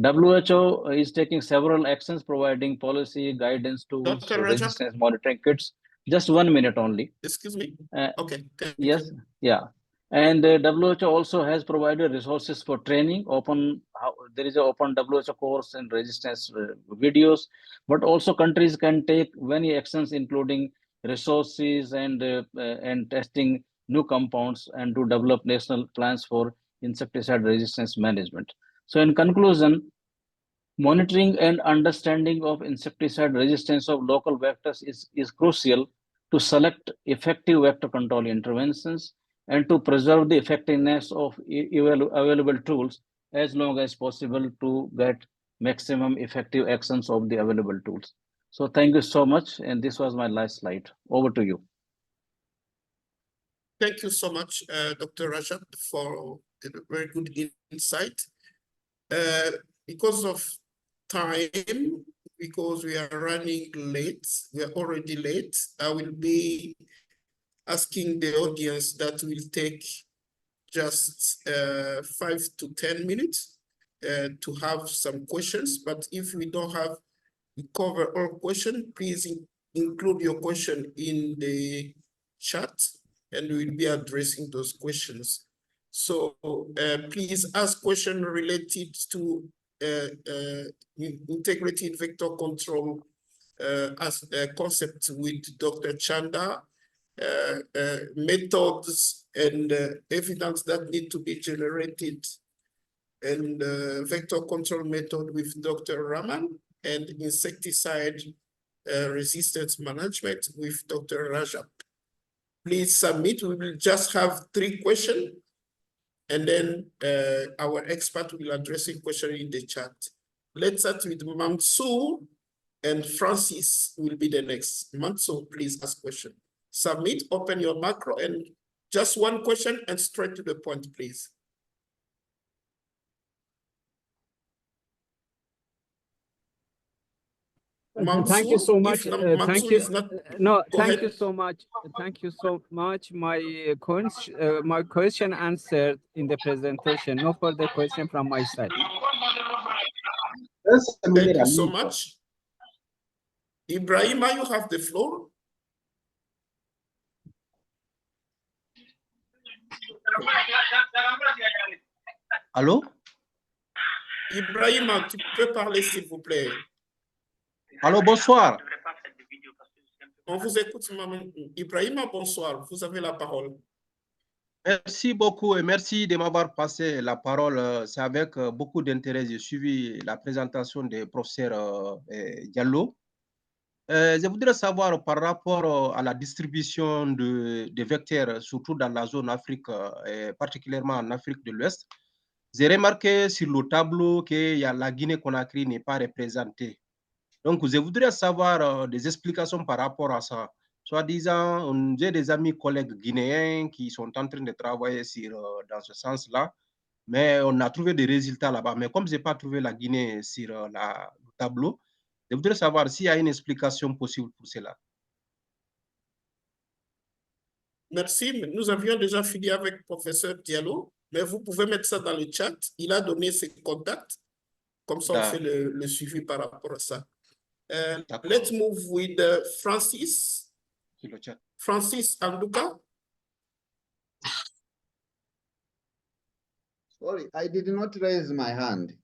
WHO is taking several actions, providing policy, guidance tools, Dr. resistance monitoring kits. Just 1 minute only. Excuse me. Okay. Yes, yeah. And WHO also has provided resources for training. There is an open WHO course and resistance videos, but also countries can take many actions, including resources and testing new compounds, and to develop national plans for insecticide resistance management. So in conclusion, monitoring and understanding of insecticide resistance of local vectors is crucial to select effective vector control interventions and to preserve the effectiveness of available tools as long as possible to get maximum effective actions of the available tools. So thank you so much. And this was my last slide. Over to you. Thank you so much, Dr. Rajat, for a very good insight. Because of time, because we are running late, we are already late, I will be asking the audience that will take just 5 to 10 minutes to have some questions. But if we don't have, we cover all questions, please include your question in the chat and we'll be addressing those questions. So please ask questions related to integrated vector control as a concept with Dr. Chanda, methods and evidence that need to be generated, and vector control method with Dr. Raman, and insecticide resistance management with Dr. Rajat. Please submit. We will just have 3 questions, and then our expert will address a question in the chat. Let's start with Mansour, and Francis will be the next. Mansour, please ask question. Submit, open your macro, and just 1 question and straight to the point, please. Thank you so much. Thank you. No, thank you ahead. so much. Thank you so much. My question answered in the presentation. No further question from my side. Thank you so much. Ibrahima, you have the floor. Allô? Ibrahima, tu peux parler, s'il vous plaît. Allô, bonsoir. On vous écoute, maman. Ibrahima, bonsoir. Vous avez la parole. Merci beaucoup et merci de m'avoir passé la parole. C'est avec beaucoup d'intérêt que j'ai suivi la présentation du professeur Diallo. Je voudrais savoir par rapport à la distribution des vecteurs, surtout dans la zone Afrique, et particulièrement en Afrique de l'Ouest. J'ai remarqué sur le tableau que la Guinée-Conakry n'est pas représentée. Donc, je voudrais savoir des explications par rapport à ça. Soi-disant, j'ai des amis collègues guinéens qui sont en train de travailler dans ce sens-là, mais on a trouvé des résultats là-bas. Mais comme je n'ai pas trouvé la Guinée sur le tableau, je voudrais savoir s'il y a une explication possible pour cela. Merci. Nous avions déjà fini avec le professeur Diallo, mais vous pouvez mettre ça dans le chat. Il a donné ses contacts. Comme ça, on fait le suivi par rapport à ça. Let's move with Francis. Francis Anduka. Sorry, I did not raise my hand.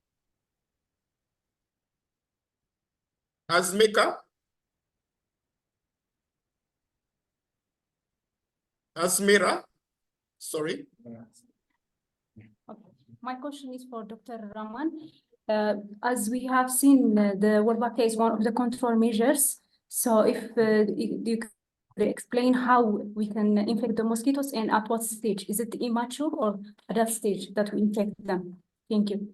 Azmeka. Azmira. Sorry. Okay. My question is for Dr. Rahman. As we have seen, the Wolbachia is one of the control measures. So if you could explain how we can infect the mosquitoes and at what stage? Is it immature or at that stage that we infect them? Thank you.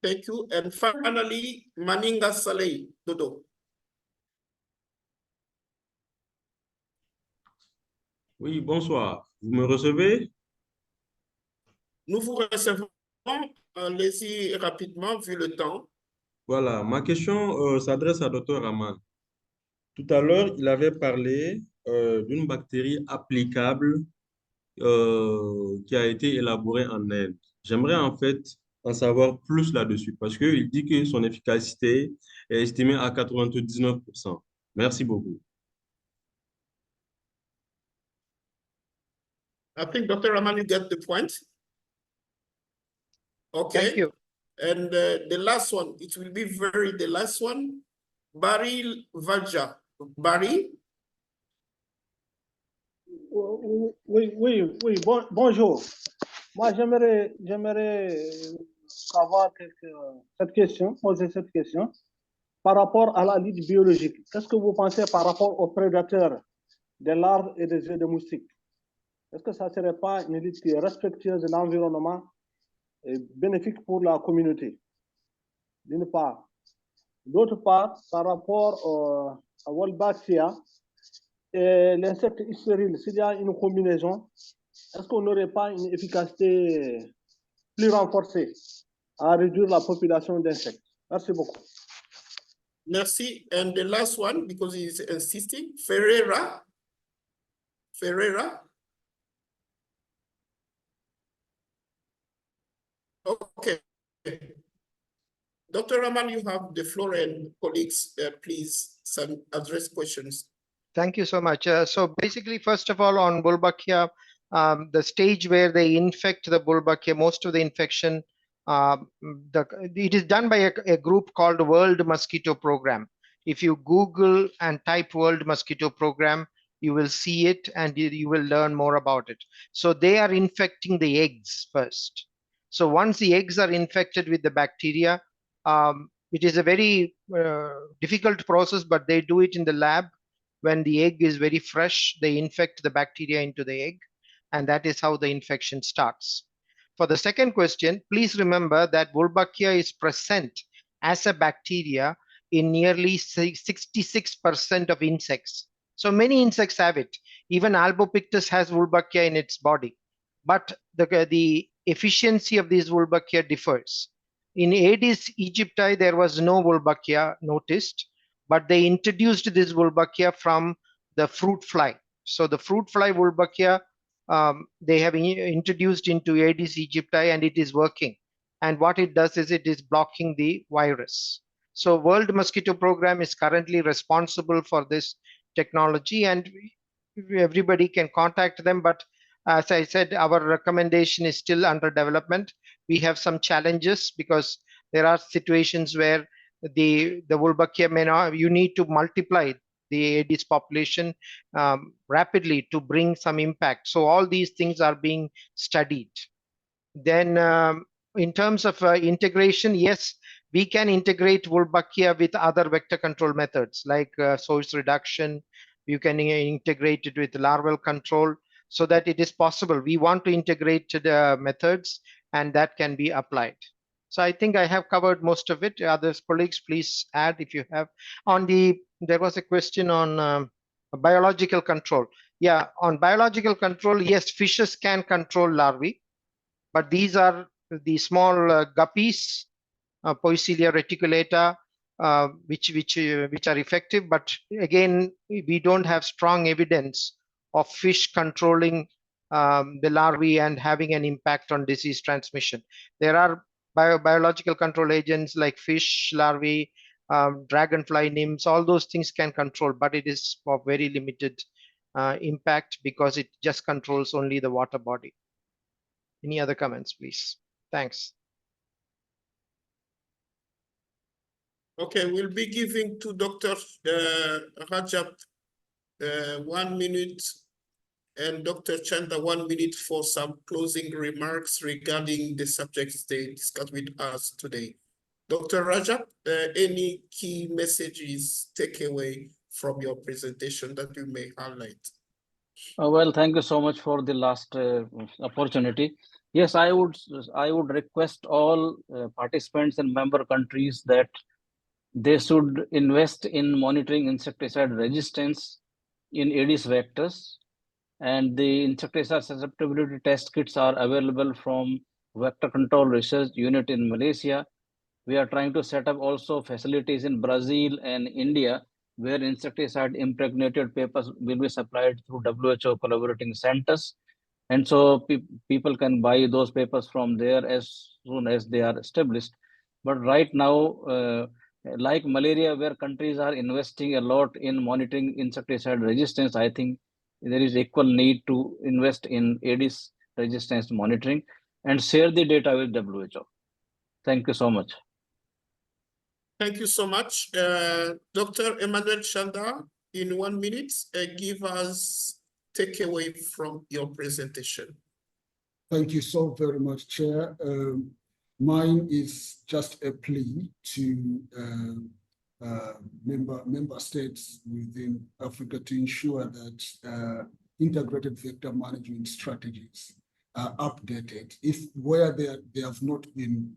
Thank you. And finally, Maninga Saleh, Dodo. Oui, bonsoir. Vous me recevez? Nous vous recevons. Allez-y rapidement, vu le temps. Voilà, ma question s'adresse à Dr. Rahman. Tout à l'heure, il avait parlé d'une bactérie applicable qui a été élaborée en Inde. J'aimerais en fait en savoir plus là-dessus parce qu'il dit que son efficacité est estimée à 99%. Merci beaucoup. I think Dr. Rahman, you get the point. Okay. Thank you. And the last one, it will be the last one. Barry Valja. Barry? Oui, bonjour. Moi, j'aimerais savoir poser cette question par rapport à la lutte biologique. Qu'est-ce que vous pensez par rapport aux prédateurs des larves et des œufs de moustiques? Est-ce que ça ne serait pas une lutte qui est respectueuse de l'environnement et bénéfique pour la communauté? D'une part. D'autre part, par rapport à Wolbachia et l'insecte hystéril, s'il y a une combinaison, est-ce qu'on n'aurait pas une efficacité plus renforcée à réduire la population d'insectes? Merci beaucoup. Merci. And the last one, because he's insisting, Ferreira. Okay. Dr. Rahman, you have the floor, and colleagues, please address questions. Thank you so much. So basically, first of all, on Wolbachia, the stage where they infect the Wolbachia, most of the infection, it is done by a group called World Mosquito Program. If you Google and type World Mosquito Program, you will see it and you will learn more about it. So they are infecting the eggs first. So once the eggs are infected with the bacteria, it is a very difficult process, but they do it in the lab. When the egg is very fresh, they infect the bacteria into the egg, and that is how the infection starts. For the second question, please remember that Wolbachia is present as a bacteria in nearly 66% of insects. So many insects have it. Even Albopictus has Wolbachia in its body. But the efficiency of these Wolbachia differs. In Aedes aegypti, there was no Wolbachia noticed, but they introduced this Wolbachia from the fruit fly. So the fruit fly Wolbachia, they have introduced into Aedes aegypti, and it is working. And what it does is it is blocking the virus. So World Mosquito Program is currently responsible for this technology, and everybody can contact them. But as I said, our recommendation is still under development. We have some challenges because there are situations where the Wolbachia may not, you need to multiply the Aedes population rapidly to bring some impact. So all these things are being studied. Then in terms of integration, yes, we can integrate Wolbachia with other vector control methods like source reduction. You can integrate it with larval control so that it is possible. We want to integrate the methods and that can be applied. So I think I have covered most of it. Other colleagues, please add if you have. There was a question on biological control. Yeah, on biological control, yes, fishes can control larvae, but these are the small guppies, Poecilia reticulata, which are effective. But again, we don't have strong evidence of fish controlling the larvae and having an impact on disease transmission. There are biological control agents like fish larvae, dragonfly nymphs, all those things can control, but it is of very limited impact because it just controls only the water body. Any other comments, please? Thanks. Okay, we'll be giving to Dr. Rajab 1 minute and Dr. Chanda 1 minute for some closing remarks regarding the subjects they discussed with us today. Dr. Rajab, any key messages, takeaway from your presentation that you may highlight? Well, thank you so much for the last opportunity. Yes, I would request all participants and member countries that they should invest in monitoring insecticide resistance in Aedes vectors, and the insecticide susceptibility test kits are available from Vector Control Research Unit in Malaysia. We are trying to set up also facilities in Brazil and India where insecticide impregnated papers will be supplied through WHO collaborating centers. And so people can buy those papers from there as soon as they are established. But right now, like malaria, where countries are investing a lot in monitoring insecticide resistance, I think there is equal need to invest in Aedes resistance monitoring and share the data with WHO. Thank you so much. Thank you so much. Dr. Emmanuel Chanda, in 1 minute, give us takeaway from your presentation. Thank you so very much, Chair. Mine is just a plea to member states within Africa to ensure that integrated vector management strategies are updated. If where they have not been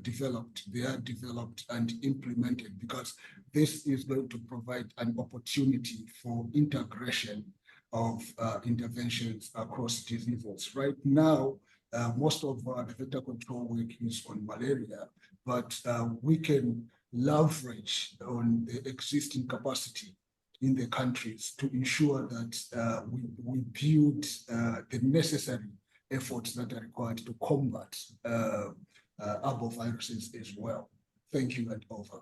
developed, they are developed and implemented, because this is going to provide an opportunity for integration of interventions across diseases. Right now, most of the vector control work is on malaria, but we can leverage on the existing capacity in the countries to ensure that we build the necessary efforts that are required to combat arboviruses as well. Thank you, and over.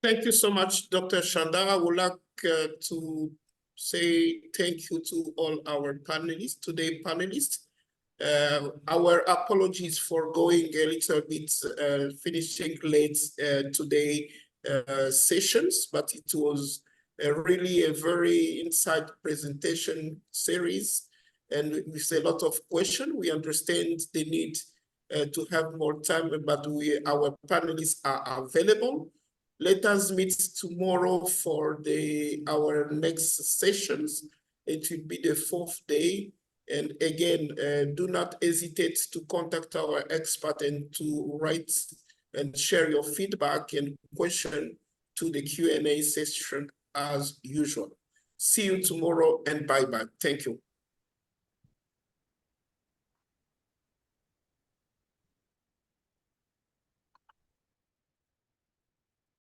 Thank you so much, Dr. Chanda. I would like to say thank you to all our panelists, our apologies for going a little bit, finishing late today sessions, but it was really a very inside presentation series and with a lot of questions. We understand the need to have more time, but our panelists are available. Let us meet tomorrow for our next sessions. It will be the 4th day. And again, do not hesitate to contact our expert and to write and share your feedback and question to the Q&A session as usual. See you tomorrow and bye-bye. Thank you.